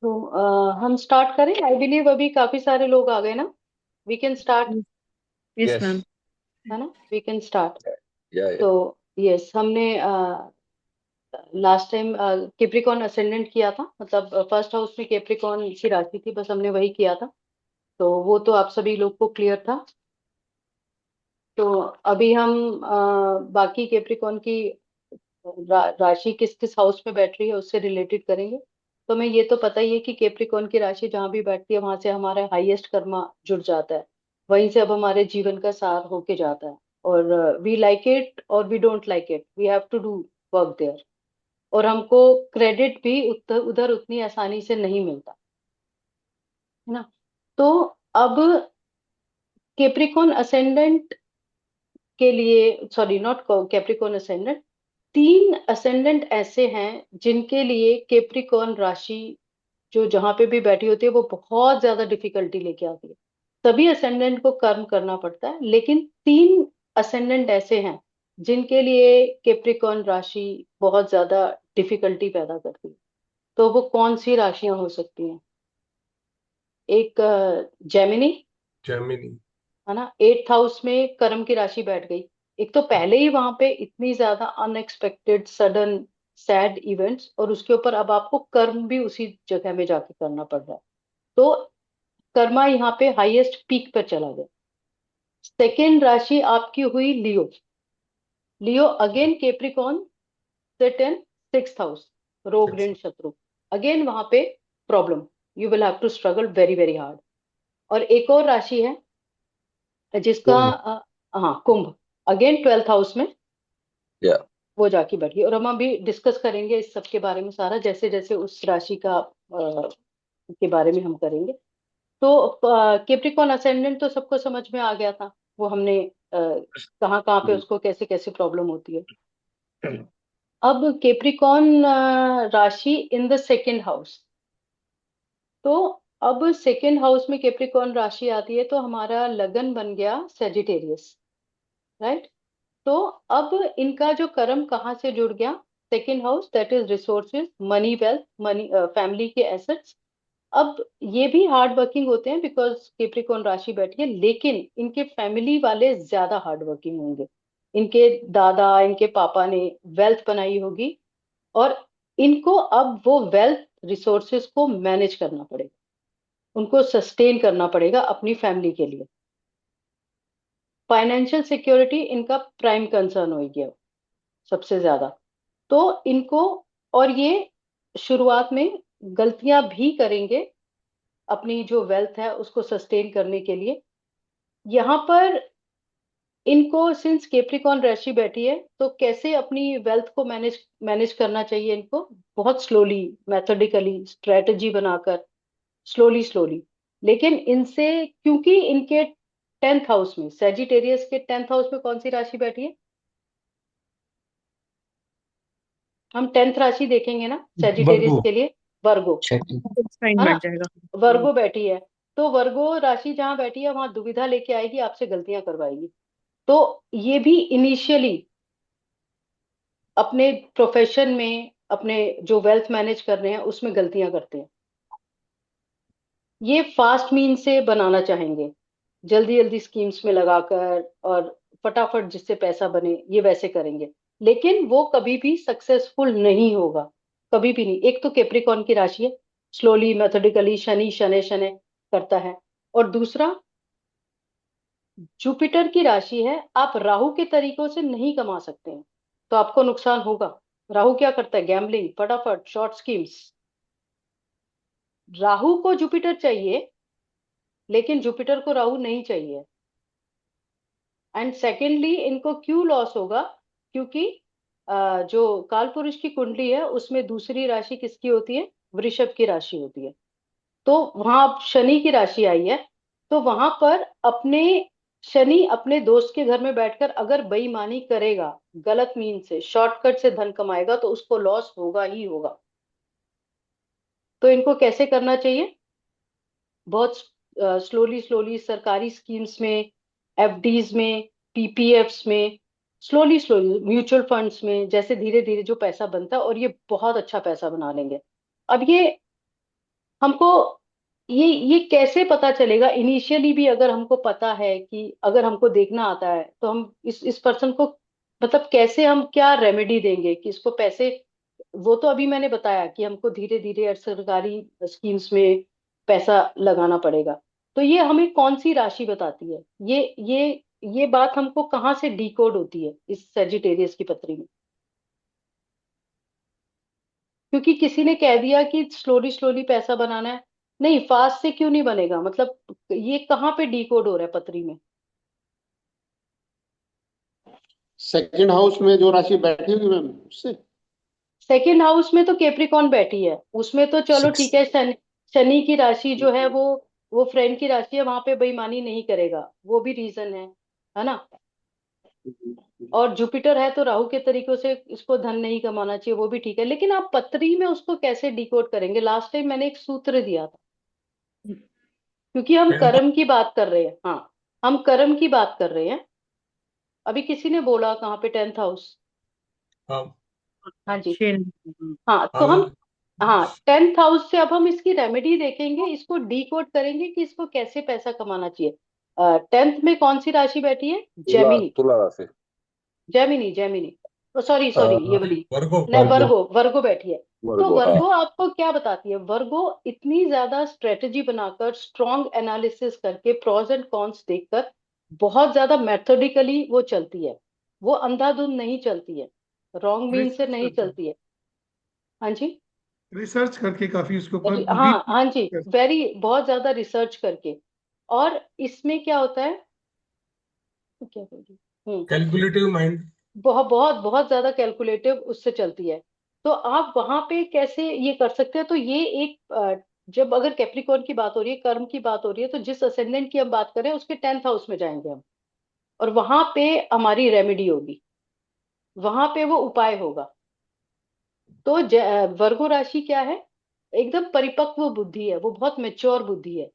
तो हम स्टार्ट करें। आई बिलीव अभी काफी सारे लोग आ गए ना। We can start. Yes yes ma'am. है ना, वी कैन स्टार्ट। या तो यस, हमने लास्ट टाइम कैप्रिकॉर्न असेंडेंट किया था, मतलब फर्स्ट हाउस में कैप्रिकॉर्न की राशि थी, बस हमने वही किया था। तो वो तो आप सभी लोग को क्लियर था। तो अभी हम बाकी कैप्रिकॉर्न की राशि किस किस हाउस में बैठ रही है उससे रिलेटेड करेंगे। तो हमें ये तो पता ही है कि कैप्रिकॉर्न की राशि जहां भी बैठती है वहां से हमारा हाईएस्ट कर्मा जुड़ जाता है। वहीं से अब हमारे जीवन का सार होके जाता है। और वी लाइक इट और we don't like it, we have to do work there. और हमको क्रेडिट भी उधर उतनी आसानी से नहीं मिलता, है ना। तो अब कैप्रिकॉर्न असेंडेंट के लिए, सॉरी नॉट कैप्रिकॉर्न असेंडेंट, तीन असेंडेंट ऐसे हैं जिनके लिए कैप्रिकॉर्न राशि जो जहां पे भी बैठी होती है वो बहुत ज्यादा डिफिकल्टी लेके आती है। सभी असेंडेंट को कर्म करना पड़ता है, लेकिन तीन असेंडेंट ऐसे हैं जिनके लिए कैप्रिकॉर्न राशि बहुत ज्यादा डिफिकल्टी पैदा करती है। तो वो कौन सी राशियां हो सकती हैं? एक जेमिनी, जेमिनी। है ना, एट्थ हाउस में कर्म की राशि बैठ गई। एक तो पहले ही वहां पे इतनी ज्यादा अनएक्सपेक्टेड सडन सैड इवेंट्स, और उसके ऊपर अब आपको कर्म भी उसी जगह में जाके करना पड़ रहा है। तो कर्मा यहाँ पे हाईएस्ट पीक पर चला गया। सेकेंड राशि आपकी हुई Leo. Leo again Capricorn, set in sixth house, रोग ऋण शत्रु। अगेन वहां पे problem, you will have to struggle very very hard. और एक और राशि है जिसका कुंभ। हाँ, कुंभ। अगेन ट्वेल्थ हाउस में या वो जाके बैठी। और हम अभी डिस्कस करेंगे इस सब के बारे में सारा, जैसे जैसे उस राशि का के बारे में हम करेंगे। तो कैप्रिकॉर्न असेंडेंट तो सबको समझ में आ गया था। वो हमने कहाँ कहाँ पे उसको कैसे कैसे प्रॉब्लम होती है। अब कैप्रिकॉर्न राशि इन द सेकेंड हाउस। तो अब सेकेंड हाउस में कैप्रिकॉर्न राशि आती है तो हमारा लगन बन गया सेजिटेरियस, राइट। तो अब इनका जो कर्म कहाँ से जुड़ गया? Second house, that is resources, money, wealth, money, family के एसेट्स। अब ये भी हार्ड वर्किंग होते हैं बिकॉज कैप्रिकॉर्न राशि बैठी है, लेकिन इनके फैमिली वाले ज्यादा हार्ड वर्किंग होंगे। इनके दादा, इनके पापा ने वेल्थ बनाई होगी, और इनको अब वो वेल्थ रिसोर्सेज को मैनेज करना पड़ेगा, उनको सस्टेन करना पड़ेगा अपनी फैमिली के लिए। फाइनेंशियल सिक्योरिटी इनका प्राइम कंसर्न हो गया सबसे ज्यादा। तो इनको, और ये शुरुआत में गलतियां भी करेंगे अपनी जो वेल्थ है उसको सस्टेन करने के लिए। यहाँ पर इनको सिंस कैप्रिकॉर्न राशि बैठी है तो कैसे अपनी वेल्थ को मैनेज मैनेज करना चाहिए इनको, बहुत स्लोली, मेथोडिकली, स्ट्रेटजी बनाकर, स्लोली स्लोली। लेकिन इनसे, क्योंकि इनके टेंथ हाउस में, सेजिटेरियस के टेंथ हाउस में कौन सी राशि बैठी है? हम टेंथ राशि देखेंगे ना सेजिटेरियस वर्गो। के लिए। वर्गो, छठी साइन है ना। बैठ जाएगा। वर्गो बैठी है। तो वर्गो राशि जहां बैठी है वहां दुविधा लेके आएगी, आपसे गलतियां करवाएगी। तो ये भी इनिशियली अपने प्रोफेशन में, अपने जो वेल्थ मैनेज कर रहे हैं उसमें गलतियां करते हैं। ये फास्ट मीन से बनाना चाहेंगे, जल्दी जल्दी स्कीम्स में लगाकर, और फटाफट जिससे पैसा बने ये वैसे करेंगे। लेकिन वो कभी भी सक्सेसफुल नहीं होगा, कभी भी नहीं। एक तो कैप्रिकॉर्न की राशि है, स्लोली मेथोडिकली शनि शनै शनै करता है। और दूसरा जुपिटर की राशि है, आप राहु के तरीकों से नहीं कमा सकते हैं, तो आपको नुकसान होगा। राहु क्या करता है? गैम्बलिंग, फटाफट शॉर्ट स्कीम्स। राहु को जुपिटर चाहिए, लेकिन जुपिटर को राहु नहीं चाहिए। एंड सेकेंडली, इनको क्यों लॉस होगा? क्योंकि जो काल पुरुष की कुंडली है उसमें दूसरी राशि किसकी होती है? वृषभ की राशि होती है। तो वहां अब शनि की राशि आई है, तो वहां पर अपने शनि अपने दोस्त के घर में बैठकर अगर बेईमानी करेगा, गलत मीन से, शॉर्टकट से धन कमाएगा, तो उसको लॉस होगा ही होगा। तो इनको कैसे करना चाहिए? बहुत स्लोली स्लोली सरकारी स्कीम्स में, एफडीज में, पीपीएफ्स में, स्लोली स्लोली म्यूचुअल फंड्स में, जैसे धीरे धीरे जो पैसा बनता है, और ये बहुत अच्छा पैसा बना लेंगे। अब ये हमको ये कैसे पता चलेगा इनिशियली भी, अगर हमको पता है कि अगर हमको देखना आता है तो हम इस पर्सन को मतलब कैसे हम क्या रेमेडी देंगे कि इसको पैसे। वो तो अभी मैंने बताया कि हमको धीरे धीरे सरकारी स्कीम्स में पैसा लगाना पड़ेगा। तो ये हमें कौन सी राशि बताती है? ये बात हमको कहाँ से डिकोड होती है इस सेजिटेरियस की पत्री में? क्योंकि किसी ने कह दिया कि स्लोली स्लोली पैसा बनाना है। नहीं, फास्ट से क्यों नहीं बनेगा? मतलब ये कहाँ पे डिकोड हो रहा है पत्री में? सेकंड हाउस में जो राशि बैठी हुई मैम, उससे। सेकंड हाउस में तो केप्रिकॉन बैठी है, उसमें तो चलो सिक्स। ठीक है। शनि की राशि जो है वो फ्रेंड की राशि है, वहां पे बेईमानी नहीं करेगा, वो भी रीजन है ना। और जुपिटर है तो राहु के तरीकों से इसको धन नहीं कमाना चाहिए, वो भी ठीक है। लेकिन आप पत्री में उसको कैसे डिकोड करेंगे? लास्ट टाइम मैंने एक सूत्र दिया था, क्योंकि हम टेंथ। कर्म की बात कर रहे हैं। हाँ, हम कर्म की बात कर रहे हैं। अभी किसी ने बोला कहाँ पे 10th हाउस? हाँ। हाँ जी। शेन। हाँ हाँ तो हम, मैम। हाँ 10th हाउस से अब हम इसकी रेमेडी देखेंगे, इसको डीकोड करेंगे कि इसको कैसे पैसा कमाना चाहिए। 10th में कौन सी राशि बैठी है? तुला जेमिनी। तुला राशि। Gemini, Gemini. सॉरी सॉरी, ये वाली। वर्गो नहीं, वर्गो। वर्गो, वर्गो बैठी है। तो वर्गो, हाँ। वर्गो आपको क्या बताती है? वर्गो इतनी ज्यादा स्ट्रेटजी बनाकर, स्ट्रॉन्ग एनालिसिस करके, प्रोज एंड कॉन्स देखकर, बहुत ज्यादा मेथोडिकली वो चलती है। वो अंधाधुंध नहीं चलती है, रॉन्ग मीन से रिसर्च नहीं करके, चलती है। हाँ जी। रिसर्च करके काफी उसके ऊपर हाँ डीप। हाँ जी, वेरी, बहुत ज्यादा रिसर्च करके। और इसमें क्या होता है, क्या बोल रही हूँ, कैलकुलेटिव माइंड। बहुत बहुत बहुत ज्यादा कैलकुलेटिव उससे चलती है। तो आप वहां पे कैसे ये कर सकते हैं? तो ये एक जब अगर कैप्रिकॉर्न की बात हो रही है, कर्म की बात हो रही है, तो जिस असेंडेंट की हम बात करें उसके 10th हाउस में जाएंगे हम, और वहां पे हमारी रेमेडी होगी, वहां पे वो उपाय होगा। तो वर्गो राशि क्या है? एकदम परिपक्व बुद्धि है, वो बहुत मेच्योर बुद्धि है।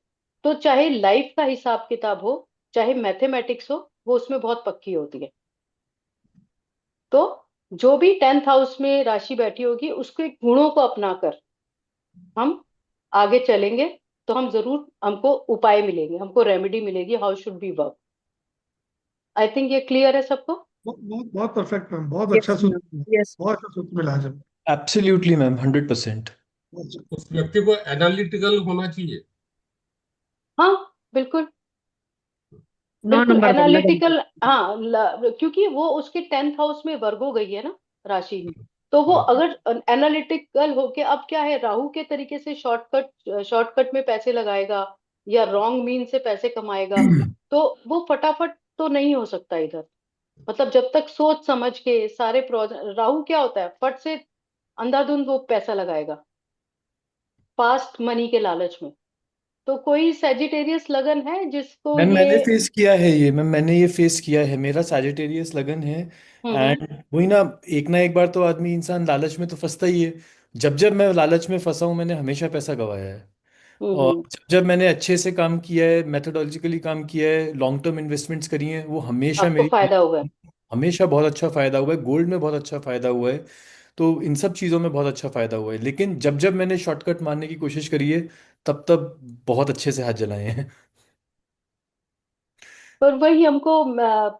तो चाहे लाइफ का हिसाब किताब हो, चाहे मैथमेटिक्स हो, वो उसमें बहुत पक्की होती है। तो जो भी 10th हाउस में राशि बैठी होगी, उसके गुणों को अपनाकर हम आगे चलेंगे, तो हम जरूर, हमको उपाय मिलेंगे, हमको रेमेडी मिलेगी, how should be work. I think ये क्लियर है सबको। बहुत बहुत बहुत परफेक्ट मैम, बहुत अच्छा यस मैम। सूत्र मिला। यस। बहुत अच्छा सूत्र मिला आज हमें। Absolutely ma'am, 100%। बहुत अच्छा। उस व्यक्ति को एनालिटिकल होना चाहिए। हाँ, बिल्कुल, 9 बिल्कुल नंबर वाला नंबर। एनालिटिकल। हाँ, क्योंकि वो उसके 10th हाउस में वर्ग हो गई है ना राशि। तो वो हाँ। अगर एनालिटिकल होके, अब क्या है, राहु के तरीके से शॉर्टकट में पैसे लगाएगा या रॉन्ग मीन से पैसे कमाएगा, तो वो फटाफट तो नहीं हो सकता इधर। मतलब जब तक सोच समझ के सारे राहु क्या होता है, फट से अंधाधुंध वो पैसा लगाएगा फास्ट मनी के लालच में। तो कोई सेजिटेरियस लगन है जिसको मैम ये? मैंने फेस किया है ये, मैम मैंने ये फेस किया है, मेरा सैजिटेरियस लगन है। हम्म। एंड वही ना एक बार तो आदमी इंसान लालच में तो फंसता ही है। जब जब मैं लालच में फंसा हूँ, मैंने हमेशा पैसा गंवाया है। और हम्म। जब जब मैंने अच्छे से काम किया है, मेथोडोलॉजिकली काम किया है, लॉन्ग टर्म इन्वेस्टमेंट्स करी हैं, वो हमेशा आपको मेरी, फायदा हुआ है? हमेशा बहुत अच्छा फायदा हुआ है। गोल्ड में बहुत अच्छा फायदा हुआ है। तो इन सब चीज़ों में बहुत अच्छा फायदा हुआ है। लेकिन जब जब मैंने शॉर्टकट मारने की कोशिश करी है, तब तब बहुत अच्छे से हाथ जलाए हैं। पर वही हमको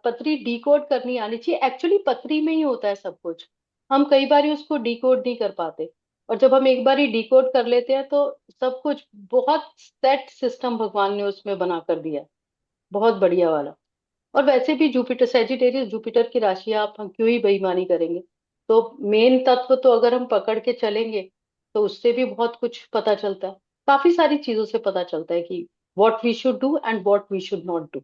पत्री डिकोड करनी आनी चाहिए। एक्चुअली पत्री में ही होता है सब कुछ, हम कई बार उसको डिकोड नहीं कर पाते। और जब हम एक बार ही डिकोड कर लेते हैं तो सब कुछ, बहुत सेट सिस्टम भगवान ने उसमें बना कर दिया है, बहुत बढ़िया वाला। और वैसे भी जुपिटर, सेजिटेरियस जुपिटर की राशि है, आप हम क्यों ही बेईमानी करेंगे? तो मेन तत्व तो अगर हम पकड़ के चलेंगे, तो उससे भी बहुत कुछ पता चलता है। काफी सारी चीजों से पता चलता है कि what we should do and what we should not do.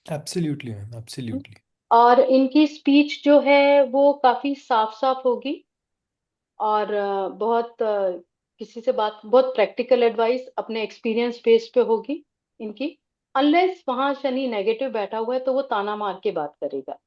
Absolutely ma'am, absolutely. और इनकी स्पीच जो है वो काफी साफ साफ होगी, और बहुत किसी से बात, बहुत प्रैक्टिकल एडवाइस अपने एक्सपीरियंस बेस पे होगी इनकी। अनलेस वहां शनि नेगेटिव बैठा हुआ है तो वो ताना मार के बात करेगा।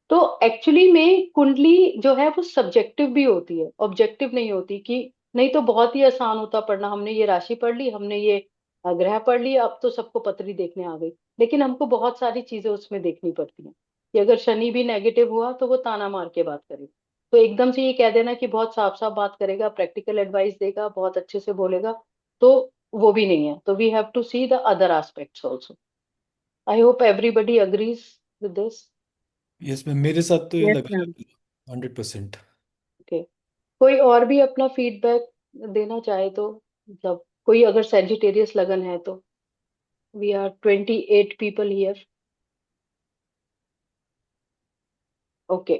तो एक्चुअली में कुंडली जो है वो सब्जेक्टिव भी होती है, ऑब्जेक्टिव नहीं होती। कि नहीं तो बहुत ही आसान होता पढ़ना, हमने ये राशि पढ़ ली, हमने ये ग्रह पढ़ लिया, अब तो सबको पत्री देखने आ गई। लेकिन हमको बहुत सारी चीजें उसमें देखनी पड़ती हैं कि अगर शनि भी नेगेटिव हुआ तो वो ताना मार के बात करे। तो एकदम से ये कह देना कि बहुत साफ साफ बात करेगा, प्रैक्टिकल एडवाइस देगा, बहुत अच्छे से बोलेगा, तो वो भी नहीं है। तो we have to see the other aspects also. I hope everybody agrees with this. Yes ma'am, मेरे साथ तो ये यस लगा मैम। 100%। ओके, कोई और भी अपना फीडबैक देना चाहे तो, मतलब कोई अगर सेजिटेरियस लगन है तो। We are 28 people here. Okay.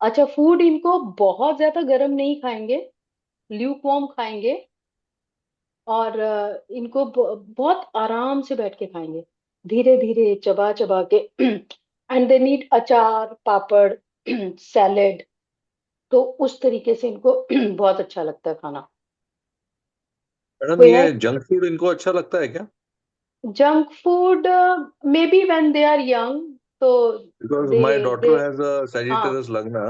अच्छा, फूड इनको बहुत ज्यादा गर्म नहीं खाएंगे, ल्यूक वार्म खाएंगे, और इनको बहुत आराम से बैठ के खाएंगे, धीरे धीरे चबा चबा के। एंड दे नीड अचार, पापड़, सैलेड। तो उस तरीके से इनको बहुत अच्छा लगता है खाना। मैडम, कोई है? ये जंक फूड इनको अच्छा लगता है क्या? Junk food maybe when they are young, तो because they my they daughter has a हाँ। सेजिटेरियस लगना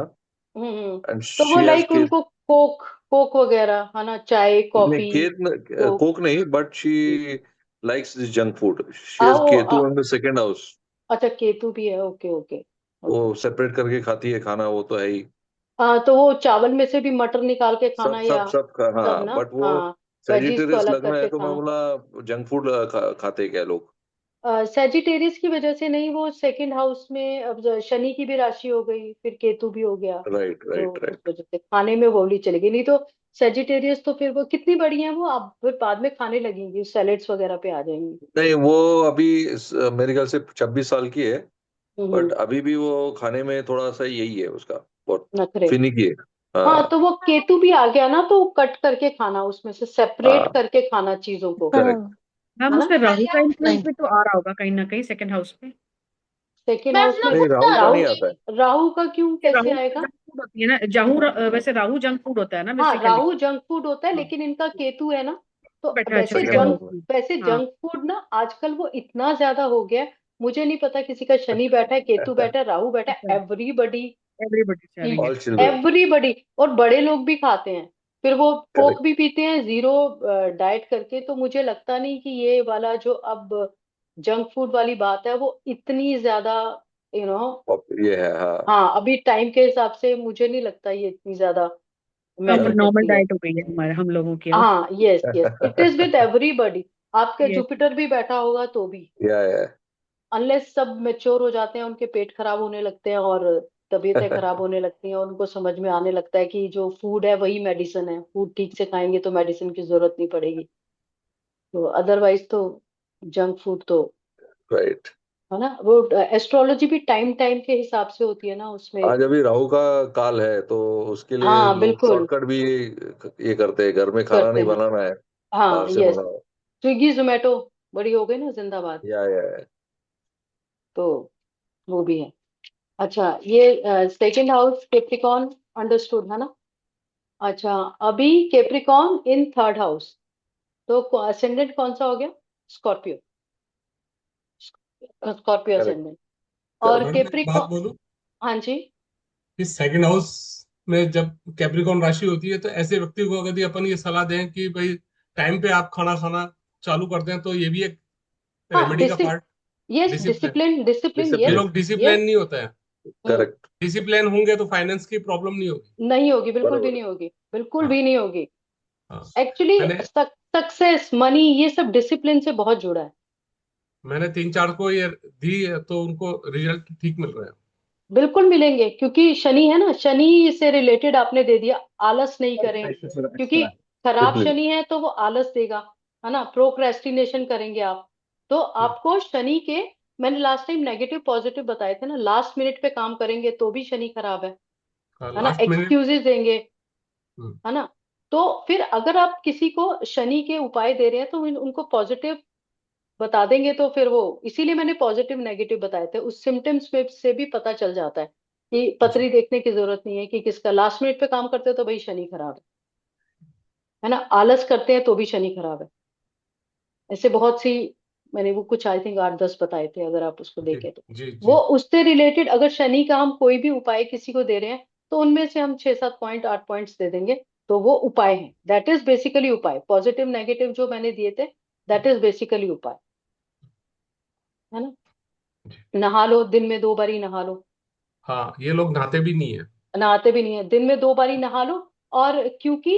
हम्म। एंड तो वो शी हैज लाइक उनको कोक, कोक वगैरह है ना, चाय नहीं, कॉफी। तो कोक नहीं, but she likes this junk food. She has आओ Ketu in the second house. अच्छा, केतु भी है, ओके ओके वो ओके। सेपरेट करके खाती है खाना, वो तो है ही। हाँ, तो वो चावल में से भी मटर निकाल के खाना, सब या सब सब सब हाँ, ना, बट वो हाँ, वेजीज को सेजिटेरियस अलग लगना है करके तो मैं खाना। बोला जंक फूड खाते क्या लोग? सेजिटेरियस की वजह से नहीं, वो सेकंड हाउस में अब शनि की भी राशि हो गई, फिर केतु भी हो गया, राइट तो राइट उस राइट। वजह से खाने में वो भी चलेगी नहीं। तो सेजिटेरियस तो फिर वो कितनी बड़ी है, वो आप फिर बाद में खाने लगेंगी, सैलेड्स वगैरह पे आ जाएंगी। नहीं, वो अभी मेरे ख्याल से 26 साल की है। बट हम्म। अभी भी वो खाने में थोड़ा सा यही है उसका, बहुत नखरे। फिनिकी है। हाँ, हाँ तो वो केतु भी आ गया ना, तो कट करके खाना, उसमें से सेपरेट हाँ, करके खाना चीजों को, करेक्ट। मैम है ना। उसमें राहु का इन्फ्लुएंस नहीं, भी तो आ रहा होगा कहीं ना कहीं सेकंड हाउस पे। सेकेंड हाउस में नहीं, राहु का राहु, नहीं आता है। राहु का क्यों, ये कैसे राहु आएगा? जंक फूड होती है ना, वैसे राहु जंक फूड होता है ना हाँ, बेसिकली। राहु जंक फूड होता है, हाँ, लेकिन इनका केतु है ना। तो बैठा है, अच्छा वैसे second second house junk house में। में। वैसे हाँ। जंक फूड ना आजकल वो इतना ज्यादा हो गया है। मुझे नहीं पता किसी का शनि बैठा है, केतु बैठा है, राहु बैठा है, अच्छा, everybody, everybody having it. All children. Everybody. और बड़े लोग भी खाते हैं, फिर वो कोक करेक्ट। भी पीते हैं जीरो डाइट करके। तो मुझे लगता नहीं कि ये वाला जो अब जंक फूड वाली बात है वो इतनी ज्यादा, यू नो। ये है, हाँ। हाँ, अभी टाइम के हिसाब से मुझे नहीं लगता ये इतनी ज्यादा हम मैटर करेक्ट। नॉर्मल करती है। डाइट हो गई है हमारे, हम लोगों की अब। हाँ, yes yes, it is with everybody. आपके यस। जुपिटर भी बैठा होगा तो भी, या अनलेस सब मेच्योर हो जाते हैं, उनके पेट खराब होने लगते हैं और तबीयतें खराब होने लगती हैं, और उनको समझ में आने लगता है कि जो फूड है वही मेडिसिन है, फूड ठीक से खाएंगे तो मेडिसिन की जरूरत नहीं पड़ेगी। तो अदरवाइज तो जंक फूड तो, राइट। है ना, वो एस्ट्रोलॉजी भी टाइम टाइम के हिसाब से होती है ना उसमें। आज अभी राहु का काल है, तो उसके लिए हाँ लोग बिल्कुल, शॉर्टकट भी ये करते हैं, घर में खाना करते नहीं हैं। बनाना है, हाँ बाहर से यस, मंगाओ। स्विगी जोमेटो बड़ी हो गई ना, जिंदाबाद। या तो वो भी है। अच्छा, ये सेकंड हाउस कैप्रिकॉन, अंडरस्टूड है ना। अच्छा, अभी कैप्रिकॉन इन थर्ड हाउस, तो असेंडेंट कौन सा हो गया? Scorpio, Scorpio correct ascendant. और करेक्ट। मैडम मैं एक बात कैप्रिकॉन, बोलूं, हाँ जी। कि सेकंड हाउस में जब कैप्रिकॉन राशि होती है, तो ऐसे व्यक्ति को यदि अपन ये सलाह दें कि भाई टाइम पे आप खाना खाना चालू कर दें, तो ये भी एक हाँ, रेमेडी का part. Yes, discipline. Discipline discipline, ये यस डिसिप्लिन। लोग डिसिप्लिन यस। नहीं होते हैं। करेक्ट। डिसिप्लिन होंगे तो फाइनेंस की प्रॉब्लम नहीं होगी। नहीं होगी, बिल्कुल भी बराबर। नहीं होगी, बिल्कुल हाँ भी नहीं होगी। हाँ। एक्चुअली मैंने सक्सेस, मनी, ये सब डिसिप्लिन से बहुत जुड़ा है। मैंने 3-4 को ये दी है, तो उनको रिजल्ट ठीक मिल रहे हैं। बिल्कुल मिलेंगे, क्योंकि शनि है ना, शनि से रिलेटेड आपने दे दिया, आलस नहीं करें, क्योंकि खराब डिसिप्लिन। शनि है तो वो आलस देगा, है ना, प्रोक्रेस्टिनेशन करेंगे आप। तो आपको शनि के, मैंने लास्ट टाइम नेगेटिव पॉजिटिव बताए थे ना, लास्ट मिनट पे काम करेंगे तो भी शनि खराब है ना, लास्ट मिनट। एक्सक्यूजेस देंगे, है ना। तो फिर अगर आप किसी को शनि के उपाय दे रहे हैं तो उनको पॉजिटिव बता देंगे, तो फिर वो, इसीलिए मैंने पॉजिटिव नेगेटिव बताए थे, उस सिम्टम्स में से भी पता चल जाता है कि जी। पतरी देखने की जरूरत नहीं है कि किसका लास्ट मिनट पे काम करते हो तो भाई शनि खराब है ना, आलस करते हैं तो भी शनि खराब है। ऐसे बहुत सी, मैंने वो कुछ आई थिंक 8-10 बताए थे, अगर आप उसको जी देखें तो जी वो जी। उससे रिलेटेड, अगर शनि का हम कोई भी उपाय किसी को दे रहे हैं तो उनमें से हम 6-7 पॉइंट, 8 पॉइंट्स दे देंगे। तो वो उपाय है, दैट इज बेसिकली उपाय, पॉजिटिव नेगेटिव जो मैंने दिए थे, दैट इज बेसिकली उपाय, है ना। जी। नहा लो, दिन में 2 बार ही नहा लो। हाँ, ये लोग नहाते भी नहीं है। नहाते भी नहीं है, दिन में 2 बारी नहा लो। और क्योंकि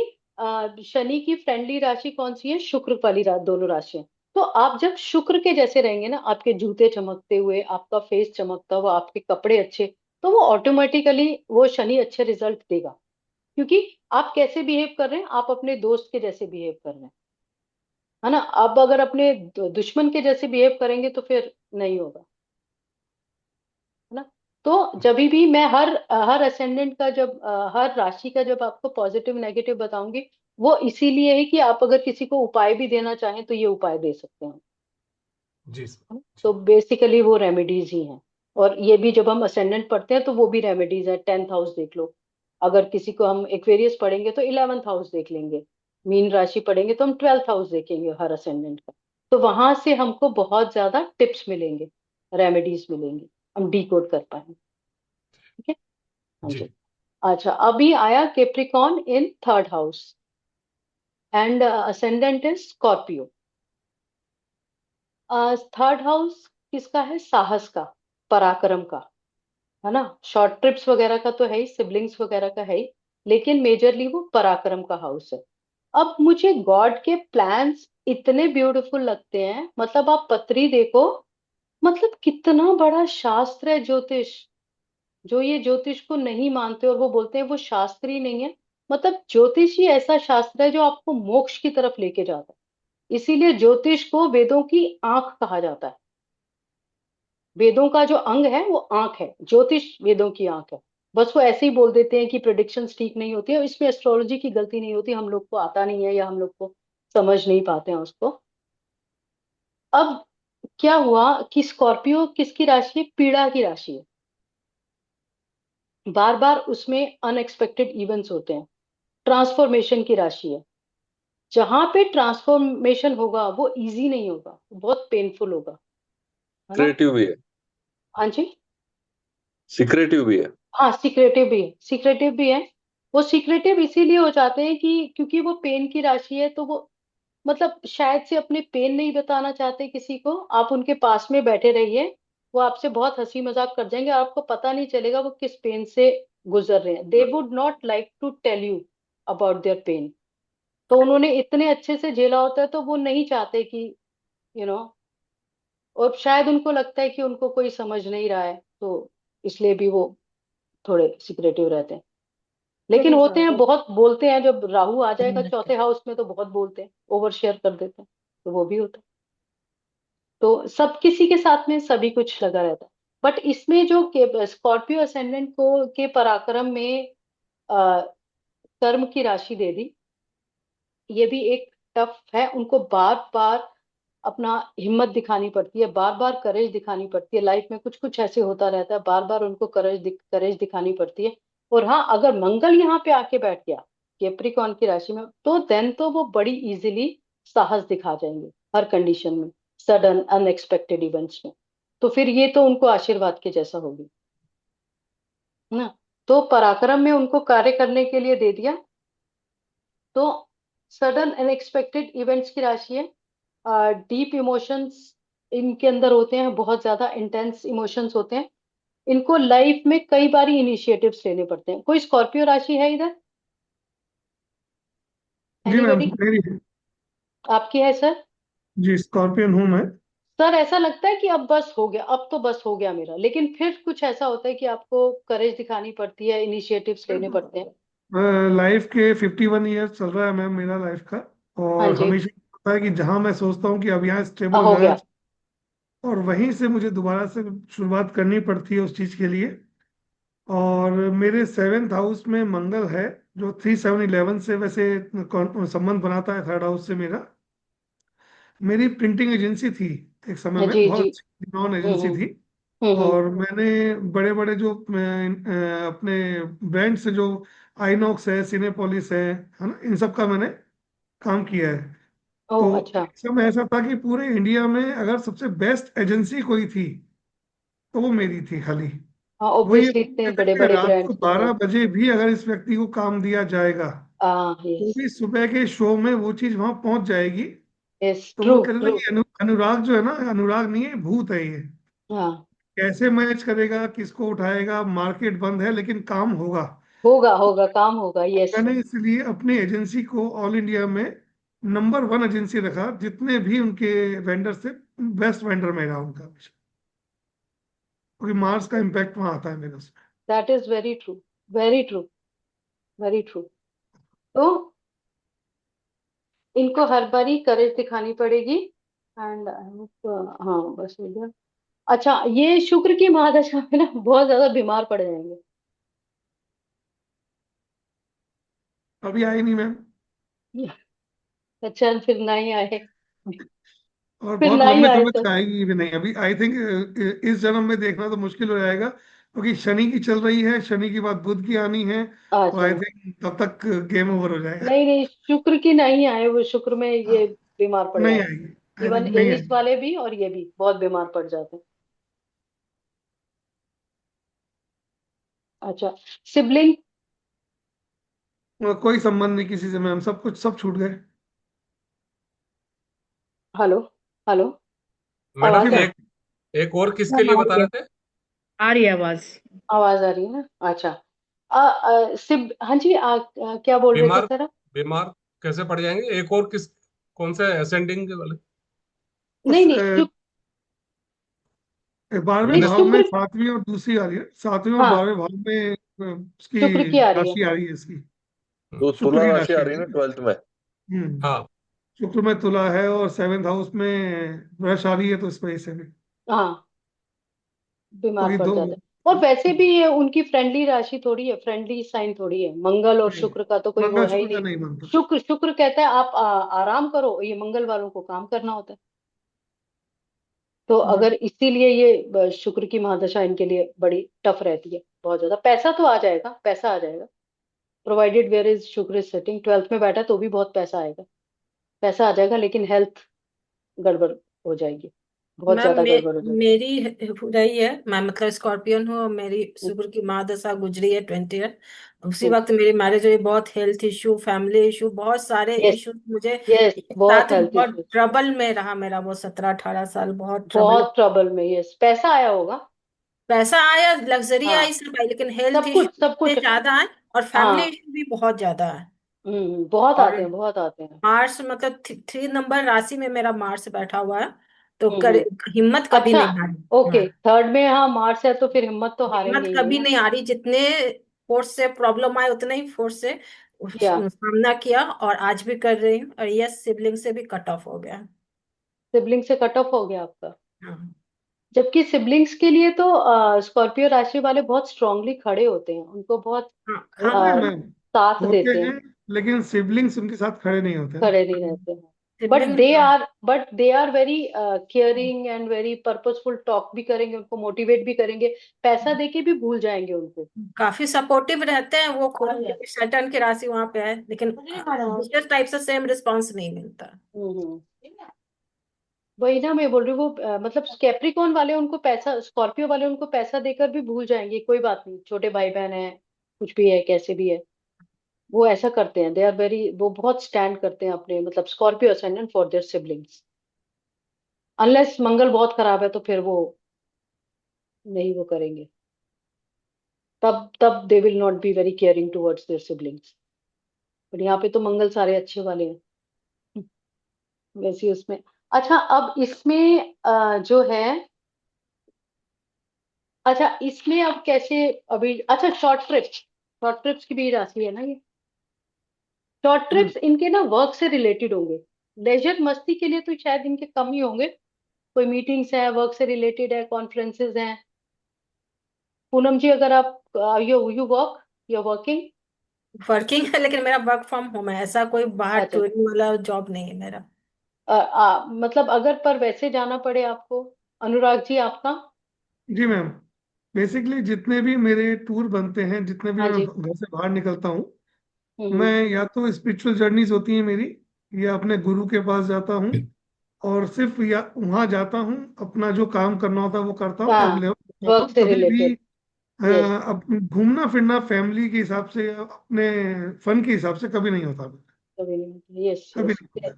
शनि की फ्रेंडली राशि कौन सी है, शुक्र वाली दोनों राशियां। तो आप जब शुक्र के जैसे रहेंगे ना, आपके जूते चमकते हुए, आपका फेस चमकता हुआ, आपके कपड़े अच्छे, तो वो ऑटोमेटिकली वो शनि अच्छे रिजल्ट देगा। क्योंकि आप कैसे बिहेव कर रहे हैं, आप अपने दोस्त के जैसे बिहेव कर रहे हैं, है ना। अब अगर अपने दुश्मन के जैसे बिहेव करेंगे तो फिर नहीं होगा, है ना। तो जब भी मैं हर असेंडेंट का जब हर राशि का जब आपको पॉजिटिव नेगेटिव बताऊंगी, वो इसीलिए है कि आप अगर किसी को उपाय भी देना चाहें तो ये उपाय दे सकते हैं, जी सर। है ना? जी तो बेसिकली वो रेमेडीज ही हैं। और ये भी जब हम असेंडेंट पढ़ते हैं तो वो भी रेमेडीज है। 10th हाउस देख लो, अगर किसी को हम एक्वेरियस पढ़ेंगे तो 11th हाउस देख लेंगे, मीन राशि पढ़ेंगे तो हम 12th हाउस देखेंगे हर असेंडेंट का। तो वहां से हमको बहुत ज्यादा टिप्स मिलेंगे, रेमेडीज मिलेंगे, हम डिकोड कर पाएंगे। ठीक है। हाँ जी। जी। अच्छा, अभी आया Capricorn in 3rd house and ascendant is Scorpio. 3rd house किसका है, साहस का, पराक्रम का, है ना। शॉर्ट ट्रिप्स वगैरह का तो है ही, सिबलिंग्स वगैरह का है ही, लेकिन मेजरली वो पराक्रम का हाउस है। अब मुझे गॉड के प्लान्स इतने ब्यूटीफुल लगते हैं, मतलब आप पत्री देखो, मतलब कितना बड़ा शास्त्र है ज्योतिष। जो ये ज्योतिष को नहीं मानते और वो बोलते हैं वो शास्त्र ही नहीं है, मतलब ज्योतिष ही ऐसा शास्त्र है जो आपको मोक्ष की तरफ लेके जाता है। इसीलिए ज्योतिष को वेदों की आंख कहा जाता है। वेदों का जो अंग है वो आंख है, ज्योतिष वेदों की आंख है। बस वो ऐसे ही बोल देते हैं कि प्रिडिक्शंस ठीक नहीं होती है, इसमें एस्ट्रोलॉजी की गलती नहीं होती, हम लोग को आता नहीं है या हम लोग को समझ नहीं पाते हैं उसको। अब क्या हुआ कि स्कॉर्पियो किसकी राशि है, पीड़ा की राशि है। बार बार उसमें अनएक्सपेक्टेड इवेंट्स होते हैं, ट्रांसफॉर्मेशन की राशि है। जहां पे ट्रांसफॉर्मेशन होगा वो इजी नहीं होगा, बहुत पेनफुल होगा, है ना। क्रिएटिव भी है, हाँ जी। सीक्रेटिव भी है। हाँ, सीक्रेटिव भी है, सीक्रेटिव भी है। वो सीक्रेटिव इसीलिए हो जाते हैं कि क्योंकि वो पेन की राशि है, तो वो मतलब शायद से अपने पेन नहीं बताना चाहते किसी को। आप उनके पास में बैठे रहिए, वो आपसे बहुत हंसी मजाक कर जाएंगे, आपको पता नहीं चलेगा वो किस पेन से गुजर रहे हैं। They would not like to tell you about their pain. तो उन्होंने इतने अच्छे से झेला होता है तो वो नहीं चाहते कि यू नो और शायद उनको लगता है कि उनको कोई समझ नहीं रहा है, तो इसलिए भी वो थोड़े सिक्रेटिव रहते हैं। लेकिन चलो होते हैं, ज्यादा बहुत बोलते हैं, जब राहु आ जाएगा नहीं लगता। 4th हाउस में तो बहुत बोलते हैं, ओवर शेयर कर देते हैं, तो वो भी होता है। तो सब किसी के साथ में सभी कुछ लगा रहता है। बट इसमें जो स्कॉर्पियो असेंडेंट को के पराक्रम में आ, कर्म की राशि दे दी, ये भी एक टफ है। उनको बार बार अपना हिम्मत दिखानी पड़ती है, बार बार करेज दिखानी पड़ती है। लाइफ में कुछ कुछ ऐसे होता रहता है, बार बार उनको करेज दिखानी पड़ती है। और हाँ, अगर मंगल यहाँ पे आके बैठ गया कैप्रिकॉन की राशि में, तो देन तो वो बड़ी इजीली साहस दिखा जाएंगे हर कंडीशन में, सडन अनएक्सपेक्टेड इवेंट्स में। तो फिर ये तो उनको आशीर्वाद के जैसा होगी, है ना। तो पराक्रम में उनको कार्य करने के लिए दे दिया। तो सडन अनएक्सपेक्टेड इवेंट्स की राशि है। डीप इमोशंस इनके अंदर होते हैं, बहुत ज्यादा इंटेंस इमोशंस होते हैं। इनको लाइफ में कई बार इनिशिएटिव्स लेने पड़ते हैं। कोई स्कॉर्पियो राशि है इधर, जी मैम, एनीबडी? मेरी है। आपकी है सर? जी, स्कॉर्पियन हूँ मैं। सर ऐसा लगता है कि अब बस हो गया, अब तो बस हो गया मेरा, लेकिन फिर कुछ ऐसा होता है कि आपको करेज दिखानी पड़ती है, इनिशिएटिव्स लेने पड़ते हैं। लाइफ के 51 ईयर्स चल रहा है मैम मेरा लाइफ का। हाँ और जी। हमेशा होता है कि जहां मैं सोचता हूँ कि अब यहाँ स्टेबल हो हो जाना गया। चाहिए, और वहीं से मुझे दोबारा से शुरुआत करनी पड़ती है उस चीज के लिए। और मेरे 7th हाउस में मंगल है, जो 3 7 11 से वैसे संबंध बनाता है 3rd हाउस से मेरा। मेरी प्रिंटिंग एजेंसी थी एक समय में, जी बहुत जी। अच्छी नॉन एजेंसी थी। हम्म। और मैंने बड़े बड़े जो अपने ब्रांड से जो आइनॉक्स है, सिनेपोलिस है ना, इन सब का मैंने काम किया है। ओह तो अच्छा। एक समय ऐसा था कि पूरे इंडिया में अगर सबसे बेस्ट एजेंसी कोई थी तो वो मेरी थी खाली। हाँ, वो ये ऑब्वियसली इतने कहते थे बड़े कि बड़े रात को ब्रांड्स के साथ। 12 बजे भी अगर इस व्यक्ति को काम दिया जाएगा तो यस। भी सुबह के शो में वो चीज वहां पहुंच जाएगी। यस, तो ट्रू वो कहते थे ट्रू। कि अनुराग जो है ना, अनुराग नहीं है, भूत है ये। हाँ। कैसे मैच करेगा, किसको उठाएगा, मार्केट बंद है लेकिन काम होगा। होगा होगा, काम होगा, यस। मैंने इसलिए अपनी एजेंसी को ऑल इंडिया में नंबर 1 एजेंसी रखा, जितने भी उनके वेंडर से बेस्ट वेंडर मेरा उनका हमेशा, क्योंकि मार्स का इम्पैक्ट वहां आता है मेरे उसमें। That is very true, very true, very true. तो इनको हर बारी करेज दिखानी पड़ेगी। एंड हाँ बस हो गया। अच्छा, ये शुक्र की महादशा में ना बहुत ज्यादा बीमार पड़ जाएंगे। अभी आई नहीं मैम, अच्छा, फिर ना ही आए, और फिर बहुत ना ही लंबे आए समय तो। तक आएगी भी नहीं। अभी आई थिंक इस जन्म में देखना तो मुश्किल हो जाएगा, क्योंकि शनि की चल रही है, शनि की बाद बुध की आनी है, तो अच्छा, आई थिंक तब तक गेम ओवर हो जाएगा। नहीं नहीं, शुक्र की नहीं आए, वो शुक्र में हाँ, ये बीमार पड़ नहीं जाते। आएगी, आई इवन थिंक नहीं एरिस आएगी। वाले भी और ये भी बहुत बीमार पड़ जाते हैं। अच्छा, सिबलिंग। कोई संबंध नहीं किसी से मैम, सब कुछ सब छूट गए। हेलो, हेलो, मैडम आवाज जी आ मैम। एक और किसके हाँ, लिए बता रहे थे? आ रही है आवाज। आवाज आ रही है ना? अच्छा। हाँ जी, क्या बोल रहे थे बीमार, सर आप? बीमार कैसे पड़ जाएंगे? एक और किस, कौन से असेंडिंग वाले? नहीं नहीं, 12वें नहीं भाव में शुक्र। सातवीं और दूसरी आ रही है, 7वें और हाँ, 12वें भाव में उसकी शुक्र की आ रही है। राशि आ रही है इसकी, तो शुक्र तुला की राशि राशि आ आ रही रही है ना है। 12th में। हम्म। हाँ। शुक्र में तुला है और 7th हाउस में वृष आ रही है, तो इस वजह से भी, हाँ, बीमार क्योंकि पड़ दो, जाते हैं। और वैसे भी ये उनकी फ्रेंडली राशि थोड़ी है, फ्रेंडली साइन थोड़ी है, मंगल और नहीं, शुक्र का तो कोई वो मंगल है ही शुक्र का नहीं। नहीं बनता। शुक्र शुक्र कहता है आप आराम करो, ये मंगल वालों को काम करना होता है। तो जी। अगर इसीलिए ये शुक्र की महादशा इनके लिए बड़ी टफ रहती है, बहुत ज्यादा। पैसा तो आ जाएगा, पैसा आ जाएगा, प्रोवाइडेड वेयर इज शुक्र इज सेटिंग 12th में बैठा तो भी बहुत पैसा आएगा, पैसा आ जाएगा, लेकिन हेल्थ गड़बड़ हो जाएगी, बहुत मैम ज्यादा गड़बड़ हो जाएगी। मेरी रही है। मैं मतलब स्कॉर्पियन हूँ और मेरी हम्म, शुक्र की महादशा गुजरी है 20 ईयर। उसी हम्म, वक्त मेरी मैरिज हुई। बहुत हेल्थ इशू, फैमिली इशू, बहुत सारे यस, इशू मुझे यस, एक बहुत साथ। हेल्थ बहुत इश्यूज, ट्रबल में रहा मेरा वो 17-18 साल, बहुत ट्रबल। बहुत ट्रबल में, यस। पैसा आया होगा। पैसा आया, लग्जरी आई, हाँ, सब आई, लेकिन हेल्थ सब इशू कुछ सब इतने कुछ। ज्यादा है और फैमिली हाँ, इशू भी बहुत ज्यादा है। बहुत और आते हैं, बहुत आते हैं। मार्स मतलब 3 नंबर राशि में मेरा मार्स बैठा हुआ है, तो हम्म, हम्म। हिम्मत कभी अच्छा, नहीं हारी। ओके, हाँ, 3rd में हाँ मार्च है, तो फिर हिम्मत तो हारेंगे हिम्मत ही नहीं कभी ना। नहीं हारी। जितने फोर्स से प्रॉब्लम आए उतने ही फोर्स से या सामना किया, और आज भी कर रही हूँ। और यस, सिबलिंग से भी कट ऑफ हो गया। सिबलिंग से कट ऑफ हो गया आपका? हाँ। जबकि सिबलिंग्स के लिए तो स्कॉर्पियो राशि वाले बहुत स्ट्रांगली खड़े होते हैं, उनको बहुत हाँ, होते हैं हाँ। मैम, साथ होते देते हैं, हैं, लेकिन सिबलिंग्स उनके साथ खड़े नहीं होते ना। खड़े नहीं रहते हैं। Sibling but they are very caring and very purposeful, talk भी करेंगे, उनको मोटिवेट भी करेंगे, पैसा देके भी भूल जाएंगे उनको। काफी सपोर्टिव रहते हैं वो खुद। सैटर्न की राशि वहां पे है, लेकिन दूसरे टाइप से सेम रिस्पॉन्स नहीं मिलता। हम्म। वही ना मैं बोल रही हूँ, वो मतलब कैप्रिकॉन वाले उनको पैसा, स्कॉर्पियो वाले उनको पैसा देकर भी भूल जाएंगे, कोई बात नहीं, छोटे भाई बहन है, कुछ भी है, कैसे भी है, वो ऐसा करते हैं। दे आर वेरी, वो बहुत स्टैंड करते हैं अपने, मतलब Scorpio ascendant for their siblings. Unless Mangal बहुत खराब है तो फिर वो नहीं वो करेंगे, तब तब दे will not be very caring towards their siblings. पर यहाँ पे तो मंगल सारे अच्छे वाले हैं। वैसे उसमें, अच्छा अब इसमें जो है, अच्छा इसमें अब कैसे, अभी अच्छा शॉर्ट ट्रिप्स की भी राशि है ना ये। शॉर्ट हम्म। ट्रिप्स इनके ना वर्क से रिलेटेड होंगे, लेजर मस्ती के लिए तो शायद इनके कम ही होंगे। कोई मीटिंग्स है, वर्क से रिलेटेड है, कॉन्फ्रेंसेस हैं। पूनम जी, अगर आप you work, you working? Working है, लेकिन मेरा वर्क फ्रॉम होम है। ऐसा कोई बाहर अच्छा, टूरिंग वाला जॉब नहीं है मेरा। मतलब अगर पर वैसे जाना पड़े आपको, अनुराग जी आपका? जी मैम, बेसिकली जितने भी मेरे टूर बनते हैं, जितने भी हाँ मैं जी। घर से बाहर निकलता हूँ, मैं हम्म। या तो स्पिरिचुअल जर्नीज होती है मेरी, या अपने गुरु के पास जाता हूँ, और सिर्फ या वहां जाता हूँ, अपना जो काम करना होता है वो करता हूँ, हाँ, अवेलेबल रहता वर्क हूँ। से कभी भी रिलेटेड, यस। अब घूमना फिरना फैमिली के हिसाब से या अपने फन के हिसाब से कभी नहीं होता, कभी नहीं होता, यस कभी यस। नहीं होता।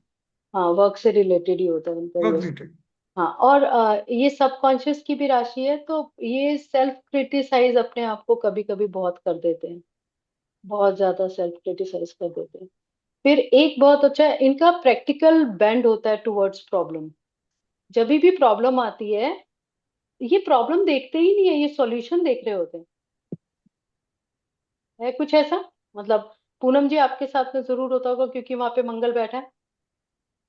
हाँ, वर्क से रिलेटेड ही होता है उनका, वर्क यस। रिलेटेड। हाँ, और ये सबकॉन्शियस की भी राशि है, तो ये सेल्फ क्रिटिसाइज अपने आप को कभी कभी बहुत कर देते हैं। बहुत ज्यादा सेल्फ क्रिटिसाइज कर देते हैं। फिर एक बहुत अच्छा है, इनका प्रैक्टिकल बेंड होता है टुवर्ड्स प्रॉब्लम। जब भी प्रॉब्लम आती है, ये प्रॉब्लम देखते ही नहीं है, ये सॉल्यूशन देख रहे होते हैं। है कुछ ऐसा? मतलब पूनम जी आपके साथ में जरूर होता होगा, क्योंकि वहां पे मंगल बैठा है।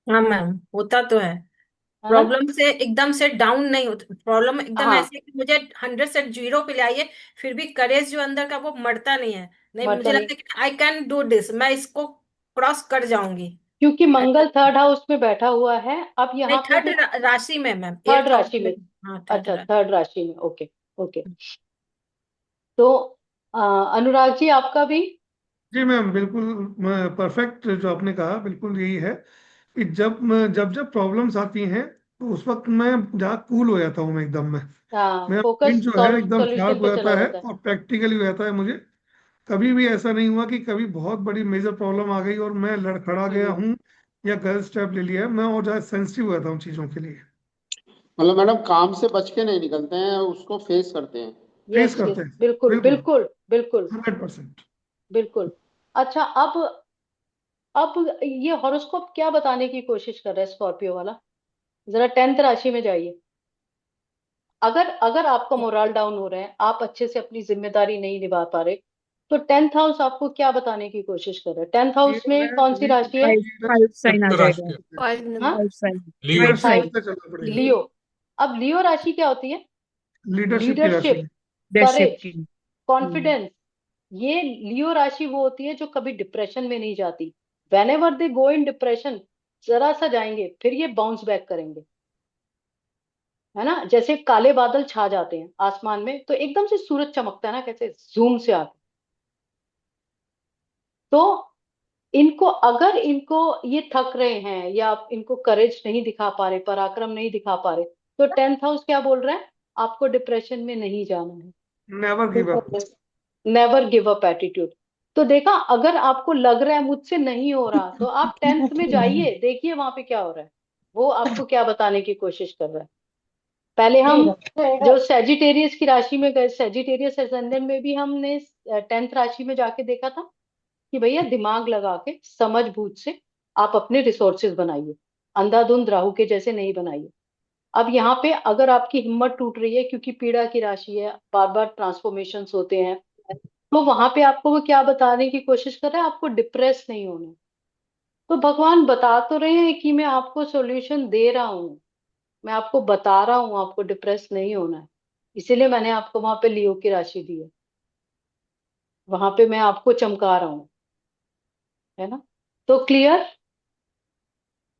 हाँ मैम, होता तो है। है ना? प्रॉब्लम से एकदम से डाउन नहीं होता, प्रॉब्लम एकदम हाँ, ऐसे है कि मुझे 100 से जीरो पे लाइए, फिर भी करेज जो अंदर का वो मरता नहीं है। नहीं, मरता मुझे नहीं, लगता है कि आई कैन डू दिस, मैं इसको क्रॉस कर जाऊंगी। क्योंकि ऐसा। मंगल थर्ड हाउस में बैठा हुआ है। अब नहीं, यहाँ पे थर्ड जो राशि में मैम, थर्ड 8th हाउस राशि में। में, हाँ, थर्ड अच्छा राशि। थर्ड राशि में, ओके। ओके। तो अनुराग जी आपका भी? जी मैम, बिल्कुल परफेक्ट जो आपने कहा, बिल्कुल यही है कि जब जब प्रॉब्लम्स आती हैं तो उस वक्त मैं जहाँ कूल हो जाता हूँ मैं एकदम में, हाँ, मेरा फोकस माइंड जो है एकदम सॉल्यूशन शार्प पे हो चला जाता है जाता है। और प्रैक्टिकली हो जाता है मुझे। कभी भी ऐसा नहीं हुआ कि कभी बहुत बड़ी मेजर प्रॉब्लम आ गई और मैं लड़खड़ा गया हम्म। हूँ या गलत स्टेप ले लिया है। मैं और ज्यादा सेंसिटिव हो जाता हूँ चीजों के लिए। मतलब मैडम काम से बच के नहीं निकलते हैं, उसको फेस करते हैं। फेस यस करते यस, हैं। बिल्कुल बिल्कुल। बिल्कुल बिल्कुल 100%। बिल्कुल। अच्छा, अब ये हॉरोस्कोप क्या बताने की कोशिश कर रहा है स्कॉर्पियो वाला? जरा 10th राशि में जाइए। अगर अगर आपका मोरल डाउन हो रहा है, आप अच्छे से अपनी जिम्मेदारी नहीं निभा पा रहे, तो 10th हाउस आपको क्या बताने की कोशिश कर रहा है? 10th ये हाउस में कौन सी राशि है? फाइव फाइव साइन आ फिफ्थ जाएगा। राशि है। हाँ, और five sign. Leo. Five leadership sign. पे चलना पड़ेगा। लियो। अब लियो राशि क्या होती है? लीडरशिप की राशि लीडरशिप, है। लीडरशिप करेज, की। कॉन्फिडेंस। ये लियो राशि वो होती है जो कभी डिप्रेशन में नहीं जाती। When ever they go in depression, जरा सा जाएंगे फिर ये बाउंस बैक करेंगे। है ना? जैसे काले बादल छा जाते हैं आसमान में तो एकदम से सूरज चमकता है ना, कैसे जूम से आके। तो इनको, अगर इनको ये थक रहे हैं या आप इनको करेज नहीं दिखा पा रहे, पराक्रम नहीं दिखा पा रहे, तो 10th हाउस क्या बोल रहा है? आपको डिप्रेशन में नहीं जाना है। Never give up. Never give up attitude. तो देखा, अगर आपको लग रहा है मुझसे नहीं हो रहा, तो आप 10th में जाइए, देखिए वहां पे क्या हो रहा है। वो आपको क्या बताने की कोशिश कर रहा है। पहले हम जो सेजिटेरियस की राशि में गए, सेजिटेरियस असेंडेंट में भी हमने 10th राशि में जाके देखा था कि भैया दिमाग लगा के समझ बूझ से आप अपने रिसोर्सेज बनाइए, अंधाधुंध राहु के जैसे नहीं बनाइए। अब यहाँ पे अगर आपकी हिम्मत टूट रही है, क्योंकि पीड़ा की राशि है, बार बार ट्रांसफॉर्मेशन होते हैं, तो वहां पे आपको वो क्या बताने की कोशिश कर रहा है? आपको डिप्रेस नहीं होना है। तो भगवान बता तो रहे हैं कि मैं आपको सॉल्यूशन दे रहा हूँ, मैं आपको बता रहा हूँ आपको डिप्रेस नहीं होना है। इसीलिए मैंने आपको वहां पे लियो की राशि दी है, वहां पे मैं आपको चमका रहा हूँ। है ना? तो क्लियर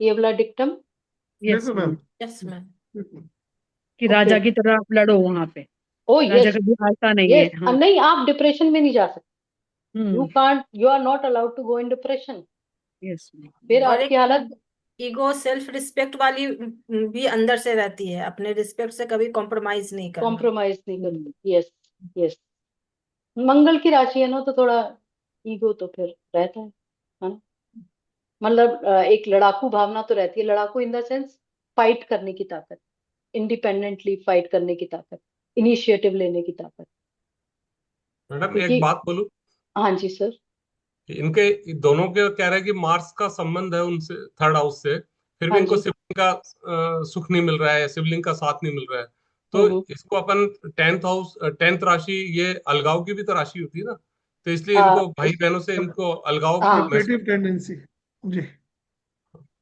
ये वाला डिक्टम? यस बिल्कुल मैम। मैम। Yes ma'am. बिल्कुल। कि ओके। राजा की तरह आप लड़ो वहां पे। ओ राजा यस, कभी हारता नहीं है। यस। हाँ। नहीं, आप डिप्रेशन में नहीं जा सकते। You hmm. Can't, you are not allowed to go in depression. Yes ma'am. फिर और आपकी एक हालत ईगो, सेल्फ रिस्पेक्ट वाली भी अंदर से रहती है, अपने रिस्पेक्ट से कभी कॉम्प्रोमाइज नहीं करना। कॉम्प्रोमाइज नहीं करती। Yes, yes. मंगल की राशि है ना, तो थोड़ा ईगो तो फिर रहता है ना? मतलब एक लड़ाकू भावना तो रहती है। लड़ाकू इन द सेंस फाइट करने की ताकत, इंडिपेंडेंटली फाइट करने की ताकत, इनिशिएटिव लेने की ताकत। मैडम एक क्योंकि बात बोलूं, हाँ जी सर। इनके दोनों के कह रहे हैं कि मार्स का संबंध है उनसे, थर्ड हाउस से, फिर भी हाँ इनको जी। सिबलिंग का सुख नहीं मिल रहा है, सिबलिंग का साथ नहीं मिल रहा है। तो हम्म। इसको अपन 10th हाउस, 10th राशि ये अलगाव की भी तो राशि होती है ना, तो इसलिए आ, इनको भाई बहनों से इनको अलगाव हाँ। महसूस, कॉम्पिटिटिव टेंडेंसी। जी।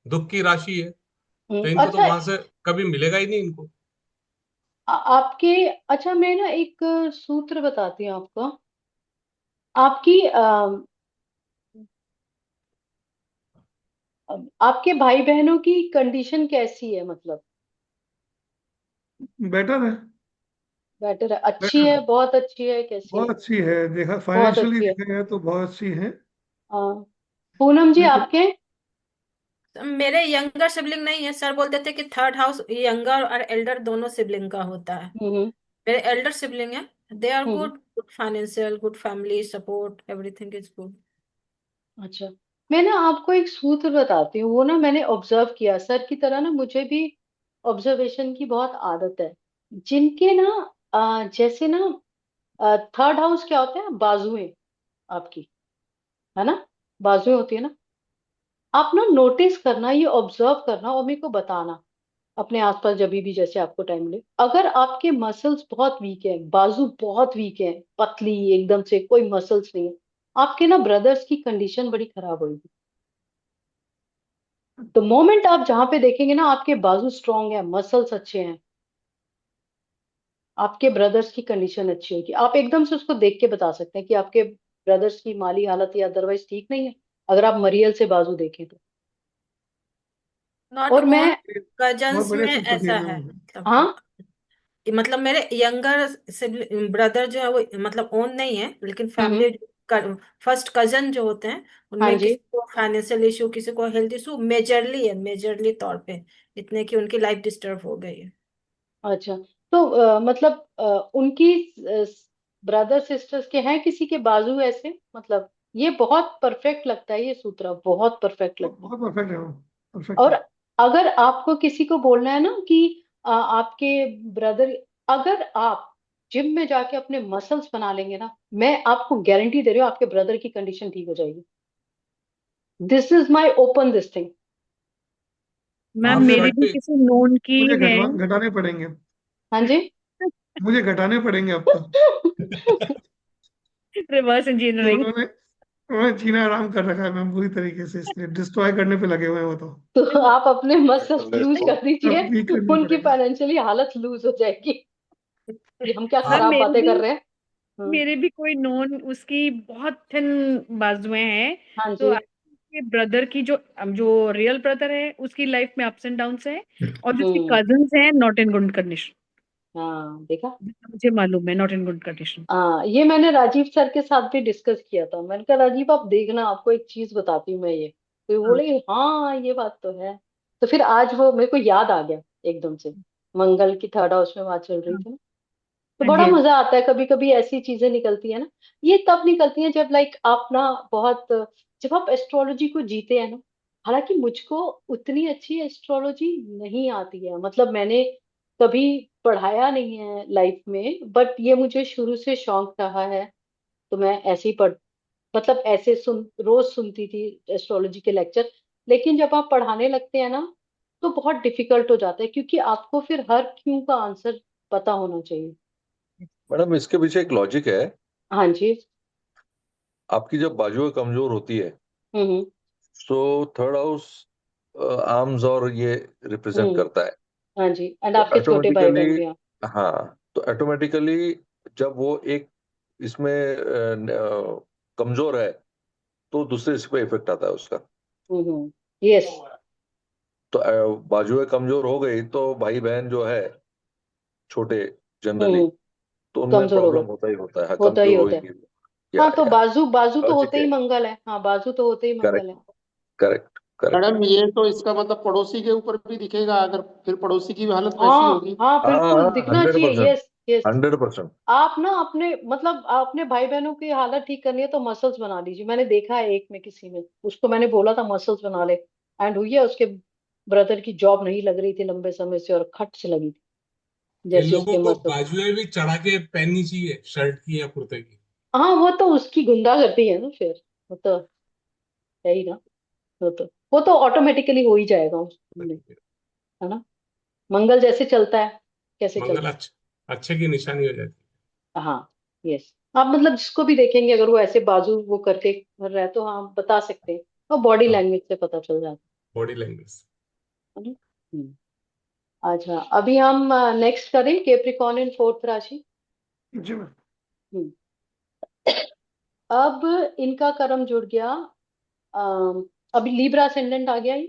दुख की राशि है, तो इनको तो अच्छा, वहां से कभी मिलेगा ही नहीं इनको। आपके, अच्छा मैं ना एक सूत्र बताती हूँ आपको। आपकी आपके भाई बहनों की कंडीशन कैसी है? मतलब बेटर है। बेटर है, अच्छी बेटर है, है। बहुत अच्छी है, कैसी बहुत है? अच्छी है, देखा बहुत फाइनेंशियली अच्छी है। देखा जाए तो बहुत अच्छी है। हाँ। पूनम जी बिल्कुल। आपके? मेरे यंगर सिबलिंग नहीं है, सर बोलते थे कि थर्ड हाउस यंगर और एल्डर दोनों सिबलिंग का होता है। हम्म। मेरे एल्डर सिबलिंग है, they are hmm. Good, good financial, good family support, everything is good. अच्छा, मैं ना आपको एक सूत्र बताती हूँ। वो ना मैंने ऑब्जर्व किया, सर की तरह ना मुझे भी ऑब्जर्वेशन की बहुत आदत है। जिनके ना जैसे ना थर्ड हाउस क्या होता है? बाजुएं आपकी, है ना, बाजुएं होती है ना। आप ना नोटिस करना, ये ऑब्जर्व करना और मेरे को बताना अपने आसपास जब भी जैसे आपको टाइम मिले। अगर आपके मसल्स बहुत वीक है, बाजू बहुत वीक है, पतली एकदम से कोई मसल्स नहीं है, आपके ना ब्रदर्स की कंडीशन बड़ी खराब होगी। तो मोमेंट आप जहां पे देखेंगे ना आपके बाजू स्ट्रांग है, मसल्स अच्छे हैं, आपके ब्रदर्स की कंडीशन अच्छी होगी। आप एकदम से उसको देख के बता सकते हैं कि आपके ब्रदर्स की माली हालत या अदरवाइज ठीक नहीं है, अगर आप मरियल से बाजू देखें तो। नॉट और मैं, ऑल बहुत कजन्स बढ़िया में चीज बताई ऐसा है, मैम। मतलब हाँ। मतलब मेरे यंगर ब्रदर जो है वो मतलब ओन नहीं है, लेकिन हम्म। फैमिली फर्स्ट कजन जो होते हैं हाँ उनमें जी। किसी को फाइनेंशियल इशू, किसी को हेल्थ इशू मेजरली है, मेजरली तौर पे इतने की उनकी लाइफ डिस्टर्ब हो गई है। अच्छा, तो मतलब उनकी ब्रदर सिस्टर्स के हैं किसी के बाजू ऐसे, मतलब ये बहुत परफेक्ट लगता है, ये सूत्र बहुत परफेक्ट बहुत लगता है। बहुत परफेक्ट है मैम, परफेक्ट और है। अगर आपको किसी को बोलना है ना कि आपके ब्रदर, अगर आप जिम में जाके अपने मसल्स बना लेंगे ना, मैं आपको गारंटी दे रही हूँ आपके ब्रदर की कंडीशन ठीक हो जाएगी। This is my open this thing. Ma'am आप मेरी भी सर किसी नोन की मुझे है। घटाने पड़ेंगे। हाँ जी। मुझे घटाने पड़ेंगे अब तो। रिवर्स तो इंजीनियरिंग। उन्होंने जीना आराम कर रखा है मैम पूरी तरीके से, इसलिए डिस्ट्रॉय करने पे लगे हुए हैं वो तो। तो आप अपने मसल्स लूज कर अब दीजिए, ठीक करना उनकी पड़ेगा। फाइनेंशियली हालत लूज हो जाएगी। ये हम क्या मैम आप खराब बातें कर रहे हैं। हम्म। मेरे भी कोई नोन उसकी बहुत थिन बाजुएं हैं। हाँ तो जी। आपके ब्रदर की जो जो रियल ब्रदर है उसकी लाइफ में अप्स एंड डाउन्स है, और जो उसके हम्म। कजन्स हैं नॉट इन गुड कंडीशन। हाँ देखा। मुझे मालूम है नॉट इन गुड कंडीशन। हाँ, ये मैंने राजीव सर के साथ भी डिस्कस किया था। मैंने कहा राजीव आप देखना, आपको एक चीज बताती हूँ मैं ये। तो वो हाँ बोले हाँ ये बात तो है। तो फिर आज वो मेरे को याद आ गया एकदम से, मंगल की थर्ड हाउस में बात चल रही हाँ थी ना। तो हाँ जी बड़ा हाँ जी। मजा आता है, कभी कभी ऐसी चीजें निकलती है ना। ये तब निकलती है जब लाइक आप ना बहुत, जब आप एस्ट्रोलॉजी को जीते हैं ना। हालांकि मुझको उतनी अच्छी एस्ट्रोलॉजी नहीं आती है, मतलब मैंने कभी पढ़ाया नहीं है लाइफ में, बट ये मुझे शुरू से शौक रहा है। तो मैं ऐसे ही पढ़, मतलब ऐसे रोज सुनती थी एस्ट्रोलॉजी के लेक्चर। लेकिन जब आप पढ़ाने लगते हैं ना, तो बहुत डिफिकल्ट हो जाता है, क्योंकि आपको फिर हर क्यों का आंसर पता होना चाहिए। मैडम इसके पीछे एक लॉजिक है। हाँ जी। आपकी जब बाजुएं कमजोर होती है हम्म। तो थर्ड हाउस आर्म्स और ये रिप्रेजेंट हम्म। करता है। हाँ जी, एंड तो आपके छोटे भाई ऑटोमेटिकली, बहन भी हैं। हाँ, तो ऑटोमेटिकली जब वो एक इसमें कमजोर है तो दूसरे इस पे इफेक्ट आता है उसका। यस। तो बाजुएं कमजोर हो गई तो भाई बहन जो है छोटे, जनरली हम्म। तो उनमें कमजोर होगा, प्रॉब्लम होता ही होता है। हाँ, होता ही कमजोर होता है। होगी। हाँ, तो या बाजू बाजू तो लॉजिक होते है। ही मंगल है, हाँ बाजू तो होते ही मंगल करेक्ट, है। Correct, correct. मैडम ये तो इसका मतलब पड़ोसी के ऊपर भी दिखेगा, अगर फिर पड़ोसी की भी हालत वैसी हाँ होगी। हाँ, हाँ बिल्कुल हाँ, दिखना हंड्रेड चाहिए, परसेंट, यस यस। 100%। आप ना अपने, मतलब अपने भाई बहनों की हालत ठीक करनी है तो मसल्स बना लीजिए। मैंने देखा है एक में, किसी में, उसको मैंने बोला था मसल्स बना ले, एंड हुई है उसके ब्रदर की जॉब नहीं लग रही थी लंबे समय से, और खट से लगी थी इन जैसे लोगों उसके को मसल्स। बाजुएं भी चढ़ा के पहननी चाहिए, शर्ट की या कुर्ते की। हाँ, वो तो उसकी गुंडागर्दी है ना फिर, वो तो है ही ना। वो तो ऑटोमेटिकली हो ही जाएगा उसमें, है ना। मंगल जैसे चलता है, कैसे मंगल चलता अच्छे अच्छे की निशानी हो जाती है। हाँ। यस। आप मतलब जिसको भी देखेंगे, अगर वो ऐसे बाजू वो करके कर रहा है, तो हाँ बता सकते हैं, और बॉडी है। हाँ, लैंग्वेज से पता चल जाता बॉडी लैंग्वेज। है ना। अच्छा, अभी हम नेक्स्ट करें केप्रिकॉर्न इन फोर्थ राशि। जी मैम। हम्म। अब इनका कर्म जुड़ गया। अभी लीब्रा असेंडेंट आ गया ही,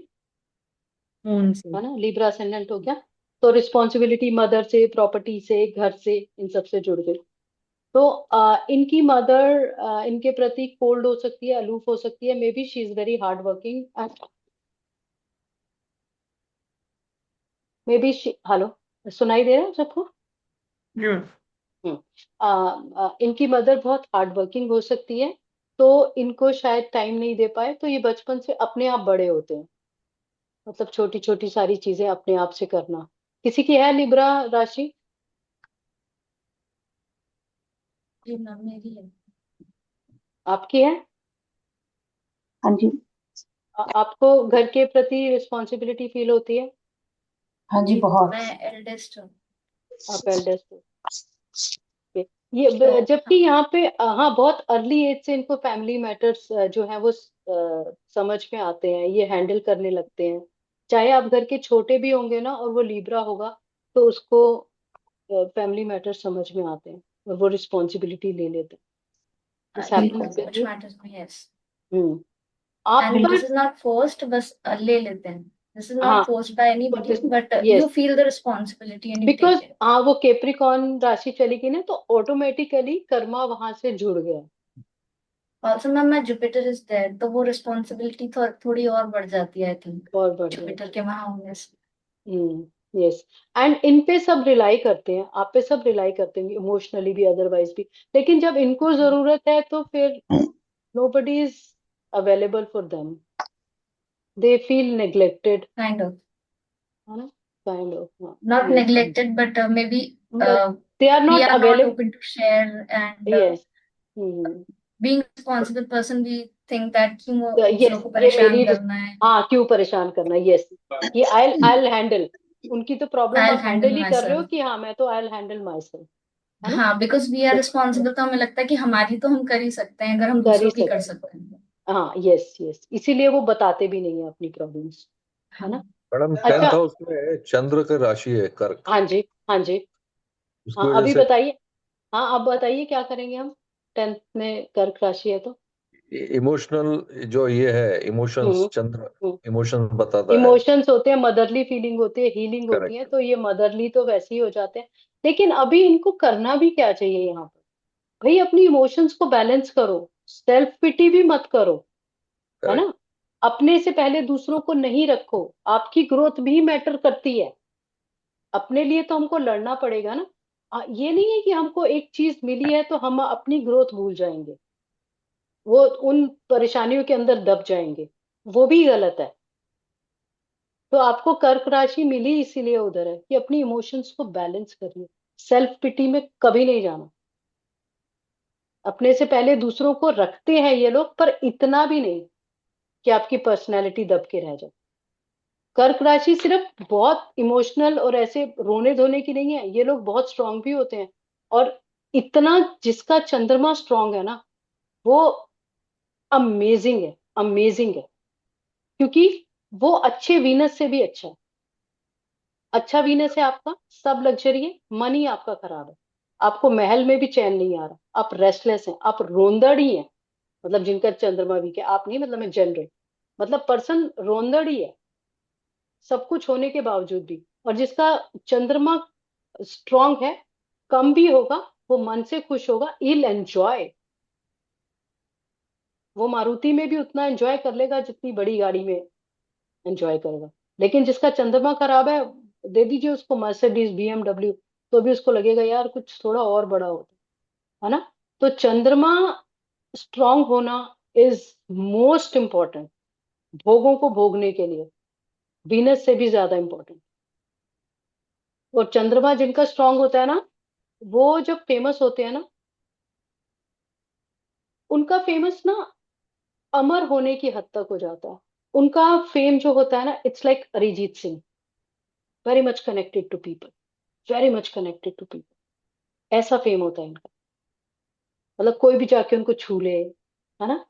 मून से। है ना, लिब्रा असेंडेंट हो गया। तो रिस्पॉन्सिबिलिटी मदर से, प्रॉपर्टी से, घर से, इन सब से जुड़ गई। तो इनकी मदर इनके प्रति कोल्ड हो सकती है, अलूफ हो सकती है, may be she is very hard working, may be hello, सुनाई दे रहा है सबको। जी मैम। हम्म। इनकी मदर बहुत हार्ड वर्किंग हो सकती है, तो इनको शायद टाइम नहीं दे पाए, तो ये बचपन से अपने आप बड़े होते हैं, मतलब छोटी छोटी सारी चीजें अपने आप से करना। किसी की है लिब्रा राशि? जी मैम मेरी है। आपकी है? हाँ जी। आपको घर के प्रति रिस्पॉन्सिबिलिटी फील होती है? हाँ जी, बहुत। मैं एल्डेस्ट हूँ। आप एल्डेस्ट हो? ये तो जबकि यहाँ पे हाँ, बहुत अर्ली एज से इनको फैमिली मैटर्स जो है वो समझ में आते हैं, ये हैंडल करने लगते हैं। चाहे आप घर के छोटे भी होंगे ना और वो लिब्रा होगा, तो उसको फैमिली मैटर्स समझ में आते हैं और वो रिस्पॉन्सिबिलिटी ले लेते हैं। दिस बिल्कुल हैपेंस विद कुछ यू? मैटर्स में यस हम्म। एंड आपका दिस इज नॉट फोर्स्ड, बस ले लेते हैं। दिस इज हाँ, not forced by anybody but yes, you feel the responsibility and you take because it. हाँ, वो कैप्रिकॉर्न राशि चली गई ना, तो ऑटोमेटिकली कर्मा वहां से जुड़ गया। ऑल्सो मैम मैं जुपिटर इज देयर तो वो रिस्पॉन्सिबिलिटी थोड़ी और बढ़ जाती है आई थिंक, और बढ़ गया। जुपिटर के वहां होने से। यस। एंड इन पे सब रिलाई करते हैं, आप पे सब रिलाई करते हैं, इमोशनली भी, अदरवाइज भी। लेकिन जब इनको जरूरत है तो फिर nobody is available for them, they feel neglected, kind of है ना? काइंड ऑफ, हाँ, नॉट ये neglected but may be they are we not are not available. open to share and yes. being responsible person we think that क्यों दूसरों yes, को ये परेशान मेरी करना है। हाँ, क्यों परेशान करना, यस। ये आई हैंडल, उनकी तो प्रॉब्लम I'll आप हैंडल handle ही कर रहे हो myself। कि हाँ, मैं तो आई हैंडल माई सेल्फ, है ना? हाँ बिकॉज वी आर तो रिस्पॉन्सिबल तो हमें लगता है कि हमारी तो हम कर ही सकते हैं, अगर हम कर ही दूसरों की कर सकते, सकते हैं। हाँ, यस यस, इसीलिए वो बताते भी नहीं है अपनी प्रॉब्लम्स, है हाँ ना? मैडम अच्छा। 10th हाउस में चंद्र का राशि है कर्क, हाँ जी, हाँ जी। उसकी हाँ, वजह अभी से बताइए। हाँ, अब बताइए क्या करेंगे हम? 10th में कर्क राशि है तो इमोशनल जो ये है, इमोशंस, चंद्र हम्म। इमोशंस बताता है। इमोशंस होते हैं, मदरली फीलिंग होती है, हीलिंग होती है, करेक्ट। तो ये मदरली तो वैसे ही हो जाते हैं। लेकिन अभी इनको करना भी क्या चाहिए यहाँ पर? भाई, अपनी इमोशंस को बैलेंस करो, सेल्फ पिटी भी मत करो, है करेक्ट। ना? अपने से पहले दूसरों को नहीं रखो, आपकी ग्रोथ भी मैटर करती है। अपने लिए तो हमको लड़ना पड़ेगा ना। ये नहीं है कि हमको एक चीज मिली है तो हम अपनी ग्रोथ भूल जाएंगे, वो उन परेशानियों के अंदर दब जाएंगे, वो भी गलत है। तो आपको कर्क राशि मिली इसीलिए उधर है कि अपनी इमोशंस को बैलेंस करिए, सेल्फ पिटी में कभी नहीं जाना। अपने से पहले दूसरों को रखते हैं ये लोग, पर इतना भी नहीं कि आपकी पर्सनैलिटी दब के रह जाए। कर्क राशि सिर्फ बहुत इमोशनल और ऐसे रोने धोने की नहीं है, ये लोग बहुत स्ट्रांग भी होते हैं। और इतना, जिसका चंद्रमा स्ट्रांग है ना, वो अमेजिंग है, अमेजिंग है। क्योंकि वो अच्छे वीनस से भी अच्छा है। अच्छा वीनस है आपका, सब लग्जरी है, मन ही आपका खराब है। आपको महल में भी चैन नहीं आ रहा, आप रेस्टलेस हैं, आप रोंदड़ी हैं। मतलब जिनका चंद्रमा वीक है, आप नहीं, मतलब मैं जनरल, मतलब पर्सन रोंदड़ी है, सब कुछ होने के बावजूद भी। और जिसका चंद्रमा स्ट्रांग है, कम भी होगा, वो मन से खुश होगा, इल एंजॉय। वो मारुति में भी उतना एंजॉय कर लेगा जितनी बड़ी गाड़ी में एंजॉय करेगा। लेकिन जिसका चंद्रमा खराब है, दे दीजिए उसको मर्सिडीज, बीएमडब्ल्यू, तो भी उसको लगेगा यार कुछ थोड़ा और बड़ा होता, है ना? तो चंद्रमा स्ट्रांग होना इज मोस्ट इम्पोर्टेंट, भोगों को भोगने के लिए, वीनस से भी ज्यादा इम्पोर्टेंट। और चंद्रमा जिनका स्ट्रांग होता है ना, वो जब फेमस होते हैं ना, उनका फेमस ना अमर होने की हद तक हो जाता है। उनका फेम जो होता है ना, it's like Arijit Singh, very much connected to people, very much connected to people, ऐसा फेम होता है इनका। मतलब कोई भी जाके उनको छू ले, है ना?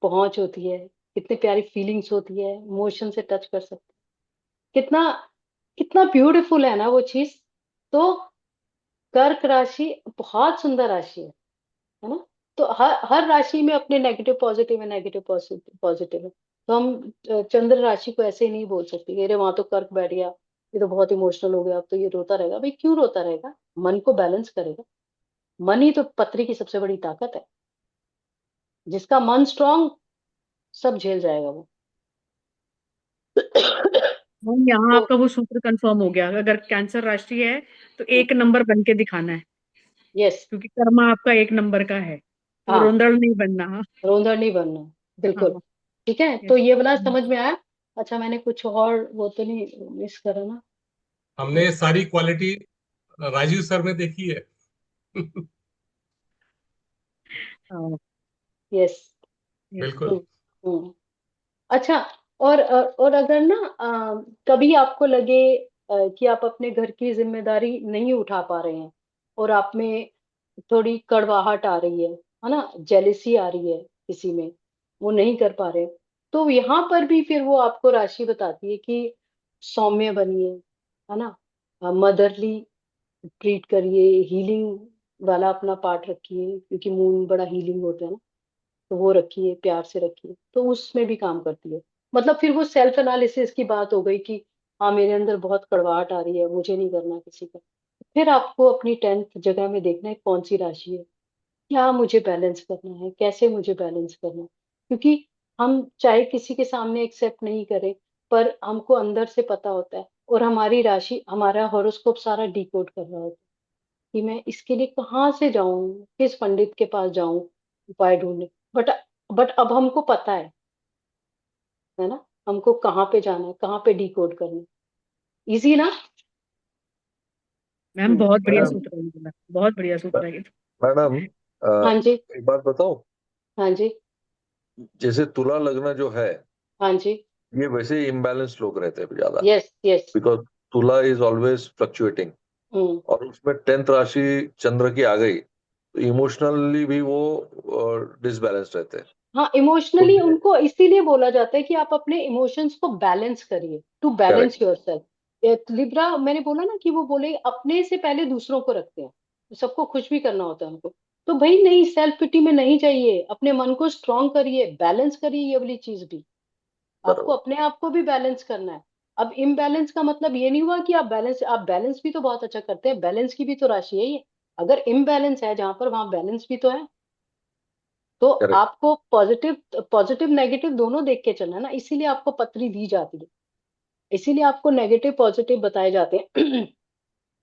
पहुंच होती है, कितनी प्यारी फीलिंग्स होती है, इमोशन से टच कर सकते हैं। कितना कितना ब्यूटीफुल है ना वो चीज। तो कर्क राशि बहुत सुंदर राशि है ना? तो हर हर राशि में अपने नेगेटिव पॉजिटिव है, नेगेटिव पॉजिटिव पॉजिटिव है। तो हम चंद्र राशि को ऐसे ही नहीं बोल सकते कि अरे वहां तो कर्क बैठ गया, ये तो बहुत इमोशनल हो गया, अब तो ये रोता रहेगा। भाई, क्यों रोता रहेगा? मन को बैलेंस करेगा। मन ही तो पत्री की सबसे बड़ी ताकत है। जिसका मन स्ट्रांग, सब झेल जाएगा वो। और यहाँ तो आपका वो सूत्र कंफर्म हो गया, अगर कैंसर राशि है तो एक नंबर बन के दिखाना है, यस। क्योंकि कर्मा आपका एक नंबर का है, तो हाँ, रोंदड़ नहीं बनना। हाँ। रोंदड़ नहीं बनना, बिल्कुल। हाँ। ठीक है, तो यस। ये वाला समझ में आया? अच्छा, मैंने कुछ और वो तो नहीं मिस करा ना? हमने ये सारी क्वालिटी राजीव सर में देखी है। यस। बिल्कुल। हम्म, हम्म। अच्छा, और अगर ना कभी आपको लगे कि आप अपने घर की जिम्मेदारी नहीं उठा पा रहे हैं और आप में थोड़ी कड़वाहट आ रही है ना, जेलिसी आ रही है किसी में, वो नहीं कर पा रहे, तो यहाँ पर भी फिर वो आपको राशि बताती है कि सौम्य बनिए, है ना, मदरली ट्रीट करिए, हीलिंग वाला अपना पार्ट रखिए, क्योंकि मून बड़ा हीलिंग होता है ना, तो वो रखिए, प्यार से रखिए, तो उसमें भी काम करती है। मतलब फिर वो सेल्फ एनालिसिस की बात हो गई कि हाँ मेरे अंदर बहुत कड़वाहट आ रही है, मुझे नहीं करना किसी का। फिर आपको अपनी 10th जगह में देखना है कौन सी राशि है, क्या मुझे बैलेंस करना है, कैसे मुझे बैलेंस करना है। क्योंकि हम चाहे किसी के सामने एक्सेप्ट नहीं करें, पर हमको अंदर से पता होता है, और हमारी राशि, हमारा हॉरोस्कोप सारा डिकोड कर रहा होता है कि मैं इसके लिए कहाँ से जाऊं, किस पंडित के पास जाऊं उपाय ढूंढने। बट बट अब हमको पता है ना, हमको कहाँ पे जाना है, कहाँ पे डिकोड करना है। इजी ना। मैम हम्म। बहुत बढ़िया मैडम, सूत्र है ये, बहुत बढ़िया सूत्र है ये। मैडम, हाँ जी। एक बात बताओ। हाँ जी। जैसे तुला लग्न जो है, हाँ जी। ये वैसे इम्बैलेंस लोग रहते हैं ज्यादा, यस यस। बिकॉज तुला इज ऑलवेज फ्लक्चुएटिंग। हम्म। और उसमें 10th राशि चंद्र की आ गई तो इमोशनली भी वो डिसबैलेंस रहते हैं। हाँ, तो इमोशनली ये उनको इसीलिए बोला जाता है कि आप अपने इमोशंस को बैलेंस करिए, to balance correct. Yourself. Libra, मैंने बोला ना कि वो बोले अपने से पहले दूसरों को रखते हैं, तो सबको खुश भी करना होता है उनको। तो भाई नहीं, सेल्फ पिटी में नहीं चाहिए, अपने मन को स्ट्रांग करिए, बैलेंस करिए, ये वाली चीज भी आपको बराबर। अपने आप को भी बैलेंस करना है। अब इम्बैलेंस का मतलब ये नहीं हुआ कि आप बैलेंस भी तो बहुत अच्छा करते हैं, बैलेंस की भी तो राशि है ये। अगर इम्बैलेंस है जहां पर, वहां बैलेंस भी तो है। तो करेक्ट। आपको पॉजिटिव पॉजिटिव नेगेटिव दोनों देख के चलना है ना, इसीलिए आपको पत्री दी जाती है, इसीलिए आपको नेगेटिव पॉजिटिव बताए जाते हैं।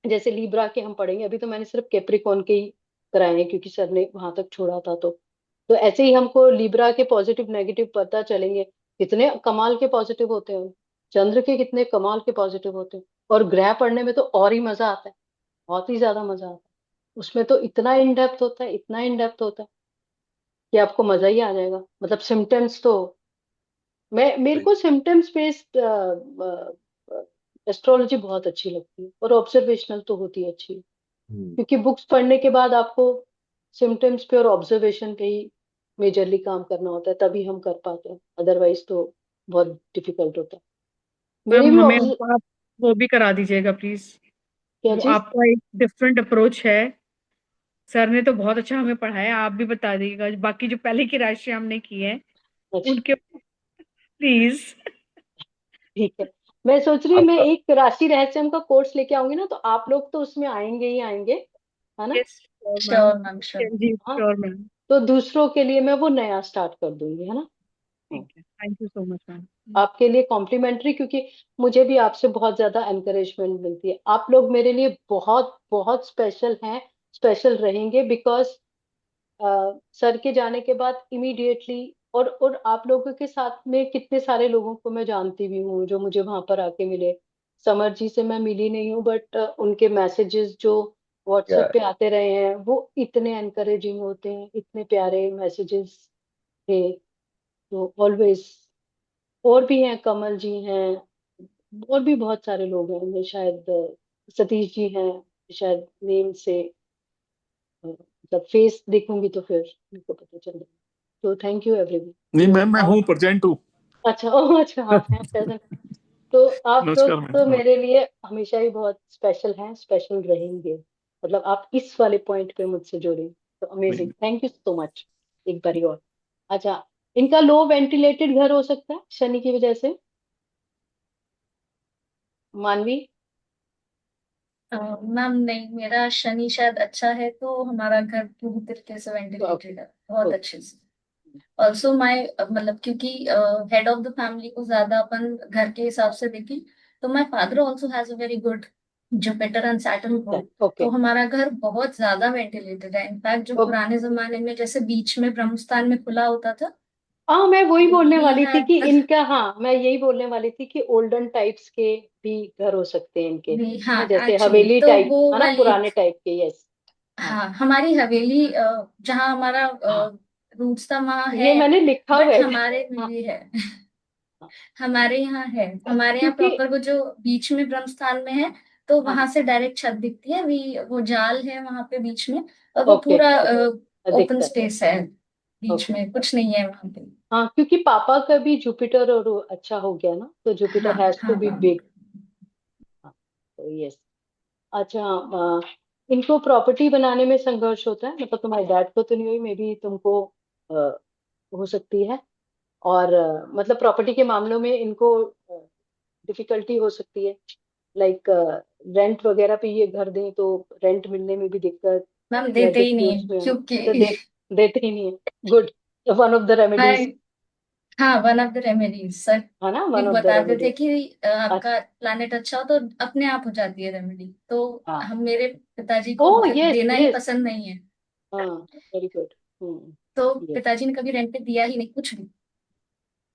जैसे लीब्रा के हम पढ़ेंगे, अभी तो मैंने सिर्फ कैप्रिकॉन के ही कराए हैं क्योंकि सर ने वहां तक छोड़ा था। तो ऐसे ही हमको लीब्रा के पॉजिटिव नेगेटिव पता चलेंगे, कितने कमाल के पॉजिटिव होते हैं, चंद्र के कितने कमाल के पॉजिटिव होते हैं। और ग्रह पढ़ने में तो और ही मजा आता है, बहुत ही ज्यादा मजा आता है। उसमें तो इतना इन डेप्थ होता है, इतना इन डेप्थ होता है कि आपको मजा ही आ जाएगा। मतलब सिम्टम्स तो, मैं मेरे सही। को सिम्टम्स बेस्ड एस्ट्रोलॉजी बहुत अच्छी लगती है, और ऑब्जर्वेशनल तो होती है अच्छी, हम्म। क्योंकि बुक्स पढ़ने के बाद आपको सिम्टम्स पे और ऑब्जर्वेशन पे ही मेजरली काम करना होता है, तभी हम कर पाते हैं, अदरवाइज तो बहुत डिफिकल्ट होता है। मेरे मैम भी हमें ऑब्जर्व, आप वो भी करा दीजिएगा प्लीज। क्या वो चीज? आपका एक डिफरेंट अप्रोच है। सर ने तो बहुत अच्छा हमें पढ़ाया, आप भी बता दीजिएगा बाकी जो पहले की राशि हमने की है अच्छा, उनके, प्लीज। ठीक है। मैं सोच रही हूँ मैं आपका एक राशि रहस्यम का कोर्स लेके आऊंगी ना, तो आप लोग तो उसमें आएंगे ही आएंगे, है ना। Yes sure ma'am. Sure ma'am sure. जी हाँ, श्योर मैम। तो दूसरों के लिए मैं वो नया स्टार्ट कर दूंगी, है ना। हाँ, ठीक है, thank you so much ma'am. आपके लिए कॉम्प्लीमेंट्री, क्योंकि मुझे भी आपसे बहुत ज्यादा एनकरेजमेंट मिलती है। आप लोग मेरे लिए बहुत बहुत स्पेशल हैं, स्पेशल रहेंगे, बिकॉज सर के जाने के बाद इमीडिएटली, और आप लोगों के साथ में कितने सारे लोगों को मैं जानती भी हूँ जो मुझे वहां पर आके मिले। समर जी से मैं मिली नहीं हूँ, बट उनके मैसेजेस जो क्या व्हाट्सएप है? पे आते रहे हैं वो इतने एनकरेजिंग होते हैं, इतने प्यारे मैसेजेस थे। तो ऑलवेज, और भी हैं, कमल जी हैं, और भी बहुत सारे लोग हैं, मैं शायद सतीश जी हैं, शायद नेम से मतलब फेस देखूंगी तो फिर मेरे को पता चलेगा। तो थैंक यू एवरीवन। नहीं तो मैम, मैं आप, हूँ प्रेजेंट हूँ। अच्छा, ओह अच्छा, आप हैं प्रेजेंट। तो आप नमस्कार लोग तो मैम। मेरे लिए हमेशा ही बहुत स्पेशल हैं, स्पेशल रहेंगे। मतलब आप इस वाले पॉइंट पे मुझसे जुड़े, तो अमेजिंग, नहीं, थैंक यू सो मच एक बारी और। अच्छा, इनका लो वेंटिलेटेड घर हो सकता है शनि की वजह से, मानवी। मैम नहीं, मेरा शनि शायद अच्छा है तो हमारा घर पूरी तरीके से ओके वेंटिलेटेड है, बहुत ओके। अच्छे से। ऑल्सो माई मतलब क्योंकि हेड ऑफ द फैमिली को ज्यादा अपन घर के हिसाब से देखें, तो my father also has a very good Jupiter and Saturn board. Okay तो हमारा घर बहुत ज्यादा वेंटिलेटेड है। इनफैक्ट जो ओके। पुराने जमाने में जैसे बीच में ब्रह्मस्थान में खुला होता था, हाँ, मैं वही बोलने वी वाली थी कि हैड इनका, हाँ मैं यही बोलने वाली थी कि ओल्डन टाइप्स के भी घर हो सकते हैं इनके, वी है हाँ ना, जैसे एक्चुअली हवेली तो टाइप, वो है ना, वाली, पुराने टाइप के। यस। हाँ हाँ हमारी हवेली जहाँ हमारा हाँ रूट्स तो वहाँ ये है, मैंने लिखा हुआ बट है। हमारे में हाँ भी है। हाँ, हमारे यहाँ है, हमारे यहाँ क्योंकि प्रॉपर वो जो बीच में ब्रह्म स्थान में है, तो हाँ वहां से डायरेक्ट छत दिखती है। वो जाल है वहां पे बीच में, और वो ओके पूरा ओपन दिखता है। स्पेस है, बीच ओके में कुछ नहीं है वहां पे। हाँ, क्योंकि पापा का भी जुपिटर और वो अच्छा हो गया ना, तो हाँ जुपिटर हैज टू हाँ बी हाँ। बिग। तो यस। अच्छा, इनको प्रॉपर्टी बनाने में संघर्ष होता है, मतलब तुम्हारे डैड को तो नहीं हुई, मे बी तुमको हो सकती है। और मतलब प्रॉपर्टी के मामलों में इनको डिफिकल्टी हो सकती है, लाइक रेंट वगैरह पे ये घर दें तो रेंट मिलने में भी दिक्कत, मैम या देते ही नहीं डिस्प्यूट्स है, में, क्योंकि तो देते ही नहीं है। Good, one of the remedies. Hi, हाँ one of the remedies sir है ना, भी वन ऑफ द बताते थे रेमेडीज। कि आपका अच्छा। प्लानिट अच्छा हो तो अपने आप हो जाती है रेमेडी। तो हाँ, हम मेरे पिताजी ओ को यस देना ही यस। पसंद नहीं है, हाँ, वेरी गुड। तो यस। पिताजी ने कभी रेंट पे दिया ही नहीं कुछ भी।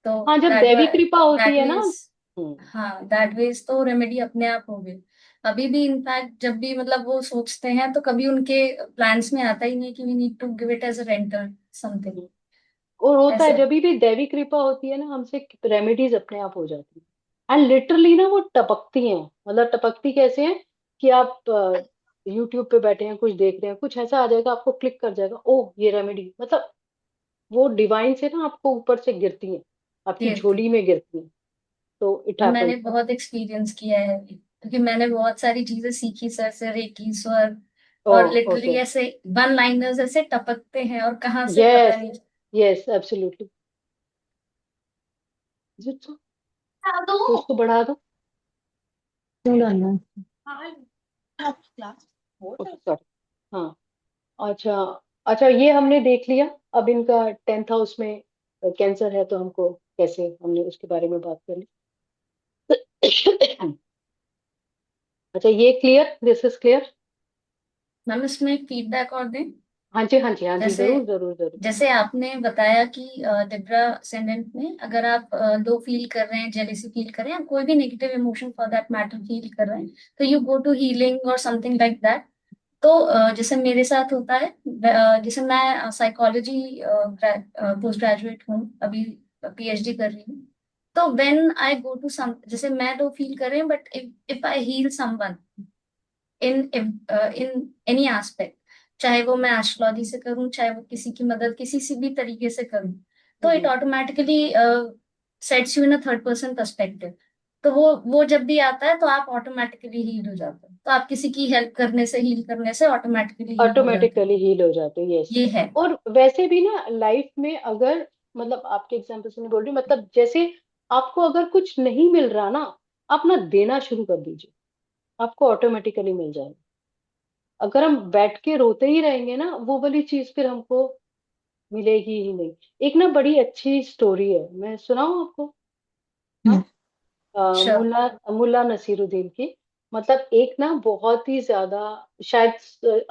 तो हाँ, जब दैवी कृपा होती दैट है ना। वेज, हम्म। हाँ दैट वेज तो रेमेडी अपने आप हो गई। अभी भी इनफैक्ट जब भी मतलब वो सोचते हैं तो कभी उनके प्लान्स में आता ही नहीं कि we need to give it as a rental something और होता है ऐसे। जब भी दैवी कृपा होती है ना, हमसे रेमेडीज अपने आप हो जाती है। एंड लिटरली ना वो टपकती हैं, मतलब टपकती कैसे हैं कि आप यूट्यूब पे बैठे हैं, कुछ देख रहे हैं, कुछ ऐसा आ जाएगा, आपको क्लिक कर जाएगा, ओह ये रेमेडी, मतलब वो डिवाइन से ना आपको ऊपर से गिरती हैं, आपकी ये झोली में गिरती हैं। तो इट मैंने हैपेंस। बहुत एक्सपीरियंस किया है, क्योंकि मैंने बहुत सारी चीजें सीखी सर से, रेकी स्वर, और ओह लिटरली ओके। ऐसे वन लाइनर्स ऐसे टपकते हैं और कहाँ से पता यस नहीं। Yes absolutely. तो उसको बढ़ा दो। क्यों डालना है? Okay sorry. हाँ। अच्छा। अच्छा, ये हमने देख लिया। अब इनका 10th हाउस में कैंसर है, तो हमको कैसे, हमने उसके बारे में बात कर ली। अच्छा, ये clear, this is clear. Ma'am इसमें फीडबैक और दें। हाँ जी हाँ जी हाँ जी, जैसे जरूर जरूर जरूर। जैसे आपने बताया कि डिब्रा असेंडेंट में अगर आप लो फील कर रहे हैं, जेलेसी फील कर रहे हैं, कोई भी negative emotion for that matter feel कर रहे हैं, तो यू गो टू हीलिंग और समथिंग लाइक दैट। तो जैसे मेरे साथ होता है, जैसे मैं साइकोलॉजी पोस्ट ग्रेजुएट हूँ अभी, पीएचडी कर रही हूँ। तो when I go to some, जैसे मैं लो फील कर रही हूँ, but if I heal someone in in any aspect, चाहे वो मैं एस्ट्रोलॉजी से करूं, चाहे वो किसी की मदद किसी से भी तरीके से करूं, तो it hmm. Automatically sets you in a third person perspective. तो वो जब भी आता है तो आप ऑटोमेटिकली हील हो जाते हो, तो आप किसी की हेल्प करने से, हील करने से ऑटोमेटिकली हील हो जाते ऑटोमेटिकली हो। हील हो जाते हैं, यस। ये है। और वैसे भी ना लाइफ में अगर, मतलब आपके एग्जाम्पल से नहीं बोल रही, मतलब जैसे आपको अगर कुछ नहीं मिल रहा ना, आप ना देना शुरू कर दीजिए, आपको ऑटोमेटिकली मिल जाएगा। अगर हम बैठ के रोते ही रहेंगे ना, वो वाली चीज फिर हमको मिलेगी ही नहीं। एक ना बड़ी अच्छी स्टोरी है, मैं सुनाऊं आपको। हाँ। श्योर। मुल्ला मुल्ला नसीरुद्दीन की। मतलब एक ना बहुत ही ज्यादा, शायद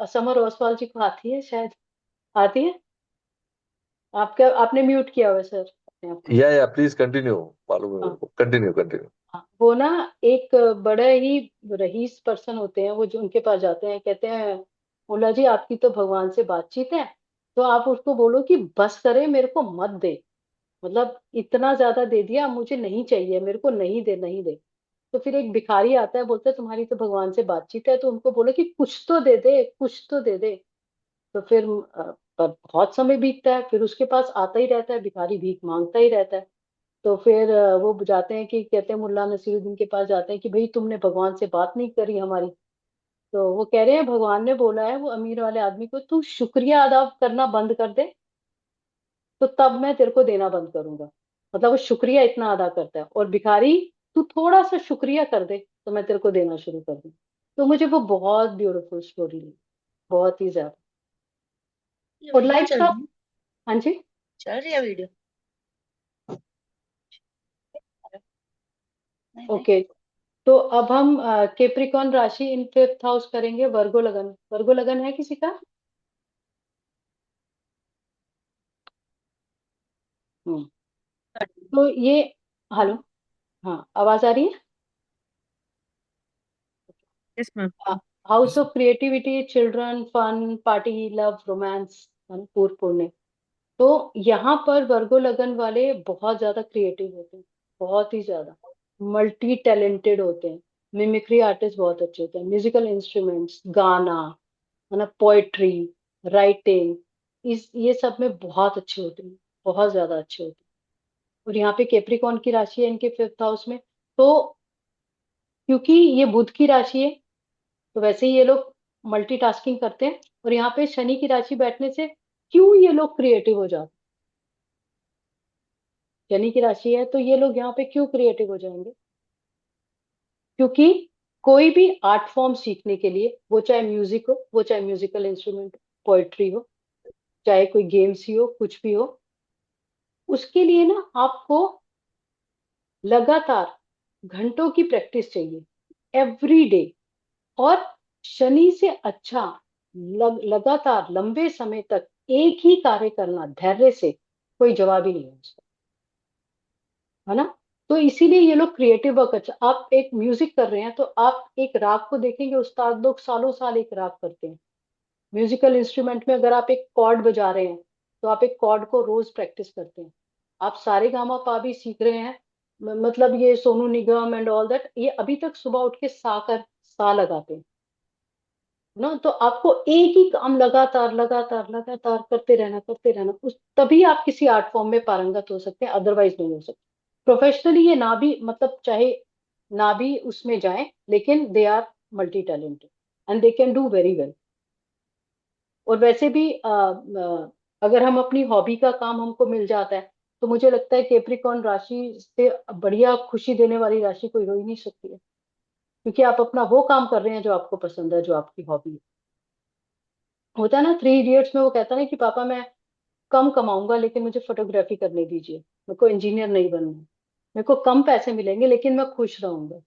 समर ओसवाल जी को आती है शायद, आती है। आपका, आपने म्यूट किया हुआ है सर अपने आप को। या प्लीज कंटिन्यू, मालूम है मेरे हाँ को, कंटिन्यू कंटिन्यू। हाँ, वो ना एक बड़े ही रईस पर्सन होते हैं, वो जो उनके पास जाते हैं, कहते हैं मुल्ला जी आपकी तो भगवान से बातचीत है, तो आप उसको बोलो कि बस करे, मेरे को मत दे, मतलब इतना ज्यादा दे दिया, मुझे नहीं चाहिए, मेरे को नहीं दे, नहीं दे। तो फिर एक भिखारी आता है, बोलता है तुम्हारी तो भगवान से बातचीत है, तो उनको बोलो कि कुछ तो दे दे, कुछ तो दे दे। तो फिर पर बहुत समय बीतता है, फिर उसके पास आता ही रहता है भिखारी, भीख मांगता ही रहता है। तो फिर वो जाते हैं, कि कहते हैं मुल्ला नसीरुद्दीन के पास जाते हैं कि भाई तुमने भगवान से बात नहीं करी हमारी। तो वो कह रहे हैं भगवान ने बोला है वो अमीर वाले आदमी को, तू शुक्रिया अदा करना बंद कर दे, तो तब मैं तेरे को देना बंद करूंगा। मतलब वो शुक्रिया इतना अदा करता है, और भिखारी तू थोड़ा सा शुक्रिया कर दे, तो मैं तेरे को देना शुरू कर दूं। तो मुझे वो बहुत ब्यूटीफुल स्टोरी लगी, बहुत ही ज्यादा। और लाइफ का। हाँ जी। चल रही है वीडियो। ओके। तो अब हम केप्रिकॉन राशि इन 5th हाउस करेंगे, वर्गो लगन। वर्गो लगन है किसी का? हम्म। तो ये, हेलो, हाँ आवाज आ रही है। Yes ma'am. House of creativity, children, fun, party, love, romance, पूर्व पुण्य। तो यहाँ पर वर्गो लगन वाले बहुत ज्यादा क्रिएटिव होते हैं, बहुत ही ज्यादा मल्टी टैलेंटेड होते हैं। मिमिक्री आर्टिस्ट बहुत अच्छे होते हैं, म्यूजिकल इंस्ट्रूमेंट्स, गाना, है ना, पोएट्री, राइटिंग, इस ये सब में बहुत अच्छे होते हैं, बहुत ज्यादा अच्छे होते हैं। और यहाँ पे कैप्रिकॉर्न की राशि है इनके 5th हाउस में, तो क्योंकि ये बुध की राशि है तो वैसे ही ये लोग मल्टीटास्किंग करते हैं, और यहाँ पे शनि की राशि बैठने से क्यों ये लोग क्रिएटिव हो जाते हैं। शनि की राशि है तो ये लोग यहाँ पे क्यों क्रिएटिव हो जाएंगे, क्योंकि कोई भी आर्ट फॉर्म सीखने के लिए, वो चाहे म्यूजिक हो, वो चाहे म्यूजिकल इंस्ट्रूमेंट, पोएट्री हो, चाहे कोई गेम्स ही हो, कुछ भी हो, उसके लिए ना आपको लगातार घंटों की प्रैक्टिस चाहिए, एवरी डे। और शनि से अच्छा लगातार लंबे समय तक एक ही कार्य करना धैर्य से कोई जवाब ही नहीं है उसका, है ना। तो इसीलिए ये लोग क्रिएटिव वर्क, अच्छा आप एक म्यूजिक कर रहे हैं तो आप एक राग को देखेंगे, उस्ताद लोग सालों साल एक राग करते हैं। म्यूजिकल इंस्ट्रूमेंट में अगर आप एक कॉर्ड बजा रहे हैं तो आप एक कॉर्ड को रोज प्रैक्टिस करते हैं। आप सारे गामा पा भी सीख रहे हैं, मतलब ये Sonu Nigam and all that, ये अभी तक सुबह उठ के सा कर सा लगाते हैं ना। तो आपको एक ही काम लगातार लगातार लगातार करते रहना, उस तभी आप किसी आर्ट फॉर्म में पारंगत हो सकते हैं, अदरवाइज नहीं हो सकते। प्रोफेशनली ये ना भी, मतलब चाहे ना भी उसमें जाए, लेकिन they are multi talented and they can do very well. और वैसे भी अगर हम अपनी हॉबी का काम हमको मिल जाता है, तो मुझे लगता है कैप्रिकॉर्न राशि से बढ़िया खुशी देने वाली राशि कोई हो ही नहीं सकती है, क्योंकि आप अपना वो काम कर रहे हैं जो आपको पसंद है, जो आपकी हॉबी है। होता है ना, 3 इडियट्स में वो कहता है ना कि पापा मैं कम कमाऊंगा लेकिन मुझे फोटोग्राफी करने दीजिए, मेरे को इंजीनियर नहीं बनना, मेरे को कम पैसे मिलेंगे लेकिन मैं खुश रहूंगा।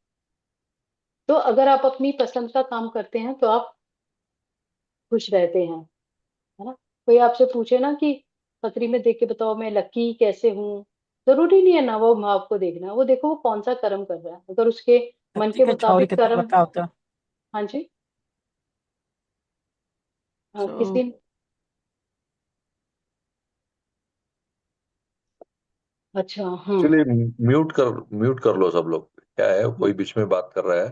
तो अगर आप अपनी पसंद का काम करते हैं तो आप खुश रहते हैं, है ना। कोई आपसे पूछे ना कि पत्री में देख के बताओ मैं लकी कैसे हूँ, जरूरी नहीं है ना वो भाव को देखना, वो देखो वो कौन सा कर्म कर रहा है, अगर उसके मन शक्ति के का छौरी मुताबिक कितना कर्म। बड़का होता है। हाँ जी। किस सो दिन। अच्छा हाँ। चलिए, म्यूट कर लो सब लोग, क्या है कोई बीच में बात कर रहा है।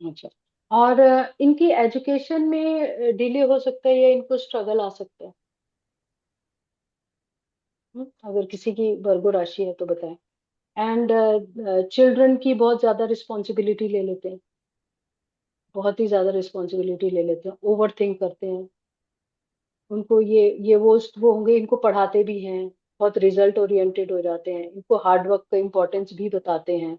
अच्छा, और इनकी एजुकेशन में डिले हो सकता है या इनको स्ट्रगल आ सकता है। अगर किसी की वर्गो राशि है तो बताएं। एंड चिल्ड्रन की बहुत ज्यादा रिस्पॉन्सिबिलिटी ले लेते हैं, बहुत ही ज्यादा रिस्पॉन्सिबिलिटी ले लेते हैं, ओवर थिंक करते हैं। उनको ये वो होंगे, इनको पढ़ाते भी हैं, बहुत रिजल्ट ओरिएंटेड हो जाते हैं, इनको हार्ड वर्क का इम्पोर्टेंस भी बताते हैं,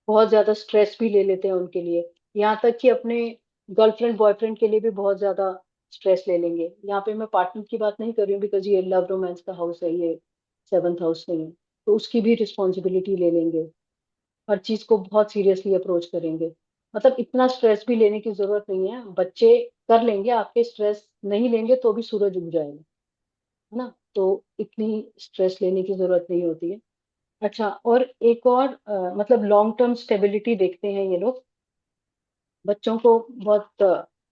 बहुत ज्यादा स्ट्रेस भी ले लेते हैं उनके लिए। यहाँ तक कि अपने गर्लफ्रेंड बॉयफ्रेंड के लिए भी बहुत ज्यादा स्ट्रेस ले लेंगे। यहाँ पे मैं पार्टनर की बात नहीं कर रही हूँ, बिकॉज ये लव रोमांस का हाउस है, ये 7th हाउस नहीं है। तो उसकी भी रिस्पॉन्सिबिलिटी ले लेंगे, हर चीज को बहुत सीरियसली अप्रोच करेंगे। मतलब इतना स्ट्रेस भी लेने की जरूरत नहीं है, बच्चे कर लेंगे, आपके स्ट्रेस नहीं लेंगे तो भी सूरज उग जाएगा, है ना। तो इतनी स्ट्रेस लेने की जरूरत नहीं होती है। अच्छा, और एक और मतलब लॉन्ग टर्म स्टेबिलिटी देखते हैं ये लोग, बच्चों को बहुत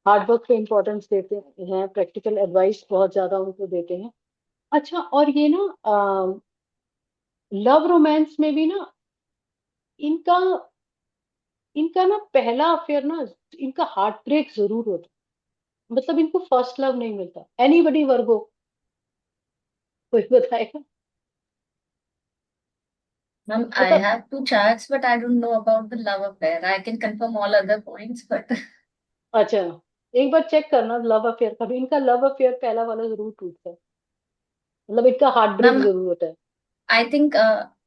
हार्ड वर्क पे इम्पोर्टेंस देते हैं, प्रैक्टिकल एडवाइस बहुत ज्यादा उनको देते हैं। अच्छा, और ये ना लव रोमांस में भी ना इनका इनका ना पहला अफेयर ना, इनका हार्ट ब्रेक जरूर होता है, मतलब इनको फर्स्ट लव नहीं मिलता। एनीबडी वर्गो, कोई बताएगा। Ma'am, I मतलब have two charts, but I don't know about the love affair. I can confirm all other points, but अच्छा, एक बार चेक करना लव अफेयर का भी, इनका लव अफेयर पहला वाला जरूर टूटता है, मतलब इनका हार्ट ब्रेक ma'am, जरूर होता है। I think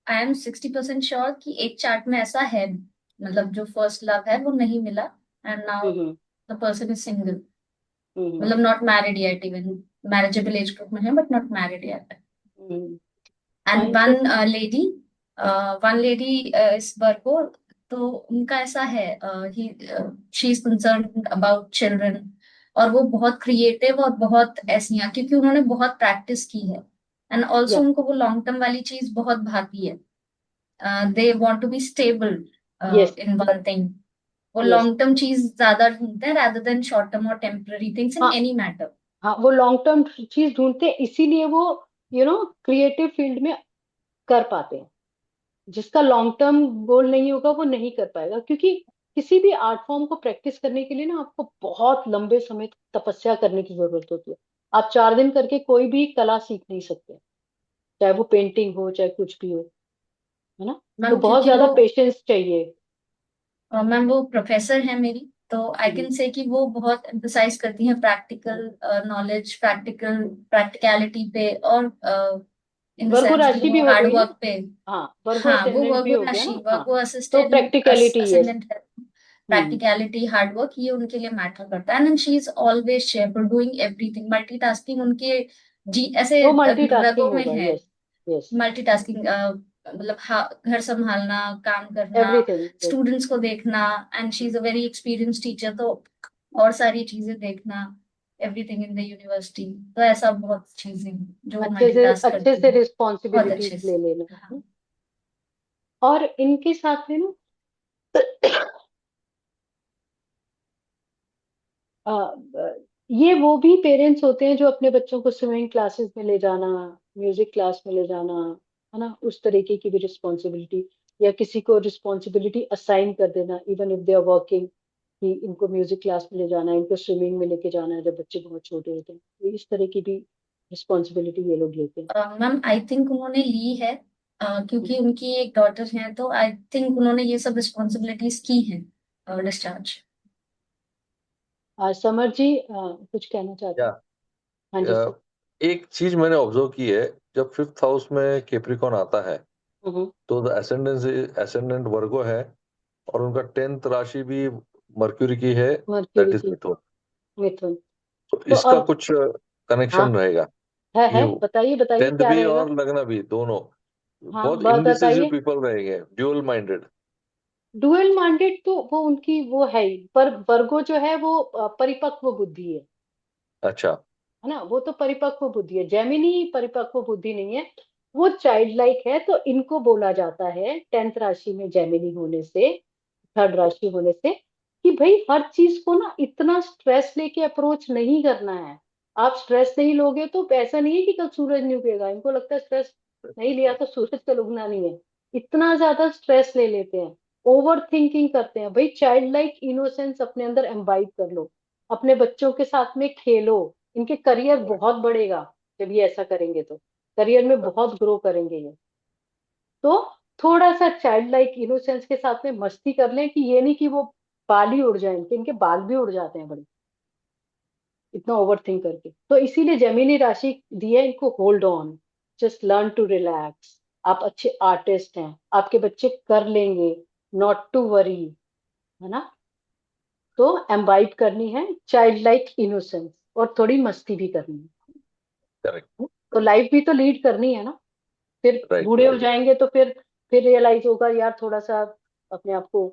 I am 60% sure कि एक चार्ट में ऐसा है, मतलब जो फर्स्ट लव है वो नहीं मिला, and now hmm the person is single, हम्म मतलब not married yet, even marriageable age group में है but not married yet. हम्म। हाँ, And इनको one lady is Virgo, तो उनका ऐसा है, she is concern about children, और वो बहुत क्रिएटिव और बहुत ऐसी हैं क्योंकि उन्होंने बहुत प्रैक्टिस की है, एंड ऑल्सो या उनको वो लॉन्ग टर्म वाली चीज बहुत भाती है। They want to be stable yes in one thing, वो यस। लॉन्ग टर्म चीज ज्यादा ढूंढते हैं rather than शॉर्ट टर्म और टेम्पररी थिंग्स इन हाँ एनी मैटर। हाँ, वो लॉन्ग टर्म चीज ढूंढते हैं, इसीलिए वो क्रिएटिव फील्ड में कर पाते हैं। जिसका लॉन्ग टर्म गोल नहीं होगा वो नहीं कर पाएगा, क्योंकि किसी भी आर्ट फॉर्म को प्रैक्टिस करने के लिए ना आपको बहुत लंबे समय तक तपस्या करने की जरूरत होती है। आप 4 दिन करके कोई भी कला सीख नहीं सकते, चाहे वो पेंटिंग हो चाहे कुछ भी हो, है ना। तो मैम बहुत क्योंकि ज्यादा वो पेशेंस चाहिए। मैम वो प्रोफेसर है मेरी, तो आई हम्म। कैन से कि वो बहुत एम्फसाइज करती हैं प्रैक्टिकल नॉलेज, प्रैक्टिकलिटी पे, और इन द वर्गो सेंस कि राशि भी वो हो हार्ड गई ना। वर्क पे। हाँ, वर्गो हाँ, वो असेंडेंट भी वर्गो हो गया राशि, ना। हाँ, वर्गो तो असिस्टेंट, प्रैक्टिकलिटी, यस। असेंडेंट है। हम्म। प्रैक्टिकलिटी, हार्ड वर्क, ये उनके लिए मैटर करता है, and she is always शेयरफुल, doing everything, multitasking उनके जी ऐसे वो रगों मल्टीटास्किंग में होगा, है। यस। यस। मल्टीटास्किंग, मतलब घर संभालना, काम करना, एवरीथिंग, यस। स्टूडेंट्स को देखना, and she is a very experience teacher, तो और सारी चीजें देखना, एवरीथिंग इन द यूनिवर्सिटी। तो ऐसा बहुत चीजें हैं जो मल्टीटास्क अच्छे करती से है बहुत रिस्पॉन्सिबिलिटीज अच्छे ले से। लेना, हाँ। और इनके साथ में ना अ, ये वो भी पेरेंट्स होते हैं जो अपने बच्चों को स्विमिंग क्लासेस में ले जाना, म्यूजिक क्लास में ले जाना, है ना, उस तरीके की भी रिस्पॉन्सिबिलिटी, या किसी को रिस्पॉन्सिबिलिटी असाइन कर देना, even if they are working, कि इनको म्यूजिक क्लास में ले जाना है, इनको स्विमिंग में लेके जाना है जब बच्चे बहुत छोटे होते हैं, तो इस तरह की भी रिस्पॉन्सिबिलिटी ये लोग लेते हैं। मैम आई थिंक उन्होंने ली है, क्योंकि उनकी एक डॉटर है, तो आई थिंक उन्होंने ये सब रिस्पॉन्सिबिलिटीज की हैं डिस्चार्ज। समर जी कुछ कहना चाहते या हैं? हाँ जी सर। एक चीज मैंने ऑब्जर्व की है, जब 5th हाउस में कैप्रिकॉन आता है हम्म। तो द एसेंडेंट वर्गो है, और उनका 10th राशि भी मर्क्यूरी की है, मर्क्यूरी दैट इज की मिथुन। मिथुन। तो तो इसका अब कुछ हाँ, कनेक्शन रहेगा है ये। बताइए बताइए 10th क्या भी रहेगा। और लगना भी, दोनों हाँ, बहुत बात इनडिसिसिव बताइए। पीपल रहेंगे, ड्यूअल माइंडेड। डुअल माइंडेड तो वो उनकी वो है ही, पर वर्गो जो है वो परिपक्व बुद्धि अच्छा। है ना, वो तो परिपक्व बुद्धि है। जेमिनी परिपक्व बुद्धि नहीं है, वो चाइल्ड लाइक है। तो इनको बोला जाता है 10th राशि में जेमिनी होने से, 3rd राशि होने से, कि भाई हर चीज को ना इतना स्ट्रेस लेके अप्रोच नहीं करना है। आप स्ट्रेस नहीं लोगे तो ऐसा नहीं है कि कल सूरज नहीं उगेगा। इनको लगता है स्ट्रेस नहीं लिया तो सूरज कल उगना नहीं है, इतना ज्यादा स्ट्रेस ले लेते हैं, ओवर थिंकिंग करते हैं। भाई चाइल्ड लाइक इनोसेंस अपने अंदर एम्बाइब कर लो, अपने बच्चों के साथ में खेलो। इनके करियर बहुत बढ़ेगा जब ये ऐसा करेंगे, तो करियर में बहुत ग्रो करेंगे ये। तो थोड़ा सा चाइल्ड लाइक इनोसेंस के साथ में मस्ती कर लें, कि ये नहीं कि वो बाल ही उड़ जाए इनके, इनके बाल भी उड़ जाते हैं बड़े, इतना ओवर थिंक करके। तो इसीलिए जेमिनी राशि दी है इनको, hold on, just learn to relax. आप अच्छे आर्टिस्ट हैं, आपके बच्चे कर लेंगे, नॉट टू वरी, है ना। तो एम्बाइब करनी है चाइल्ड लाइक इनोसेंस, और थोड़ी मस्ती भी करनी करेक्ट। है। तो लाइफ भी तो लीड करनी है ना। फिर राइट। बूढ़े हो जाएंगे तो फिर रियलाइज होगा यार थोड़ा सा अपने आप को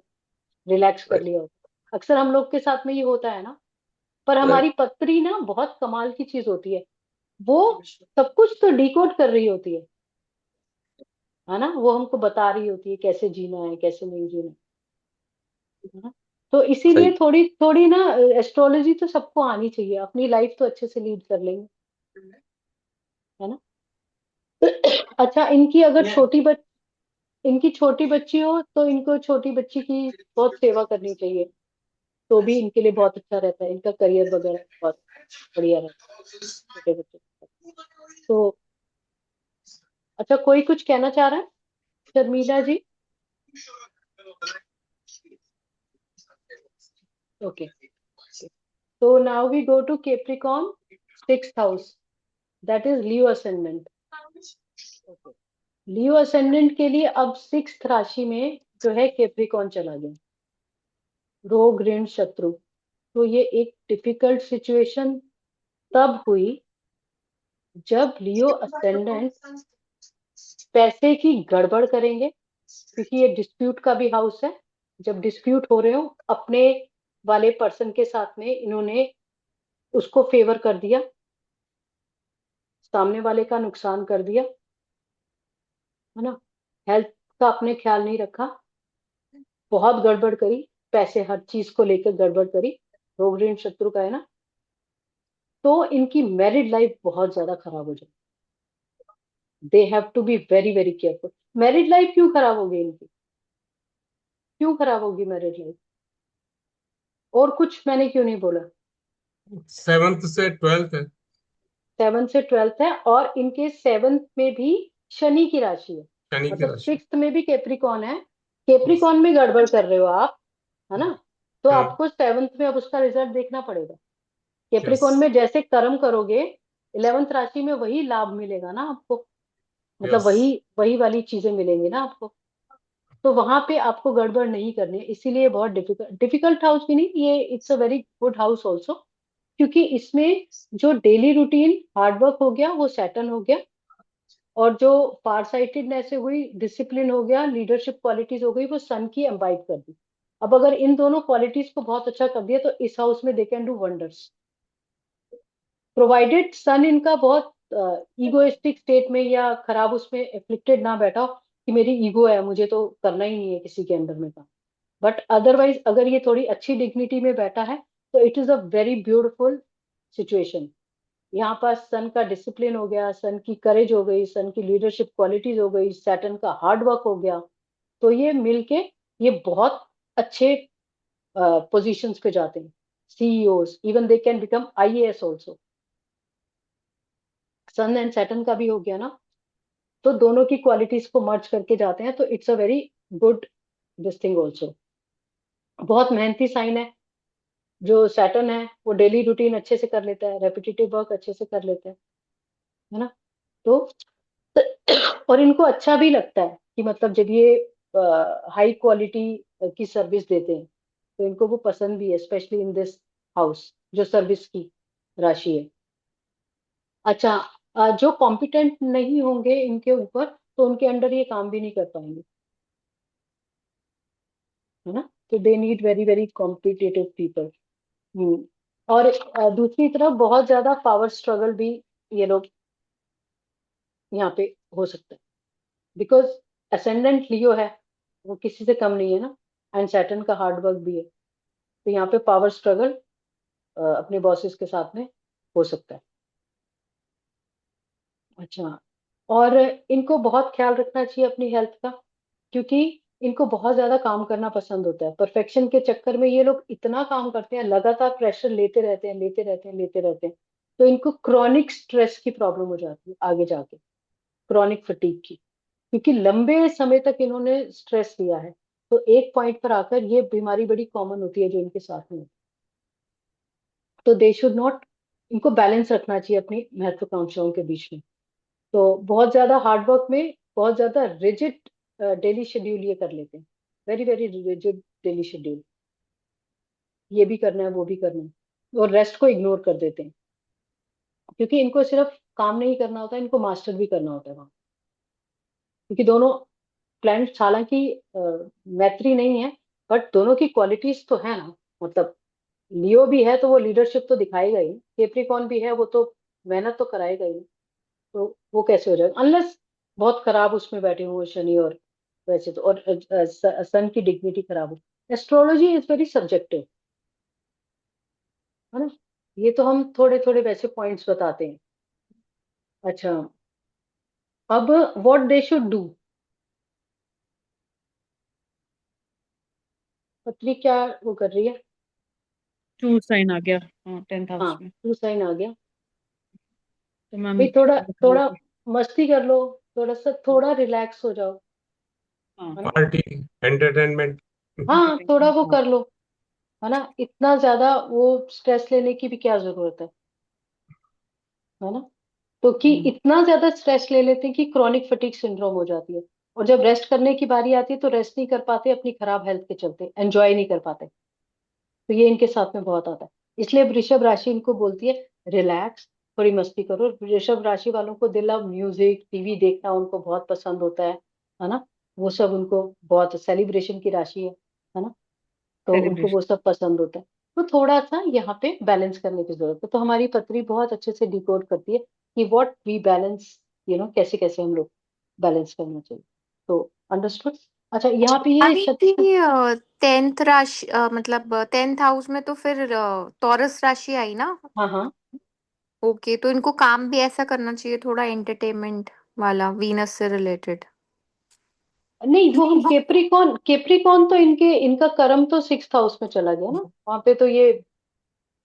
रिलैक्स कर राइट। लिया होता। अक्सर हम लोग के साथ में ये होता है ना। पर हमारी राइट। पत्री ना बहुत कमाल की चीज होती है, वो सब कुछ तो डिकोड कर रही होती है ना। वो हमको बता रही होती है कैसे जीना है कैसे नहीं जीना है ना। तो इसीलिए सही। थोड़ी थोड़ी ना एस्ट्रोलॉजी तो सबको आनी चाहिए, अपनी लाइफ तो अच्छे से लीड कर लेंगे, है ना। अच्छा, इनकी छोटी बच्ची हो तो इनको छोटी बच्ची की बहुत सेवा करनी चाहिए, तो भी इनके लिए बहुत अच्छा रहता है, इनका करियर वगैरह बहुत बढ़िया रहता है छोटे बच्चे के साथ। तो अच्छा, कोई कुछ कहना चाह रहा है? शर्मिला जी? ओके। तो now we go to Capricorn 6th house, that is Leo ascendant. Okay, Leo ascendant के लिए अब 6th राशि में जो है केप्रिकॉन चला गया, रोग ऋण शत्रु। तो ये एक डिफिकल्ट सिचुएशन तब हुई जब लियो असेंडेंट पैसे की गड़बड़ करेंगे, क्योंकि ये डिस्प्यूट का भी हाउस है। जब डिस्प्यूट हो रहे हो अपने वाले पर्सन के साथ में, इन्होंने उसको फेवर कर दिया, सामने वाले का नुकसान कर दिया, है ना। हेल्थ का अपने ख्याल नहीं रखा, बहुत गड़बड़ करी, पैसे हर चीज को लेकर गड़बड़ करी, रोग ऋण शत्रु का है ना। तो इनकी मैरिड लाइफ बहुत ज्यादा खराब हो जाए। They have to be very very careful. Married life क्यों खराब होगी इनकी? क्यों खराब होगी मैरिड लाइफ? और कुछ मैंने क्यों नहीं बोला? 7th से 12th है। 7th से 12th है, और इनके 7th में भी शनि की राशि है। शनि की मतलब राशि। 6th में भी कैप्रिकॉन है। कैप्रिकॉन में गड़बड़ कर रहे हो आप, है ना? तो आपको 7th में अब उसका रिजल्ट देखना पड़ेगा। कैप्रिकॉन यस में जैसे कर्म करोगे, 11th राशि में वही लाभ मिलेगा ना आपको। मतलब यस। वही वही वाली चीजें मिलेंगी ना आपको। तो वहां पे आपको गड़बड़ नहीं करनी है, इसीलिए बहुत डिफिकल्ट डिफिकल्ट हाउस भी नहीं, ये it's a very good house also. क्योंकि इसमें जो डेली रूटीन हार्डवर्क हो गया वो सैटर्न हो गया, और जो फार साइटेडनेस से हुई डिसिप्लिन हो गया, लीडरशिप क्वालिटीज हो गई, वो सन की एम्बाइब कर दी। अब अगर इन दोनों क्वालिटीज को बहुत अच्छा कर दिया तो इस हाउस में they can do wonders, provided sun इनका बहुत ईगोइस्टिक स्टेट में या खराब उसमें एफ्लिक्टेड ना बैठा हो कि मेरी ईगो है, मुझे तो करना ही नहीं है किसी के अंडर में काम। बट अदरवाइज अगर ये थोड़ी अच्छी डिग्निटी में बैठा है तो it is a very beautiful situation. यहाँ पास सन का डिसिप्लिन हो गया, सन की करेज हो गई, सन की लीडरशिप क्वालिटीज हो गई, सैटर्न का हार्ड वर्क हो गया। तो ये मिलके ये बहुत अच्छे पोजीशंस पे जाते हैं। CEOs, even they can become IAS also. Sun and Saturn का भी हो गया ना, तो दोनों की क्वालिटीज को मर्ज करके जाते हैं, तो it's a very good this thing also. बहुत मेहनती साइन है। जो सैटर्न है वो डेली रूटीन अच्छे से कर लेता है, रेपिटेटिव वर्क अच्छे से कर लेता है ना? तो और इनको अच्छा भी लगता है कि मतलब जब ये हाई क्वालिटी की सर्विस देते हैं तो इनको वो पसंद भी है, स्पेशली इन दिस हाउस जो सर्विस की राशि है। अच्छा, जो कॉम्पिटेंट नहीं होंगे इनके ऊपर तो उनके अंडर ये काम भी नहीं कर पाएंगे, है ना? तो they need very very competitive people. और दूसरी तरफ बहुत ज्यादा पावर स्ट्रगल भी ये लोग यहाँ पे हो सकता है, बिकॉज असेंडेंट लियो है, वो किसी से कम नहीं है ना, एंड सैटर्न का हार्ड वर्क भी है। तो यहाँ पे पावर स्ट्रगल अपने बॉसेस के साथ में हो सकता है। अच्छा, और इनको बहुत ख्याल रखना चाहिए अपनी हेल्थ का, क्योंकि इनको बहुत ज्यादा काम करना पसंद होता है। परफेक्शन के चक्कर में ये लोग इतना काम करते हैं, लगातार प्रेशर लेते रहते हैं, लेते रहते हैं, लेते रहते हैं। तो इनको क्रॉनिक स्ट्रेस की प्रॉब्लम हो जाती है आगे जाके, क्रॉनिक फटीग की, क्योंकि लंबे समय तक इन्होंने स्ट्रेस लिया है। तो एक पॉइंट पर आकर ये बीमारी बड़ी कॉमन होती है जो इनके साथ में होती है। तो दे शुड नॉट, इनको बैलेंस रखना चाहिए अपनी महत्वाकांक्षाओं के बीच में। तो बहुत ज्यादा हार्ड वर्क में बहुत ज्यादा रिजिड डेली शेड्यूल ये कर लेते हैं, very very rigid daily schedule. ये भी करना है वो भी करना है, और रेस्ट को इग्नोर कर देते हैं, क्योंकि इनको सिर्फ काम नहीं करना होता, इनको मास्टर भी करना होता है वहाँ। क्योंकि दोनों प्लैनेट्स हालांकि मैत्री नहीं है, बट दोनों की क्वालिटीज तो है ना। मतलब लियो भी है तो वो लीडरशिप तो दिखाएगा ही, कैप्रिकॉन भी है वो तो मेहनत तो कराएगा ही। तो वो कैसे हो जाएगा अनलेस बहुत खराब उसमें बैठे हुए शनि, और वैसे तो, और सन की डिग्निटी खराब हो। एस्ट्रोलॉजी इज वेरी सब्जेक्टिव, है ना? ये तो हम थोड़े थोड़े वैसे पॉइंट्स बताते हैं। अच्छा, अब व्हाट दे शुड डू। पत्री क्या वो कर रही है? टू साइन आ गया, हाँ 10th हाँ, हाउस में। टू साइन आ गया। तो मैम भाई थोड़ा बता थोड़ा दीजिए। मस्ती कर लो, थोड़ा सा थोड़ा रिलैक्स हो जाओ, हाँ है ना? Party, entertainment. हाँ, थोड़ा वो हाँ। कर लो, है ना? इतना ज्यादा वो स्ट्रेस लेने की भी क्या जरूरत है ना? तो कि इतना ज्यादा स्ट्रेस ले लेते हैं कि क्रॉनिक फटीग सिंड्रोम हो जाती है, और जब रेस्ट करने की बारी आती है तो रेस्ट नहीं कर पाते अपनी खराब हेल्थ के चलते, एंजॉय नहीं कर पाते। तो ये इनके साथ में बहुत आता है। इसलिए वृषभ राशि इनको बोलती है रिलैक्स, थोड़ी मस्ती करो। वृषभ राशि वालों को दे लव म्यूजिक, टीवी देखना उनको बहुत पसंद होता है ना? वो सब उनको बहुत, सेलिब्रेशन की राशि है ना? तो उनको वो सेलिब्रेशन। सब पसंद होता है। तो थोड़ा सा यहाँ पे बैलेंस करने की जरूरत है। तो हमारी पत्री बहुत अच्छे से डिकोड करती है कि व्हाट वी बैलेंस, कैसे कैसे हम लोग बैलेंस करना चाहिए। तो अंडरस्टूड। अच्छा, यहाँ पे ये अभी शक्ति। 10th राशि मतलब 10th हाउस में तो फिर टॉरस राशि आई ना। हाँ हाँ, ओके, तो इनको काम भी ऐसा करना चाहिए थोड़ा एंटरटेनमेंट वाला, वीनस से रिलेटेड। नहीं, वो हम केप्रिकॉन केप्रिकॉन तो इनका कर्म तो 6th हाउस में चला गया ना, वहां पे तो ये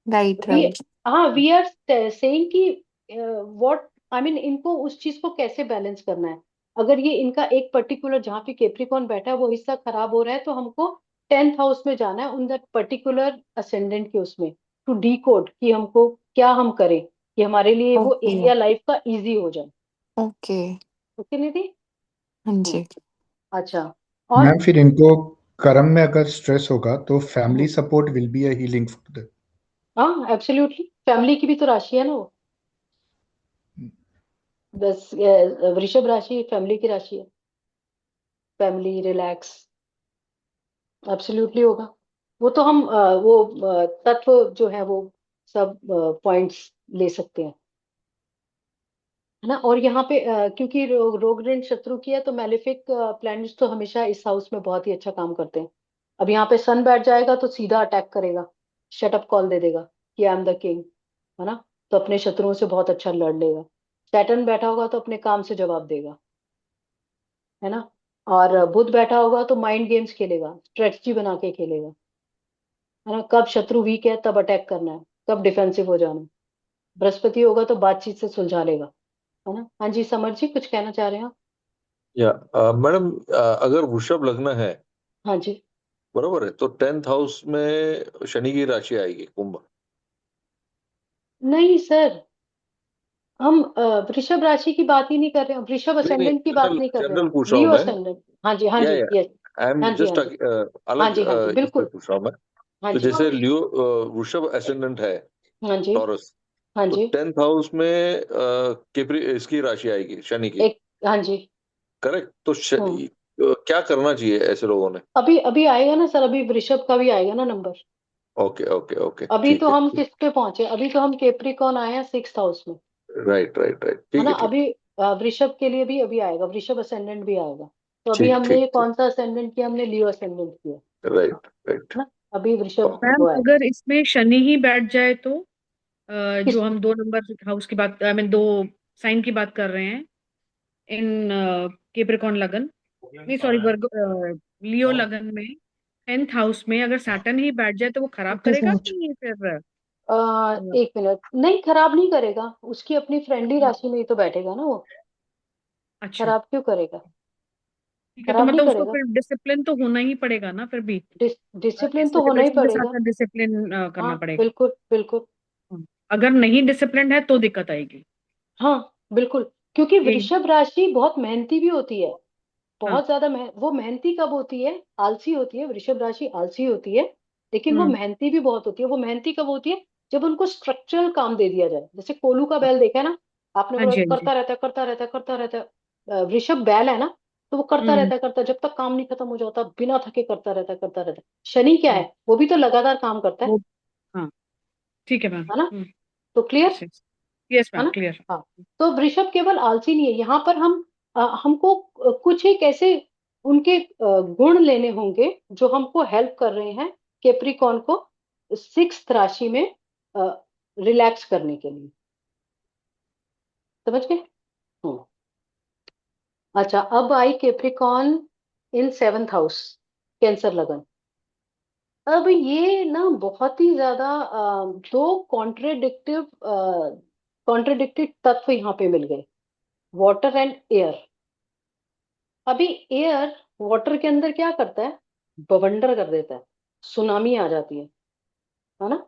राइट वी राइट। हाँ, वी आर सेइंग कि व्हाट आई मीन, इनको उस चीज को कैसे बैलेंस करना है। अगर ये इनका एक पर्टिकुलर जहाँ पे केप्रिकॉन बैठा है वो हिस्सा खराब हो रहा है, तो हमको 10th हाउस में जाना है उन दैट पर्टिकुलर असेंडेंट के उसमें, टू डी कोड कि हमको क्या हम करें कि हमारे लिए वो ओके एरिया लाइफ का इजी हो जाए। ओके। ओके निधि। हाँ हम्म, जी। अच्छा। और मैम फिर इनको कर्म में अगर स्ट्रेस होगा तो hmm, family support will be a healing for the. हाँ एब्सोल्युटली, फैमिली की भी तो राशि है ना वो। बस वृषभ राशि फैमिली की राशि है, फैमिली रिलैक्स एब्सोल्युटली होगा। वो तो हम वो तत्व जो है वो सब पॉइंट्स ले सकते हैं, है ना। और यहाँ पे क्योंकि रोग ऋण शत्रु की है, तो मैलेफिक प्लैनेट्स तो हमेशा इस हाउस में बहुत ही अच्छा काम करते हैं। अब यहाँ पे सन बैठ जाएगा तो सीधा अटैक करेगा, शट अप कॉल दे देगा कि आई एम द किंग, है ना। तो अपने शत्रुओं से बहुत अच्छा लड़ लेगा। सैटर्न बैठा होगा तो अपने काम से जवाब देगा, है ना। और बुध बैठा होगा तो माइंड गेम्स खेलेगा, स्ट्रेटजी बना के खेलेगा, है ना। कब शत्रु वीक है तब अटैक करना है, कब डिफेंसिव हो जाना है। बृहस्पति होगा तो बातचीत से सुलझा लेगा, है ना। हाँ जी, समर जी कुछ कहना चाह रहे हैं आप? या मैडम, अगर वृषभ लग्न है, हाँ जी। बरोबर है, तो 10th हाउस में शनि की राशि आएगी, कुंभ। नहीं सर, हम वृषभ राशि की बात ही नहीं कर रहे हैं, वृषभ नहीं नहीं, असेंडेंट की बात जनरल नहीं कर रहे जनरल हैं, पूछ रहा हूँ लियो मैं। असेंडेंट। हाँ जी, हाँ या जी, या यस। आई एम हाँ जी, हाँ जस्ट जी, हाँ अलग जी, हाँ जी, इसमें बिल्कुल। पूछ रहा हूँ मैं। हाँ तो जी, जैसे लियो वृषभ एसेंडेंट है, हाँ जी, टॉरस, हाँ तो जी। 10th हाउस में केप्री इसकी राशि आएगी, शनि की। एक, हाँ जी। करेक्ट। तो हम्म, क्या करना चाहिए ऐसे लोगों ने? अभी अभी आएगा ना सर, अभी वृषभ का भी आएगा ना नंबर। ओके ओके ओके, अभी तो ठीक है। हम किस पे पहुंचे, अभी तो हम केप्रिकॉन आए हैं 6th हाउस में, राइट राइट राइट, है ठीक ना। है ठीक अभी वृषभ के लिए भी अभी आएगा, वृषभ असेंडेंट भी आएगा। तो अभी ठीक हमने ठीक ये ठीक। कौन सा असेंडेंट किया, हमने लियो असेंडेंट किया, राइट राइट। है ना। अभी वृषभ मैम वो आएगा। अगर इसमें शनि ही बैठ जाए तो किस जो हम 2 नंबर हाउस की बात, आई मीन 2 साइन की बात कर रहे हैं, इन केप्रिकॉन लगन, नहीं सॉरी वर्ग, लियो लगन में 10th हाउस में अगर सैटर्न ही बैठ जाए तो वो खराब करेगा कि नहीं फिर? एक मिनट, नहीं खराब नहीं करेगा, उसकी अपनी फ्रेंडली राशि में ही तो बैठेगा ना वो, अच्छा खराब क्यों करेगा, ठीक है, तो खराब नहीं मतलब उसको करेगा। फिर डिसिप्लिन तो होना ही पड़ेगा ना फिर भी। डिसिप्लिन तो होना ही एक्सपेक्टेशन के साथ पड़ेगा। साथ डिसिप्लिन हाँ करना पड़ेगा। बिल्कुल बिल्कुल। अगर नहीं डिसिप्लिन है तो दिक्कत आएगी। हाँ बिल्कुल, क्योंकि एक, वृषभ राशि बहुत मेहनती भी होती है, हाँ। बहुत ज्यादा वो मेहनती कब होती है, आलसी होती है, वृषभ राशि आलसी होती है, लेकिन वो हम्म। मेहनती भी बहुत होती है। वो मेहनती कब होती है, जब उनको स्ट्रक्चरल काम दे दिया जाए। जैसे कोलू का बैल देखा है ना आपने, हाँ वो जी हाँ जी। करता रहता है करता रहता है करता रहता है। वृषभ बैल है ना, तो वो करता हम्म रहता है करता है, जब तक काम नहीं खत्म हो जाता बिना थके करता रहता है करता रहता है। शनि क्या हम्म, है, वो भी तो लगातार काम करता वो, हाँ ठीक है मैम। है ना। तो क्लियर, यस यस। यस है मैम, ना। क्लियर। हाँ, तो वृषभ केवल आलसी नहीं है, यहाँ पर हम हमको कुछ एक ऐसे उनके गुण लेने होंगे जो हमको हेल्प कर रहे हैं केप्रिकॉन को 6th राशि में रिलैक्स करने के लिए, समझ गए। हम्म। अच्छा, अब आई केप्रिकॉन इन 7th हाउस, कैंसर लगन। अब ये ना बहुत ही ज्यादा दो कॉन्ट्रेडिक्टेड तत्व यहाँ पे मिल गए, वाटर एंड एयर। अभी एयर वाटर के अंदर क्या करता है, बवंडर कर देता है, सुनामी आ जाती है ना।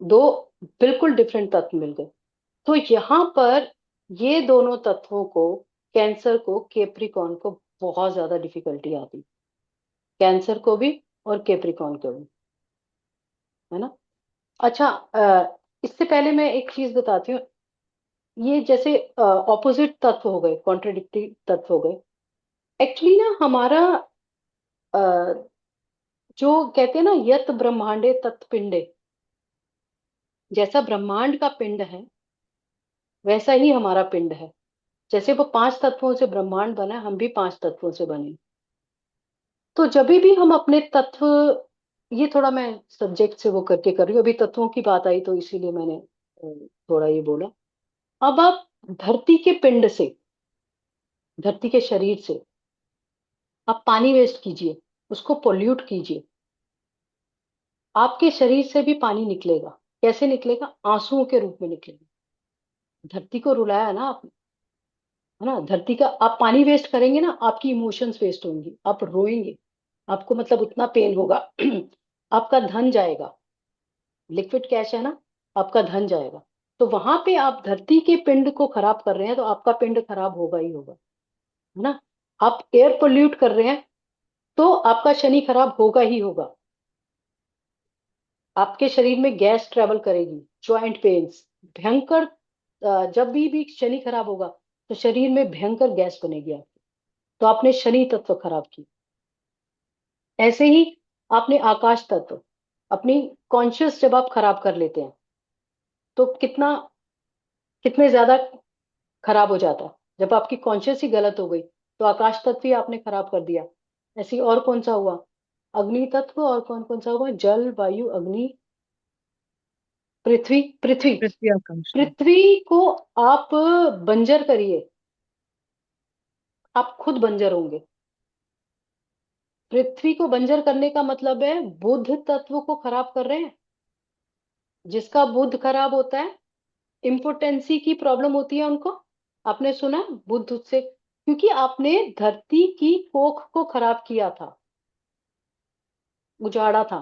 दो बिल्कुल डिफरेंट तत्व मिल गए। तो यहाँ पर ये दोनों तत्वों को, कैंसर को, केप्रिकॉन को बहुत ज्यादा डिफिकल्टी आती, कैंसर को भी और केप्रिकॉन को भी, है ना। अच्छा, इससे पहले मैं एक चीज बताती हूँ। ये जैसे ऑपोजिट तत्व हो गए, कॉन्ट्रडिक्टरी तत्व हो गए। एक्चुअली ना हमारा जो कहते हैं ना, यत ब्रह्मांडे तत्पिंडे, जैसा ब्रह्मांड का पिंड है वैसा ही हमारा पिंड है। जैसे वो 5 तत्वों से ब्रह्मांड बना है, हम भी 5 तत्वों से बने। तो जब भी हम अपने तत्व, ये थोड़ा मैं सब्जेक्ट से वो करके कर रही हूँ, अभी तत्वों की बात आई तो इसीलिए मैंने थोड़ा ये बोला। अब आप धरती के पिंड से, धरती के शरीर से आप पानी वेस्ट कीजिए, उसको पोल्यूट कीजिए, आपके शरीर से भी पानी निकलेगा। कैसे निकलेगा? आंसुओं के रूप में निकलेगा। धरती को रुलाया ना आपने, है ना? धरती का आप पानी वेस्ट करेंगे ना, आपकी इमोशंस वेस्ट होंगी, आप रोएंगे, आपको मतलब उतना पेन होगा। आपका धन जाएगा, लिक्विड कैश है ना, आपका धन जाएगा। तो वहां पे आप धरती के पिंड को खराब कर रहे हैं, तो आपका पिंड खराब होगा ही होगा, है ना? आप एयर पोल्यूट कर रहे हैं, तो आपका शनि खराब होगा ही होगा। आपके शरीर में गैस ट्रेवल करेगी, जॉइंट पेन्स, भयंकर। जब भी शनि खराब होगा तो शरीर में भयंकर गैस बनेगी आपकी, तो आपने शनि तत्व खराब की। ऐसे ही आपने आकाश तत्व, अपनी कॉन्शियस जब आप खराब कर लेते हैं तो कितने ज्यादा खराब हो जाता है। जब आपकी कॉन्शियस ही गलत हो गई तो आकाश तत्व ही आपने खराब कर दिया। ऐसे ही और कौन सा हुआ? अग्नि तत्व, और कौन कौन सा हुआ? जल, वायु, अग्नि, पृथ्वी। पृथ्वी, पृथ्वी आकाश में। पृथ्वी को आप बंजर करिए, आप खुद बंजर होंगे। पृथ्वी को बंजर करने का मतलब है बुध तत्व को खराब कर रहे हैं। जिसका बुध खराब होता है, इम्पोटेंसी की प्रॉब्लम होती है उनको। आपने सुना है? बुध से, क्योंकि आपने धरती की कोख को खराब किया था, उजाड़ा था,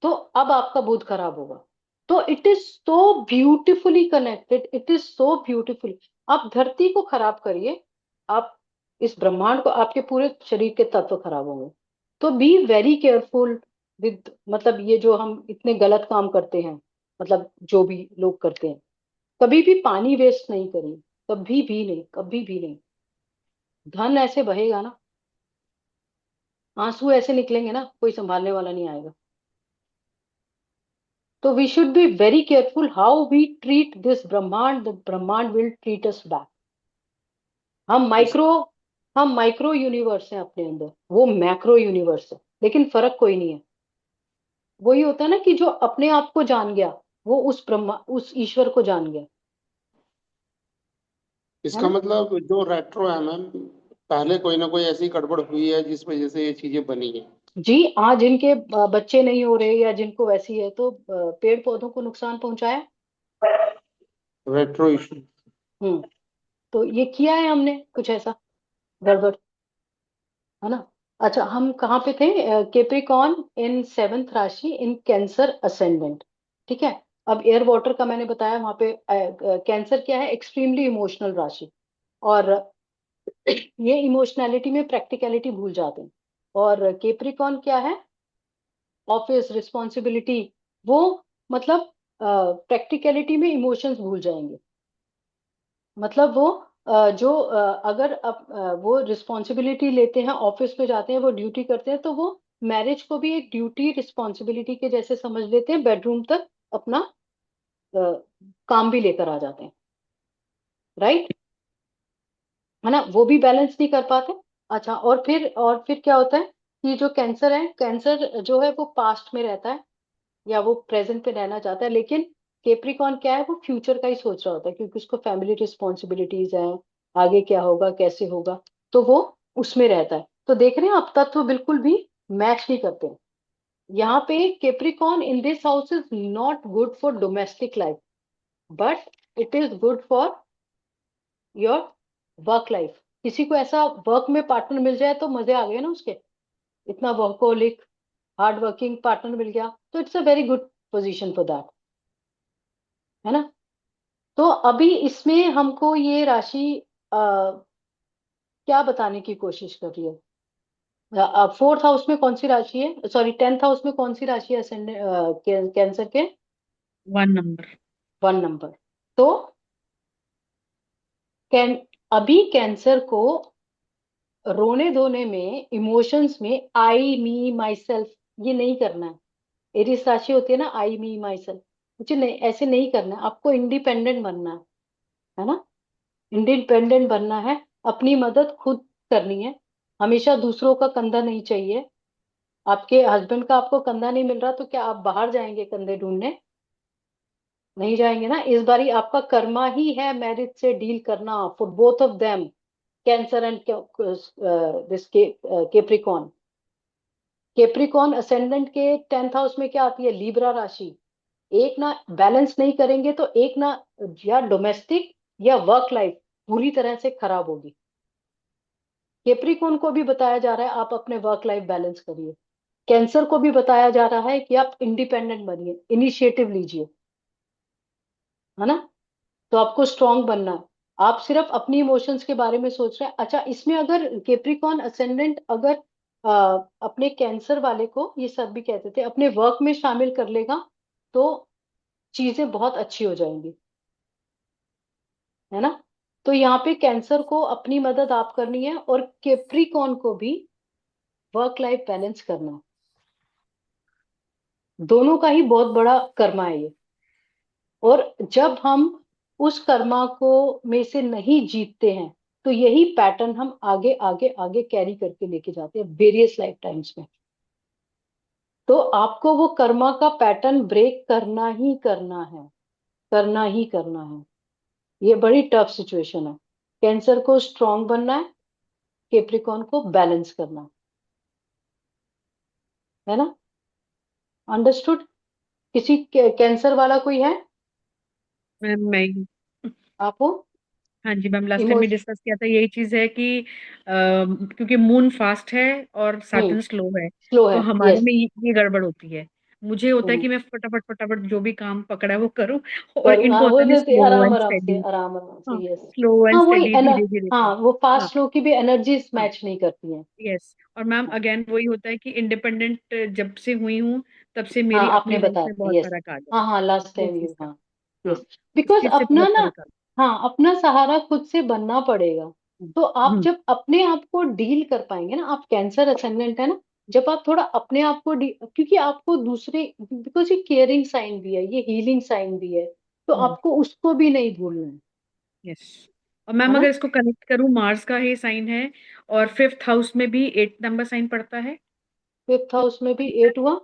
तो अब आपका बुध खराब होगा। तो it is so beautifully connected, it is so beautifully. आप धरती को खराब करिए, आप इस ब्रह्मांड को, आपके पूरे शरीर के तत्व खराब होंगे। तो बी वेरी केयरफुल विद, मतलब ये जो हम इतने गलत काम करते हैं, मतलब जो भी लोग करते हैं, कभी भी पानी वेस्ट नहीं करिए, कभी भी नहीं, कभी भी नहीं। धन ऐसे बहेगा ना, आंसू ऐसे निकलेंगे ना, कोई संभालने वाला नहीं आएगा। तो we should be very careful how we treat this ब्रह्मांड, द ब्रह्मांड विल ट्रीट अस बैक। हम माइक्रो हम माइक्रो यूनिवर्स हैं अपने अंदर, वो मैक्रो यूनिवर्स है, लेकिन फर्क कोई नहीं है। वही होता है ना कि जो अपने आप को जान गया वो उस ब्रह्मा, उस ईश्वर को जान गया, है इसका ना? मतलब जो रेट्रो है मैम, पहले कोई ना कोई ऐसी गड़बड़ हुई है जिस वजह से ये चीजें बनी है। जी हाँ, जिनके बच्चे नहीं हो रहे या जिनको वैसी है, तो पेड़ पौधों को नुकसान पहुंचाया। Retro issue. हम्म। तो ये किया है हमने कुछ ऐसा गड़बड़, है ना? अच्छा, हम कहाँ पे थे? केप्रिकॉन इन सेवंथ राशि इन कैंसर असेंडेंट, ठीक है। अब एयर वाटर का मैंने बताया, वहां पे कैंसर क्या है? एक्सट्रीमली इमोशनल राशि। और ये इमोशनैलिटी में प्रैक्टिकलिटी भूल जाते हैं। और केप्रिकॉन क्या है? ऑफिस रिस्पॉन्सिबिलिटी, वो मतलब प्रैक्टिकलिटी में इमोशंस भूल जाएंगे। मतलब वो अगर वो रिस्पॉन्सिबिलिटी लेते हैं, ऑफिस में जाते हैं, वो ड्यूटी करते हैं, तो वो मैरिज को भी एक ड्यूटी रिस्पॉन्सिबिलिटी के जैसे समझ लेते हैं, बेडरूम तक अपना काम भी लेकर आ जाते हैं, राइट, है ना? वो भी बैलेंस नहीं कर पाते। अच्छा, और फिर क्या होता है कि जो कैंसर है, कैंसर जो है वो पास्ट में रहता है या वो प्रेजेंट पे रहना चाहता है, लेकिन केप्रिकॉन क्या है? वो फ्यूचर का ही सोच रहा होता है, क्योंकि उसको फैमिली रिस्पॉन्सिबिलिटीज हैं, आगे क्या होगा, कैसे होगा, तो वो उसमें रहता है। तो देख रहे हैं आप, तत्व बिल्कुल भी मैच नहीं करते हैं। यहाँ पे Capricorn in this house is not good for domestic life, but it is good for your work life. किसी को ऐसा वर्क में पार्टनर मिल जाए तो मजे आ गए ना उसके, इतना वर्कोलिक हार्ड वर्किंग पार्टनर मिल गया, तो it's a very good position for that, है ना? तो अभी इसमें हमको ये राशि क्या बताने की कोशिश कर रही है? फोर्थ हाउस में कौन सी राशि है? सॉरी, टेंथ हाउस में कौन सी राशि है कैंसर के? 1 नंबर। 1 नंबर। तो कैन अभी कैंसर को रोने धोने में, इमोशंस में, आई मी माई सेल्फ, ये नहीं करना है। एरिस राशि होती है ना, आई मी माई सेल्फ, मुझे नहीं, ऐसे नहीं करना है। आपको इंडिपेंडेंट बनना है ना? इंडिपेंडेंट बनना है, अपनी मदद खुद करनी है। हमेशा दूसरों का कंधा नहीं चाहिए। आपके हस्बैंड का आपको कंधा नहीं मिल रहा तो क्या आप बाहर जाएंगे कंधे ढूंढने? नहीं जाएंगे ना। इस बारी आपका कर्मा ही है मैरिज से डील करना for both of them, cancer and this Capricorn. Capricorn ascendant के 10th हाउस में क्या आती है? लीब्रा राशि। एक ना बैलेंस नहीं करेंगे तो एक ना, या डोमेस्टिक या वर्क लाइफ पूरी तरह से खराब होगी। केप्रिकॉन को भी बताया जा रहा है आप अपने वर्क लाइफ बैलेंस करिए। कैंसर को भी बताया जा रहा है कि आप इंडिपेंडेंट बनिए, इनिशिएटिव लीजिए, है ना। तो आपको स्ट्रांग बनना है। आप सिर्फ अपनी इमोशंस के बारे में सोच रहे हैं। अच्छा, इसमें अगर केप्रिकॉन असेंडेंट अगर अपने कैंसर वाले को, ये सब भी कहते थे, अपने वर्क में शामिल कर लेगा तो चीजें बहुत अच्छी हो जाएंगी, है ना। तो यहाँ पे कैंसर को अपनी मदद आप करनी है और केप्रिकॉन को भी वर्क लाइफ बैलेंस करना है। दोनों का ही बहुत बड़ा कर्मा है ये। और जब हम उस कर्मा को में से नहीं जीतते हैं तो यही पैटर्न हम आगे आगे आगे कैरी करके लेके जाते हैं वेरियस लाइफ टाइम्स में। तो आपको वो कर्मा का पैटर्न ब्रेक करना ही करना है, करना ही करना है। ये बड़ी टफ सिचुएशन है। कैंसर को स्ट्रांग बनना है, केप्रिकॉन को बैलेंस करना है ना। अंडरस्टूड? किसी कैंसर वाला कोई है? मैम मैं ही। आप हो? हाँ जी मैम, लास्ट टाइम भी इमोश डिस्कस किया था, यही चीज है कि क्योंकि मून फास्ट है और सैटर्न स्लो है, स्लो तो है, हमारे यस। में ये गड़बड़ होती है। मुझे होता है कि मैं फटाफट फटाफट जो भी काम पकड़ा है वो करूं, और करूँ, हाँ इनको वो होता है देते स्लो आराम एंड आराम से, स्टेडी। आराम आराम से, हाँ, यस। स्लो एंड हाँ वही स्टेडी, धीरे धीरे हाँ, काम। वो हाँ फास्ट स्लो की भी एनर्जीज हाँ, मैच नहीं करती हैं। यस। और मैम हाँ अगेन वही होता है कि इंडिपेंडेंट जब से हुई हूँ तब से हाँ, मेरी आपने अपनी लाइफ बताया में था, बहुत यस। फर्क आ गया हाँ हाँ, लास्ट है, ये टाइम यू, चीज का। हाँ, हाँ, यस। इस बिकॉज चीज से अपना बहुत ना, फर्क आ हाँ, अपना सहारा खुद से बनना पड़ेगा। गया। तो आप जब अपने आप को डील कर पाएंगे ना, आप कैंसर असेंडेंट है ना, जब आप थोड़ा अपने आप को क्योंकि आपको दूसरे, बिकॉज ये केयरिंग साइन भी है, ये हीलिंग साइन भी है, तो आपको उसको भी नहीं भूलना यस। और है मैम ना। अगर इसको कनेक्ट करूं, मार्स का ही साइन है और 5th हाउस में भी 8 नंबर साइन पड़ता है। 5th तो हाउस में भी 8 हुआ।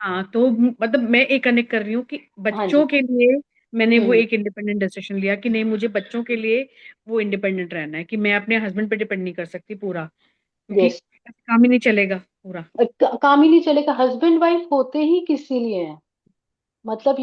हाँ, तो मतलब मैं एक कनेक्ट कर रही हूँ कि हाँ बच्चों जी। के लिए मैंने वो हम्म। एक इंडिपेंडेंट डिसीजन लिया कि नहीं, मुझे बच्चों के लिए वो इंडिपेंडेंट रहना है, कि मैं अपने हस्बैंड पे डिपेंड नहीं कर सकती पूरा, क्योंकि यस। काम ही नहीं चलेगा पूरा। काम ही नहीं चलेगा। हस्बैंड वाइफ होते ही किसी लिए हैं, मतलब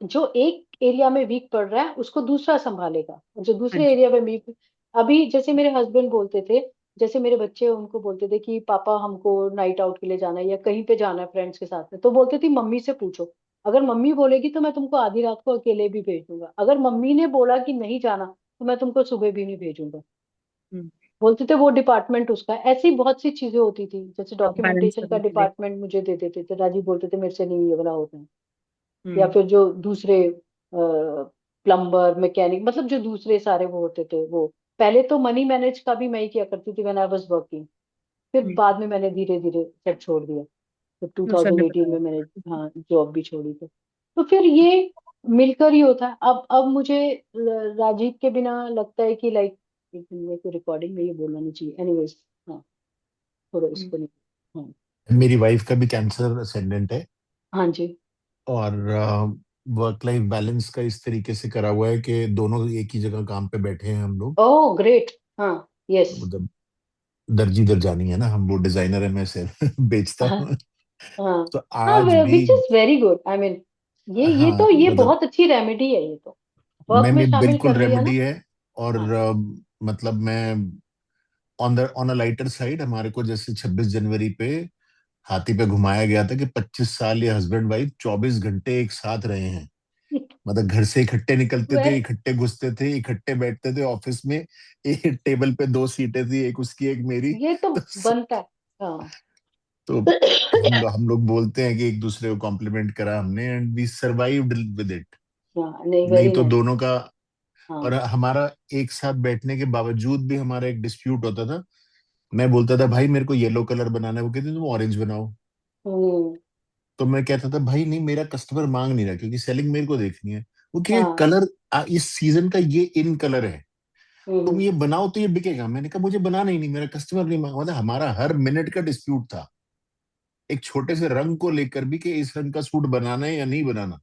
जो एक एरिया में वीक पड़ रहा है उसको दूसरा संभालेगा, और जो हाँ दूसरे जी। एरिया में वीक, अभी जैसे मेरे हस्बैंड बोलते थे, जैसे मेरे बच्चे उनको बोलते थे कि पापा हमको नाइट आउट के लिए जाना है या कहीं पे जाना है फ्रेंड्स के साथ में, तो बोलते थे मम्मी से पूछो, अगर मम्मी बोलेगी तो मैं तुमको आधी रात को अकेले भी भेज दूंगा, अगर मम्मी ने बोला कि नहीं जाना तो मैं तुमको सुबह भी नहीं भेजूंगा। हम्म, बोलते थे वो डिपार्टमेंट उसका। ऐसी बहुत सी चीजें होती थी, जैसे हाँ, बैलेंस डॉक्यूमेंटेशन का करने के लिए। डिपार्टमेंट मुझे दे देते थे, राजीव बोलते थे मेरे से नहीं ये वाला होता है। या हम्म फिर जो दूसरे प्लम्बर मैकेनिक, मतलब जो दूसरे सारे वो होते थे, वो पहले तो मनी मैनेज का भी मैं ही किया करती थी व्हेन आई वाज वर्किंग। फिर हम्म, बाद में मैंने धीरे धीरे सब छोड़ दिया। तो सर ने 2018 में बताया। मैंने, हाँ, जॉब भी छोड़ी तो फिर ये मिलकर ही होता है। अब मुझे राजीव के बिना लगता है कि लाइक, मेरे को रिकॉर्डिंग में ये बोलना नहीं चाहिए, एनीवेज। हाँ, थोड़ा हम्म, इसको नहीं। हाँ। मेरी वाइफ का भी कैंसर असेंडेंट है, हाँ जी। और वर्क लाइफ बैलेंस का इस तरीके से करा हुआ है कि दोनों एक ही जगह काम पे बैठे हैं हम लोग। Oh great. हाँ। यस। मतलब दर्जी दरजानी है ना, हम, वो डिजाइनर है, मैं सिर्फ बेचता हाँ हूँ। हाँ तो हाँ, आज भी, which is very good, I mean, ये हाँ तो ये मतलब बहुत अच्छी रेमेडी है, ये तो वर्क मैं में में शामिल बिल्कुल कर लिया ना। रेमेडी है। और हाँ। मतलब मैं ऑन अ लाइटर साइड, हमारे को जैसे 26 जनवरी पे हाथी पे घुमाया गया था कि 25 साल ये हस्बैंड वाइफ 24 घंटे एक साथ रहे हैं। मतलब घर से इकट्ठे निकलते थे, वेरी, इकट्ठे घुसते थे, इकट्ठे बैठते थे ऑफिस में। एक टेबल पे दो सीटें थी, एक उसकी एक मेरी। ये तो तो बनता है। हाँ। तो हम लोग बोलते हैं कि एक दूसरे को कॉम्प्लीमेंट करा हमने, and we survived with it. हाँ नहीं, नहीं वेरी तो नाइस। दोनों का, और हाँ। हमारा एक साथ बैठने के बावजूद भी हमारा एक डिस्प्यूट होता था। मैं बोलता था भाई मेरे को येलो कलर बनाना है, वो कहते तुम ऑरेंज बनाओ। हम्म। तो मैं कहता था भाई नहीं, मेरा कस्टमर मांग नहीं रहा, क्योंकि सेलिंग मेरे को देखनी है। वो कि हाँ। कलर इस सीजन का ये इन कलर है, तुम हम्म। ये बनाओ तो ये बिकेगा। मैंने कहा मुझे बनाना ही नहीं, मेरा कस्टमर नहीं मांगा। मतलब हमारा हर मिनट का डिस्प्यूट था, एक छोटे से रंग को लेकर भी, कि इस रंग का सूट बनाना है या नहीं बनाना।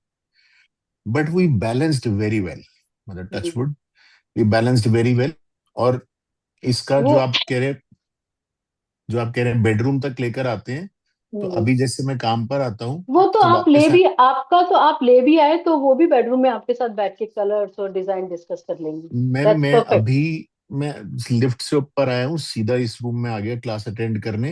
But we balanced very well, मतलब touchwood, we balanced very well. और इसका वो जो आप कह रहे हैं बेडरूम तक लेकर आते हैं, तो हम्म, अभी जैसे मैं काम पर आता हूँ वो तो तो आप ले वापस भी आपका तो आप ले भी आए तो वो भी बेडरूम में आपके साथ बैठ के कलर्स और डिजाइन डिस्कस कर लेंगे। Ma'am that's perfect. मैं लिफ्ट से ऊपर आया हूँ, सीधा इस रूम में आ गया क्लास अटेंड करने।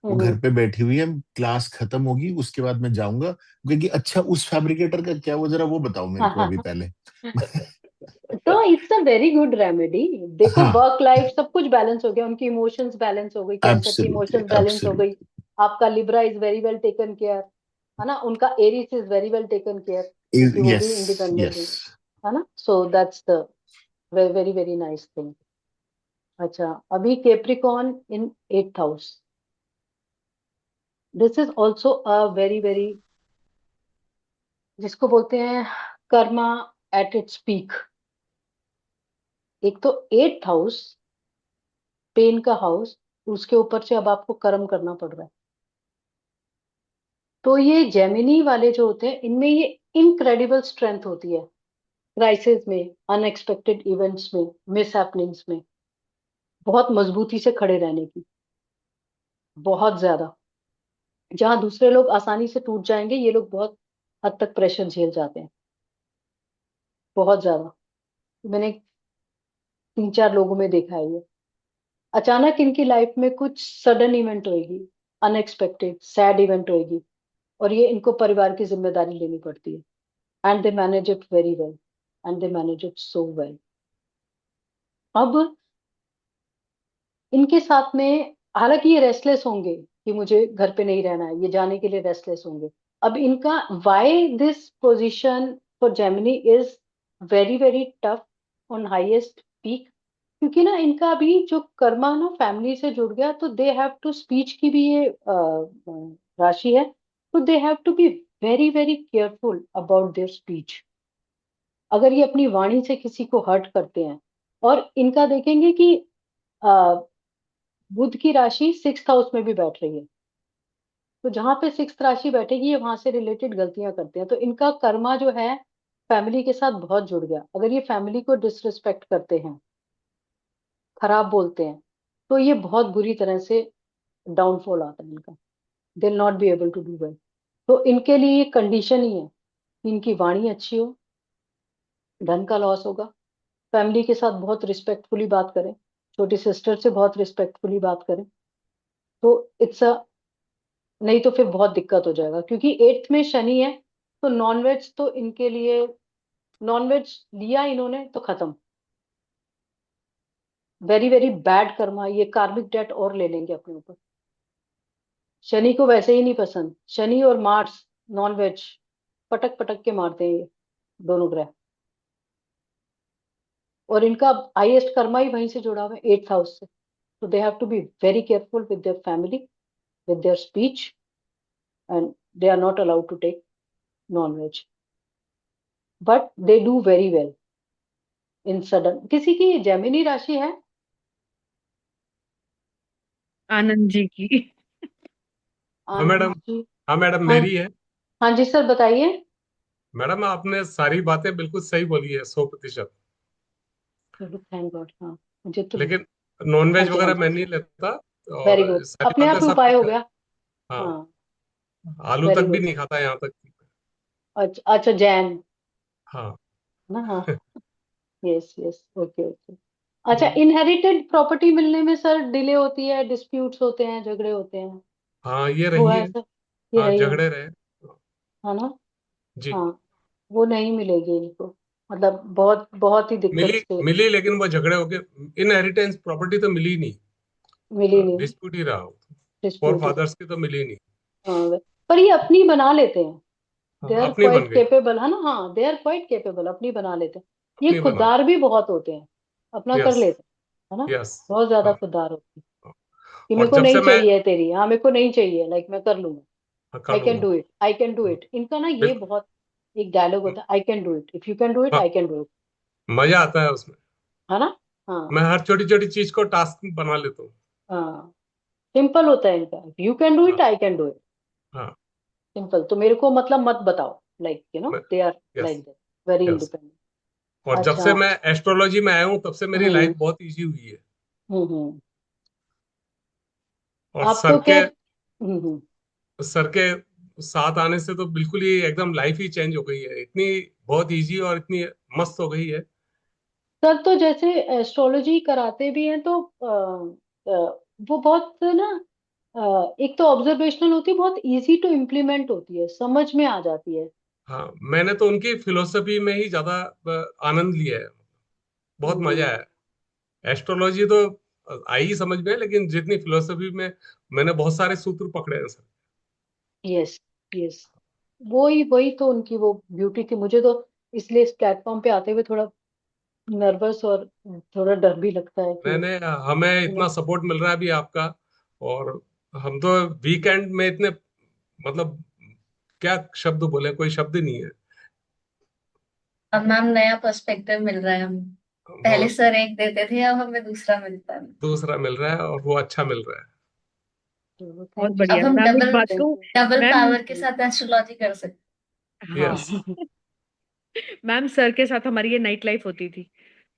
वो हम्म। घर पे बैठी हुई है, क्लास खत्म होगी उसके बाद मैं जाऊंगा, क्योंकि अच्छा उस फैब्रिकेटर का क्या, वो जरा वो बताओ मेरे हाँ को हाँ अभी हाँ। पहले। तो it's a very good remedy. देखो हाँ, वर्क लाइफ सब कुछ बैलेंस हो गया, उनकी इमोशंस बैलेंस हो गई, कैंसर की एब्सोल्युटली इमोशंस बैलेंस हो गई। एब्सोल्युटली। आपका Libra is very well taken care, है ना, उनका Aries is very well taken care, क्योंकि वो यस भी इंडिपेंडेंट यस। है ना। So that's the very very nice thing. अच्छा, अभी Capricorn in 8th house, this is also a very very, जिसको बोलते हैं कर्मा एट इट्स पीक। एक तो 8th हाउस पेन का हाउस, उसके ऊपर से अब आपको कर्म करना पड़ रहा है। तो ये जेमिनी वाले जो होते हैं इनमें ये इनक्रेडिबल स्ट्रेंथ होती है, क्राइसिस में, अनएक्सपेक्टेड इवेंट्स में, मिस हैपनिंग्स में बहुत मजबूती से खड़े रहने की, बहुत ज्यादा। जहां दूसरे लोग आसानी से टूट जाएंगे, ये लोग बहुत हद तक प्रेशर झेल जाते हैं, बहुत ज्यादा। मैंने 3-4 लोगों में देखा है ये। अचानक इनकी लाइफ में कुछ सडन इवेंट होएगी, अनएक्सपेक्टेड सैड इवेंट होएगी, और ये इनको परिवार की जिम्मेदारी लेनी पड़ती है। And they manage it very well, and they manage it so well. अब इनके साथ में, हालांकि ये रेस्टलेस होंगे कि मुझे घर पे नहीं रहना है, ये जाने के लिए रेस्टलेस होंगे। अब इनका why this position for Gemini is very very tough on highest peak, क्योंकि ना इनका अभी जो कर्मा ना फैमिली से जुड़ गया, तो दे हैव टू, स्पीच की भी ये राशि है, तो they have to be very very careful about their speech. अगर ये अपनी वाणी से किसी को हर्ट करते हैं, और इनका देखेंगे कि बुध की राशि 6th हाउस में भी बैठ रही है, तो जहां पे 6th राशि बैठेगी ये वहां से रिलेटेड गलतियां करते हैं, तो इनका कर्मा जो है फैमिली के साथ बहुत जुड़ गया। अगर ये फैमिली को डिसरिस्पेक्ट करते हैं, खराब बोलते हैं, तो ये बहुत बुरी तरह से डाउनफॉल आता है इनका, they will not be able to do well. तो इनके लिए ये कंडीशन ही है कि इनकी वाणी अच्छी हो, धन का लॉस होगा, फैमिली के साथ बहुत रिस्पेक्टफुली बात करें, छोटी सिस्टर से बहुत रिस्पेक्टफुली बात करें, तो इट्स अ, नहीं तो फिर बहुत दिक्कत हो जाएगा, क्योंकि 8th में शनि है। तो नॉनवेज तो इनके लिए, नॉनवेज लिया इन्होंने तो खत्म, वेरी वेरी बैड कर्मा, ये कार्मिक डेट और ले लेंगे अपने ऊपर। शनि को वैसे ही नहीं पसंद, शनि और मार्स नॉनवेज पटक पटक के मारते हैं ये दोनों ग्रह, और इनका हाईएस्ट कर्मा ही वहीं से जुड़ा हुआ है 8th हाउस से। तो they have to be very careful with their family, with their speech, and they are not allowed to take nonveg, but they do very well in sudden. किसी की जेमिनी राशि है? आनंद जी की। हाँ आनंद मैडम। जी? हाँ madam, हाँ, मेरी है। हाँ जी सर बताइए। मैडम आपने सारी बातें बिल्कुल सही बोली है, 100%। चलो थैंक गॉड। हाँ, मुझे तो, लेकिन हाँ नॉनवेज जी हाँ वगैरह जी, मैं नहीं लेता, वेरी और गुड, सारी अपने बातें आप सब उपाय हो ठीक है। गया। हाँ, हाँ, आलू वेरी तक भी गुड। नहीं खाता यहाँ तक। अच्छा अच्छा, जैन हाँ। ना, हाँ, यस यस, ओके ओके। अच्छा, इनहेरिटेड प्रॉपर्टी मिलने में सर डिले होती है, डिस्प्यूट्स होते हैं, झगड़े होते हैं, हाँ, ये हुआ रही है है। सर? ये हाँ, रही है झगड़े रहे। है ना? जी। हाँ, वो नहीं मिलेगी इनको, मतलब बहुत बहुत ही दिक्कत मिली से। मिली, लेकिन वो झगड़े हो गए। इनहेरिटेंस प्रॉपर्टी तो मिली नहीं, मिली नहीं, डिस्प्यूट ही रहा। Four disputed. फादर्स की तो मिली नहीं। हाँ, पर ये अपनी बना लेते हैं, दे हाँ, आर अपनी बन क्वाइट गई। केपेबल, है ना, हाँ दे आर क्वाइट केपेबल, अपनी बना लेते हैं। ये अपनी बना खुददार भी बहुत होते हैं, अपना ली। कर यस। लेते हैं, है ना, यस। बहुत ज्यादा हाँ। खुददार होते हैं, हाँ। कि मेरे और को जब से नहीं मैं, चाहिए तेरी, हाँ मेरे को नहीं चाहिए, लाइक मैं कर लूंगा, हाँ, कर आई कैन लूंगा। Do it, I can do it. इनका ना ये बिल्कुल। बहुत एक डायलॉग होता है, आई can do it, if you can do it हाँ, आई कैन डू इट, मजा आता है उसमें। है ना? हाँ मैं हर छोटी छोटी चीज को टास्क बना लेता हूँ। हाँ, सिंपल होता है इनका, यू कैन डू हाँ। It I can do it, हाँ। सिंपल। तो मेरे को मतलब मत बताओ, like you know they are yes. Like that. Very yes. Independent. और जब से अच्छा। मैं एस्ट्रोलॉजी में आया हूँ तब से मेरी हम्म लाइफ बहुत इजी हुई है। हम्म। और आप तो क्या। हम्म। सर के साथ आने से तो बिल्कुल ही एकदम लाइफ ही चेंज हो गई है, इतनी बहुत इजी और इतनी मस्त हो गई है। सर तो जैसे एस्ट्रोलॉजी कराते भी हैं तो वो बहुत ना एक तो ऑब्जर्वेशनल होती है, बहुत इजी टू इम्प्लीमेंट होती है, समझ में आ जाती है। हाँ, मैंने तो उनकी फिलोसफी में ही ज्यादा आनंद लिया है, बहुत मजा हम्म। आया। एस्ट्रोलॉजी तो आई ही समझ में, लेकिन जितनी फिलोसफी में मैंने बहुत सारे सूत्र पकड़े हैं सर। Yes yes. वही वही तो उनकी वो ब्यूटी थी। मुझे तो इसलिए इस प्लेटफॉर्म पे आते हुए थोड़ा नर्वस और थोड़ा डर भी लगता है कि मैंने हमें इतना सपोर्ट मिल रहा है अभी आपका। और हम तो वीकेंड में इतने, मतलब क्या शब्द बोले, कोई शब्द ही नहीं है। अब मैम नया पर्सपेक्टिव मिल रहा है हमें। पहले बहुत सर एक देते थे, अब हमें दूसरा मिलता है। दूसरा मिल रहा है और वो अच्छा मिल रहा है। बहुत थैंक यू अब बढ़िया। सर। हम मैम एक डबल बात थैंक कहूँ। यू। डबल मैम, पावर के साथ एस्ट्रोलॉजी कर सकते यस। हाँ। मैम सर के साथ हमारी ये नाइट लाइफ होती थी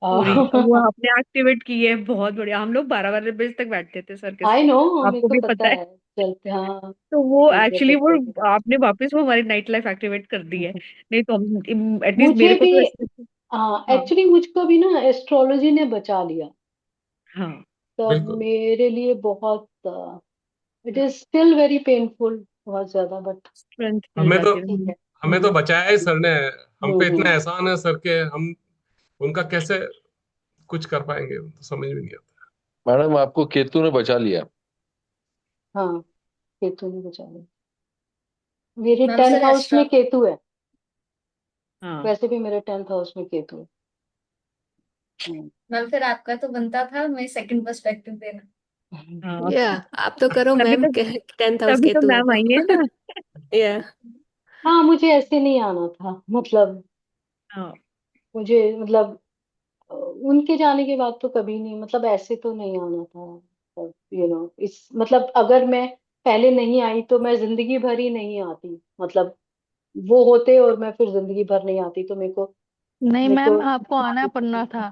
पूरी, अब वो आपने एक्टिवेट की है, बहुत बढ़िया। हम लोग 12-12 बजे तक बैठते थे सर के आई नो, साथ, मेरे आपको को भी पता पता है। है। चलते हाँ। तो वो चलते एक्चुअली थे वो चलते आपने वापस वो हमारी नाइट लाइफ एक्टिवेट कर दी है। नहीं तो हम एटलीस्ट मुझे मेरे को भी। तो ऐसे। हाँ, हाँ एक्चुअली मुझको भी ना एस्ट्रोलॉजी ने बचा लिया। हाँ। तब बिल्कुल। मेरे लिए बहुत it is still very painful, बहुत ज्यादा, बट स्ट्रेंथ मिल हमें तो जाती है। ठीक है। हमें तो बचाया ही सर ने। हम पे इतना हम्म। एहसान है सर के, हम उनका कैसे कुछ कर पाएंगे, तो समझ में नहीं आता। मैडम आपको केतु ने बचा लिया। हाँ, केतु ने बचा लिया। मेरे ma'am. Sir 10th house astro में केतु है। हाँ वैसे भी मेरे 10th हाउस में केतु है। हम्म। मैम फिर आपका तो बनता था मैं सेकंड पर्सपेक्टिव देना। हाँ। या आप तो करो तभी मैम, तो 10th हाउस तभी तो केतु है मैम तो। आई है ना। या हाँ, मुझे ऐसे नहीं आना था, मतलब हाँ। मुझे मतलब उनके जाने के बाद तो कभी नहीं, मतलब ऐसे तो नहीं आना था। इस मतलब अगर मैं पहले नहीं आई तो मैं जिंदगी भर ही नहीं आती, मतलब वो होते और मैं फिर जिंदगी भर नहीं आती, तो नहीं मेरे मैम, को आपको आना पड़ना था।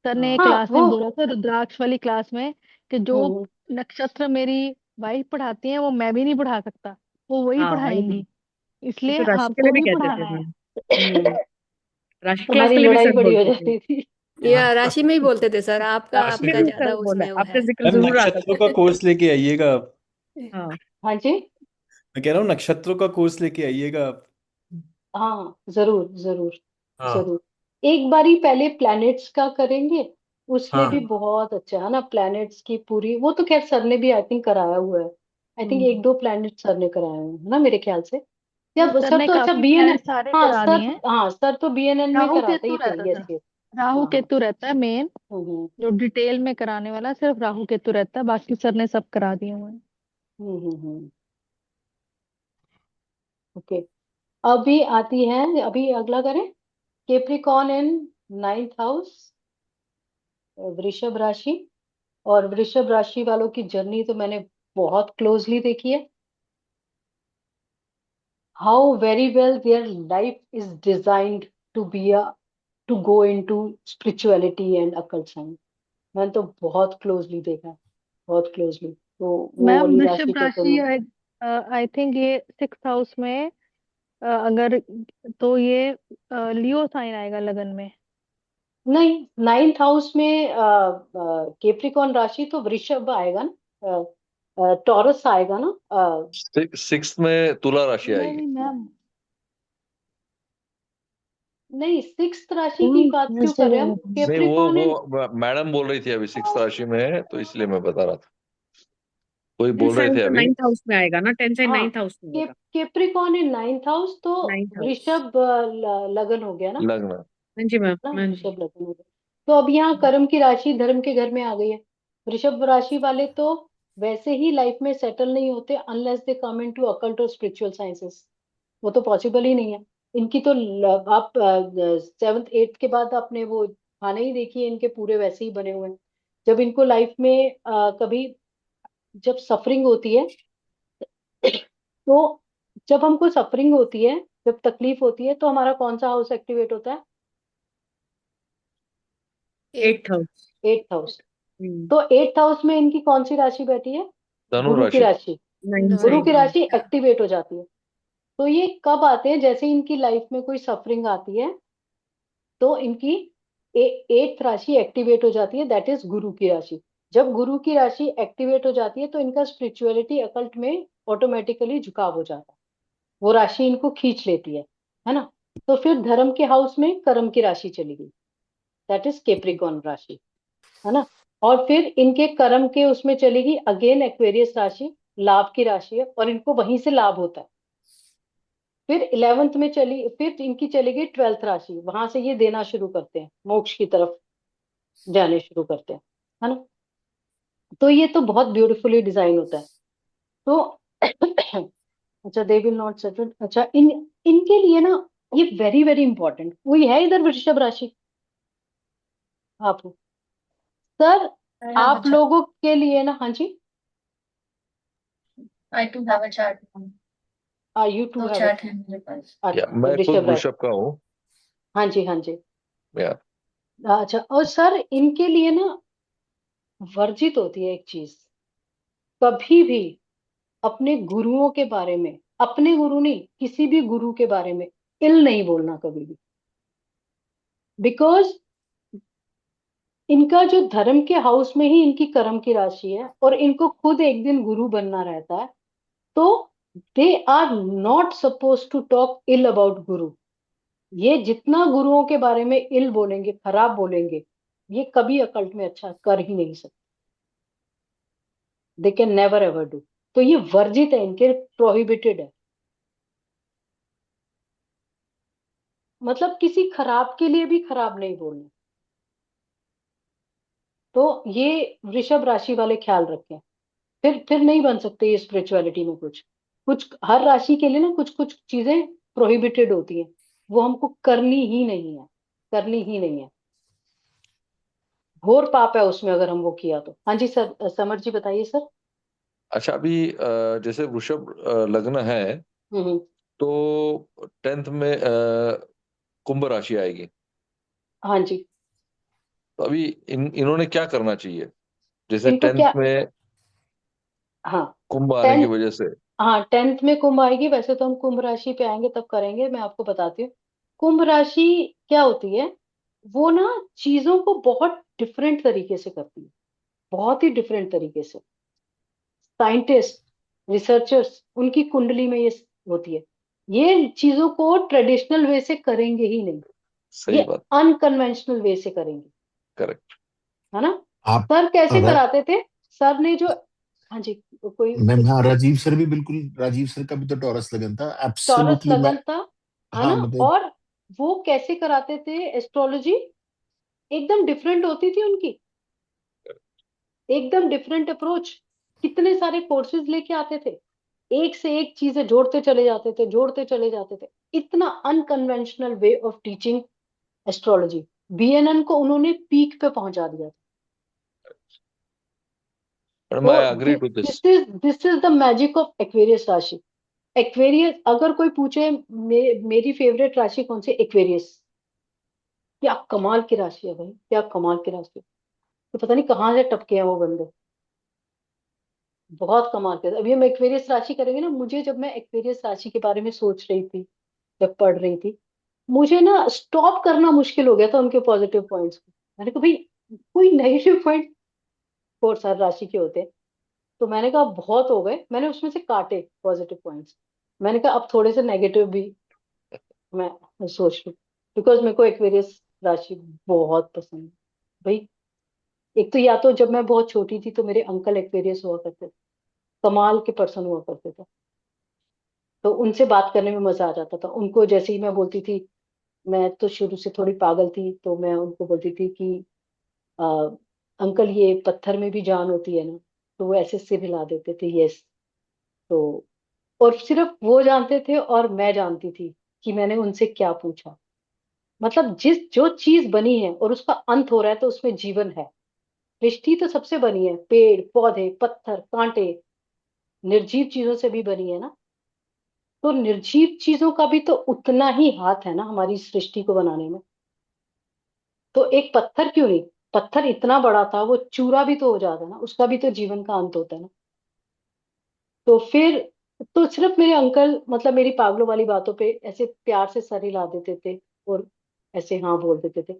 सर ने एक हाँ क्लास वो। में बोला था, रुद्राक्ष वाली क्लास में, कि जो हम्म नक्षत्र मेरी वाइफ पढ़ाती है वो मैं भी नहीं पढ़ा सकता, वो वही हाँ ये पढ़ाएंगी, ये तो इसलिए राशि के लिए आपको भी ही कहते थे पढ़ाना है। मैम। हम्म। राशि क्लास हमारी के लिए भी लड़ाई सर बड़ी हो बोलते थे। जाती थी। या राशि में ही बोलते थे सर, आपका राशि में आपका भी ज्यादा सर बोले, उसमें वो आपका है। जिक्र मैम जरूर आता नक्षत्रों था। का कोर्स लेके आइएगा आप। हाँ हाँ जी। मैं कह रहा हूँ नक्षत्रों का कोर्स लेके आइएगा आप। हाँ, जरूर जरूर हाँ जरूर। एक बारी पहले प्लैनेट्स का करेंगे, उसमें भी हाँ। बहुत अच्छा है ना, प्लैनेट्स की पूरी, वो तो खैर सर ने भी आई थिंक कराया हुआ है। आई थिंक एक हम्म। दो प्लैनेट सर ने कराए हुए हैं, है ना, मेरे ख्याल से। या हाँ, सर सर ने तो अच्छा काफी BNN। प्लान सारे हाँ करा सर, दिए हैं। हाँ सर तो BNN में राहु कराते केतु ही थे, रहता यस था, यस। राहु हाँ हाँ। केतु रहता है मेन, हम्म जो डिटेल में कराने वाला सिर्फ राहु केतु रहता है, बाकी सर ने सब करा दिए हुए हैं। हम्म। ओके। अभी आती है, अभी अगला करें, केप्रिकॉन इन 9th हाउस, वृषभ राशि। और वृषभ राशि वालों की जर्नी तो मैंने बहुत क्लोजली देखी है। How very well their life is designed to be a to go into spirituality and occult science. मैंने तो बहुत क्लोजली देखा है, बहुत क्लोजली, तो वो मैम वाली राशि वृषभ को तो राशि, मैं। आई थिंक ये 6th हाउस में, अगर, तो ये लियो साइन आएगा लगन में। नहीं, 9th हाउस में केप्रिकॉन राशि तो वृषभ आएगा ना, टॉरस आएगा ना। सिक्स में तुला राशि नहीं आएगी। नहीं मैम, नहीं, 6th राशि की बात क्यों कर रहे हैं हम, नहीं, केप्रिकॉन इन। वो मैडम बोल रही थी अभी सिक्स राशि में है, तो इसलिए मैं बता रहा था। कोई टेंथ बोल रहे साइन थे तो अभी। 9th हाउस में आएगा ना, 10th एंड हाँ, 9th हाउस में होगा। केप्रिकॉन इन 9th हाउस तो 9th हाउस। वृषभ लगन हो गया ना, लग्न। हाँ जी मैम, ना हाँ जी। वृषभ लगन हो गया। तो अब यहाँ कर्म की राशि धर्म के घर में आ गई है। वृषभ राशि वाले तो वैसे ही लाइफ में सेटल नहीं होते unless they come into occult और स्पिरिचुअल साइंसेस। वो तो पॉसिबल ही नहीं है। इनकी तो आप 7th 8th के बाद आपने वो खाने ही देखिए, इनके पूरे वैसे ही बने हुए हैं। जब इनको लाइफ में कभी जब सफरिंग होती है तो जब हमको सफरिंग होती है, जब तकलीफ होती है तो हमारा कौन सा हाउस एक्टिवेट होता है? 8th house. 8th house. तो 8th हाउस में इनकी कौन सी राशि बैठी है? धनु गुरु की राशि। राशि। गुरु की राशि एक्टिवेट हो जाती है। तो ये कब आते हैं? जैसे इनकी लाइफ में कोई सफरिंग आती है तो इनकी 8th राशि एक्टिवेट हो जाती है, दैट इज गुरु की राशि। जब गुरु की राशि एक्टिवेट हो जाती है तो इनका स्पिरिचुअलिटी अकल्ट में ऑटोमेटिकली झुकाव हो जाता है, वो राशि इनको खींच लेती है ना। तो फिर धर्म के हाउस में कर्म की राशि चली गई, दैट इज केप्रिकॉर्न राशि, है ना। और फिर इनके कर्म के उसमें चलेगी अगेन एक्वेरियस राशि, लाभ की राशि है, और इनको वहीं से लाभ होता है। फिर 11th में चली, फिर इनकी चलेगी 12th राशि, वहां से ये देना शुरू करते हैं, मोक्ष की तरफ जाने शुरू करते हैं, है ना। तो ये तो बहुत ब्यूटीफुली डिजाइन होता है। तो अच्छा, दे विल नॉट सेटल। अच्छा, इनके लिए ना ये वेरी वेरी इंपॉर्टेंट, कोई है इधर वृषभ राशि? आप हो सर? आप लोगों के लिए ना, हाँ जी, I too have a chart. You too दो हैव चार्ट है मेरे पास। या मैं खुद वृषभ राशि। वृषभ का हूँ। हाँ जी, हाँ जी। या अच्छा, और सर इनके लिए ना वर्जित होती है एक चीज, कभी भी अपने गुरुओं के बारे में, अपने गुरु नहीं, किसी भी गुरु के बारे में इल नहीं बोलना कभी भी। बिकॉज इनका जो धर्म के हाउस में ही इनकी कर्म की राशि है और इनको खुद एक दिन गुरु बनना रहता है, तो they are not suppose to talk ill about Guru. ये जितना गुरुओं के बारे में इल बोलेंगे, खराब बोलेंगे, ये कभी अकल्ट में अच्छा कर ही नहीं सकते, they can never ever do. तो ये वर्जित है, इनके प्रोहिबिटेड है। मतलब किसी खराब के लिए भी खराब नहीं बोलना। तो ये वृषभ राशि वाले ख्याल रखें, फिर नहीं बन सकते ये स्पिरिचुअलिटी में। कुछ कुछ हर राशि के लिए ना कुछ कुछ चीजें प्रोहिबिटेड होती हैं, वो हमको करनी ही नहीं है, करनी ही नहीं है। घोर पाप है उसमें अगर हम वो किया तो। हाँ जी सर, समर जी बताइए सर। अच्छा, अभी जैसे वृषभ लग्न है, हम्म। तो 10th में कुंभ राशि आएगी। हाँ जी। तो अभी इन्होंने क्या करना चाहिए? जैसे इनको 10th क्या, में हाँ कुंभ आने की 10th, वजह से। हाँ 10th में कुंभ आएगी। वैसे तो हम कुंभ राशि पे आएंगे तब करेंगे, मैं आपको बताती हूँ। कुंभ राशि क्या होती है? वो ना चीजों को बहुत डिफरेंट तरीके से करती है, बहुत ही डिफरेंट तरीके से। साइंटिस्ट, रिसर्चर्स, उनकी कुंडली में ये होती है। ये चीजों को ट्रेडिशनल वे से करेंगे ही नहीं, सही ये बात। अनकन्वेंशनल वे से करेंगे, करेक्ट। है ना। आप सर कैसे अगर कराते थे? सर ने जो, हाँ जी, कोई मैम, हाँ, कुछ राजीव सर भी बिल्कुल, राजीव सर का भी तो टॉरस लगन था, टॉरस एब्सोल्युटली। मैं लगन था, है हाँ ना। मतलब और वो कैसे कराते थे एस्ट्रोलॉजी? एकदम डिफरेंट होती थी उनकी, एकदम डिफरेंट अप्रोच। कितने सारे कोर्सेज लेके आते थे, एक से एक चीजें जोड़ते चले जाते थे, जोड़ते चले जाते थे। इतना unconventional way of teaching astrology. BNN को उन्होंने पीक पे पहुंचा दिया था। मैडम, आई तो agree to this. This is the magic of Aquarius राशि। एक्वेरियस, अगर कोई पूछे मेरी फेवरेट राशि कौन सी, एक्वेरियस। क्या कमाल की राशि है भाई, क्या कमाल की राशि है। तो पता नहीं कहाँ से टपके हैं वो बंदे, बहुत कमाल के। अभी हम एक्वेरियस राशि करेंगे ना, मुझे जब मैं एक्वेरियस राशि के बारे में सोच रही थी, जब पढ़ रही थी, मुझे ना स्टॉप करना मुश्किल हो गया था उनके पॉजिटिव पॉइंट्स को। मैंने कहा भाई कोई नेगेटिव पॉइंट और सर राशि के होते हैं। तो मैंने कहा बहुत हो गए, मैंने उसमें से काटे पॉजिटिव पॉइंट्स। मैंने कहा अब थोड़े से नेगेटिव भी मैं सोच लूं, बिकॉज मेरे को एक्वेरियस राशि बहुत पसंद है भाई। एक तो या तो जब मैं बहुत छोटी थी तो मेरे अंकल एक्वेरियस हुआ करते थे, कमाल के पर्सन हुआ करते थे। तो उनसे बात करने में मजा आ जाता था। उनको जैसे ही मैं बोलती थी, मैं तो शुरू से थोड़ी पागल थी, तो मैं उनको बोलती थी कि आ, अंकल ये पत्थर में भी जान होती है ना, तो वो ऐसे सिर हिला देते थे, यस। तो और सिर्फ वो जानते थे और मैं जानती थी कि मैंने उनसे क्या पूछा। मतलब जिस जो चीज बनी है और उसका अंत हो रहा है तो उसमें जीवन है। सृष्टि तो सबसे बनी है, पेड़ पौधे पत्थर कांटे, निर्जीव चीजों से भी बनी है ना। तो निर्जीव चीजों का भी तो उतना ही हाथ है ना हमारी सृष्टि को बनाने में। तो एक पत्थर क्यों नहीं, पत्थर इतना बड़ा था, वो चूरा भी तो हो जाता है ना, उसका भी तो जीवन का अंत होता है ना। तो फिर तो सिर्फ मेरे अंकल मतलब मेरी पागलों वाली बातों पे ऐसे प्यार से सर हिला देते थे और ऐसे हाँ बोल देते थे।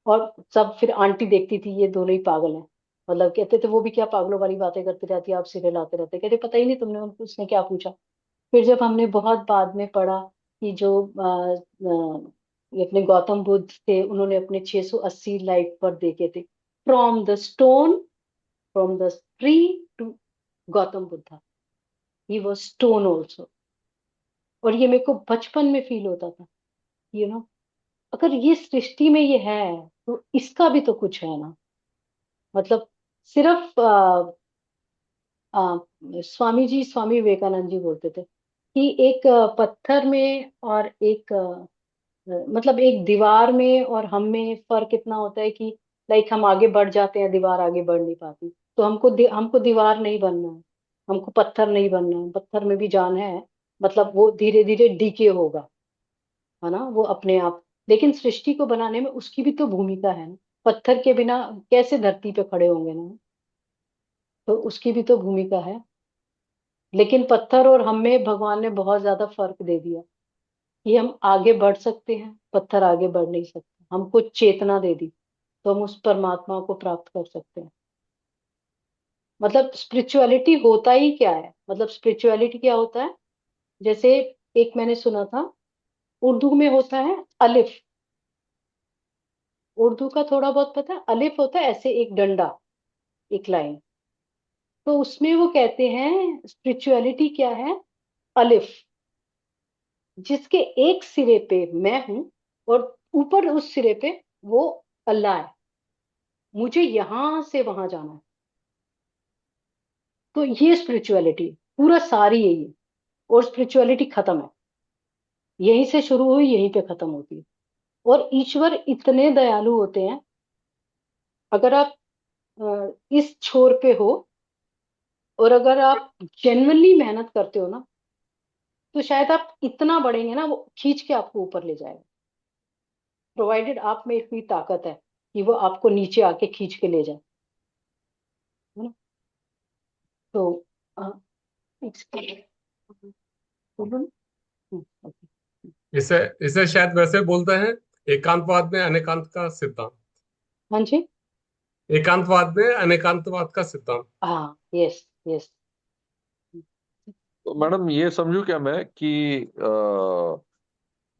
और सब फिर आंटी देखती थी ये दोनों ही पागल हैं, मतलब कहते थे वो भी क्या पागलों वाली बातें करती रहती है, आप सिर हिलाते रहते, कहते पता ही नहीं तुमने उनको उसने क्या पूछा। फिर जब हमने बहुत बाद में पढ़ा कि जो ये अपने गौतम बुद्ध थे, उन्होंने अपने 680 लाइफ पर देखे थे, from the stone, from the tree to Gautam Buddha, he was stone also. और ये मेरे को बचपन में फील होता था, अगर ये सृष्टि में ये है तो इसका भी तो कुछ है ना। मतलब सिर्फ स्वामी विवेकानंद जी बोलते थे कि एक पत्थर में और एक मतलब एक दीवार में और हम में फर्क इतना होता है कि लाइक हम आगे बढ़ जाते हैं, दीवार आगे बढ़ नहीं पाती। तो हमको दीवार नहीं बनना है, हमको पत्थर नहीं बनना है, पत्थर में भी जान है, मतलब वो धीरे धीरे डीके होगा, है ना, वो अपने आप। लेकिन सृष्टि को बनाने में उसकी भी तो भूमिका है ना, पत्थर के बिना कैसे धरती पे खड़े होंगे ना, तो उसकी भी तो भूमिका है। लेकिन पत्थर और हम में भगवान ने बहुत ज्यादा फर्क दे दिया कि हम आगे बढ़ सकते हैं, पत्थर आगे बढ़ नहीं सकते। हमको चेतना दे दी तो हम उस परमात्मा को प्राप्त कर सकते हैं। मतलब स्पिरिचुअलिटी होता ही क्या है, मतलब स्पिरिचुअलिटी क्या होता है, जैसे एक मैंने सुना था, उर्दू में होता है अलिफ, उर्दू का थोड़ा बहुत पता है, अलिफ होता है ऐसे एक डंडा, एक लाइन। तो उसमें वो कहते हैं स्पिरिचुअलिटी क्या है, अलिफ, जिसके एक सिरे पे मैं हूं और ऊपर उस सिरे पे वो अल्लाह है, मुझे यहां से वहां जाना है। तो ये स्पिरिचुअलिटी पूरा सारी यही है। और स्पिरिचुअलिटी खत्म है, यहीं से शुरू हुई यहीं पे खत्म होती है। और ईश्वर इतने दयालु होते हैं, अगर आप इस छोर पे हो और अगर आप जेन्युइनली मेहनत करते हो ना, तो शायद आप इतना बढ़ेंगे ना, वो खींच के आपको ऊपर ले जाएगा, प्रोवाइडेड आप में इतनी ताकत है कि वो आपको नीचे आके खींच के ले जाए, है ना। तो अ, इसके- बोलो ना। ओके। इसे इसे शायद वैसे बोलते हैं एकांतवाद में अनेकांत का सिद्धांत। हाँ जी। एकांतवाद में अनेकांतवाद का सिद्धांत। हाँ, यस यस। तो मैडम ये समझू क्या मैं कि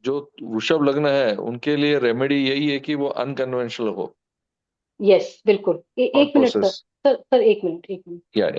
जो वृषभ लग्न है उनके लिए रेमेडी यही है कि वो अनकन्वेंशनल हो, यस बिल्कुल। थॉट एक मिनट सर, प्रोसेस। सर एक मिनट, एक मिनट। या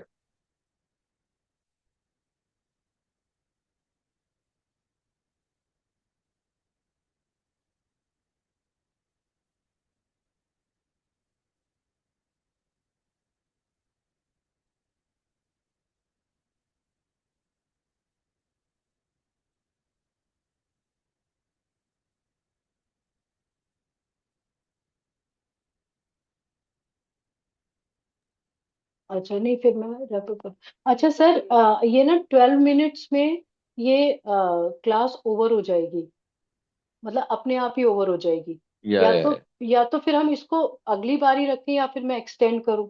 अच्छा नहीं, फिर मैं रैप अप अच्छा सर, ये ना 12 मिनट्स में ये क्लास ओवर हो जाएगी, मतलब अपने आप ही ओवर हो जाएगी। या, या या, तो या। या तो फिर हम इसको अगली बारी रखें या फिर मैं एक्सटेंड करूं।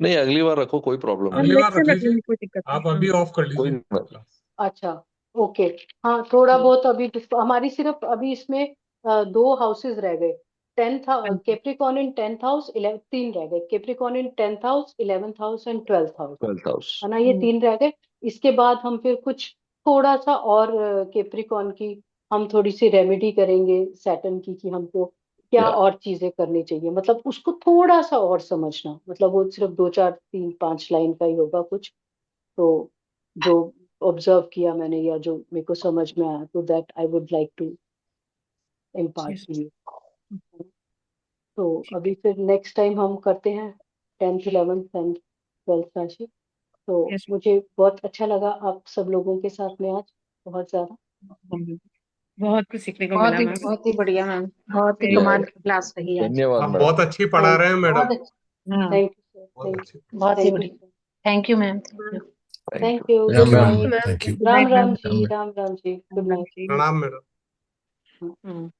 नहीं, अगली बार रखो, कोई प्रॉब्लम हम नहीं अगली है। बार रख लेक्चर रख लीजिए, लेंगे, कोई दिक्कत नहीं। आप हाँ अभी ऑफ कर कोई लीजिए नहीं। क्लास। अच्छा, ओके। हाँ थोड़ा बहुत अभी हमारी सिर्फ अभी इसमें दो हाउसेस रह गए, टेंथ, हाँ जी। कैप्रिकॉन इन 10th हाउस, 11 तीन रह गए, Capricorn in 10th house, 11th house and 12th house, 12th house. है ना, ये तीन रह गए। इसके बाद हम फिर कुछ थोड़ा सा और कैप्रिकॉन की हम थोड़ी सी रेमेडी करेंगे सैटर्न की, कि हमको क्या या और चीजें करनी चाहिए, मतलब उसको थोड़ा सा और समझना, मतलब वो सिर्फ 2 4 3 5 लाइन का ही होगा कुछ। तो जो ऑब्जर्व किया मैंने या जो मेरे को समझ में आया, तो that I would like to impart yes, to you. तो ठीक अभी फिर नेक्स्ट टाइम हम करते हैं 10th 11th एंड 12th राशि। तो है। यस, मुझे बहुत अच्छा लगा आप सब लोगों के साथ में आज, बहुत ज्यादा। बहुत कुछ सीखने को मिला मैम। बहुत ही बढ़िया मैम, बहुत ही वेरी या कमाल गुड। की क्लास रही आज। धन्यवाद आप मैडम। बहुत अच्छी पढ़ा थैंक रहे हैं मैडम, बहुत अच्छी। हाँ, थैंक यू सर, बहुत थैंक अच्छी। बहुत ही थैंक यू बढ़िया। Sir. Thank you ma'am, thank you. Thank you, thank good you night. Ma'am, thank you. Ram night Ram ma'am. जी, राम राम जी, गुड नाइट। प्रणाम मैडम। हम्म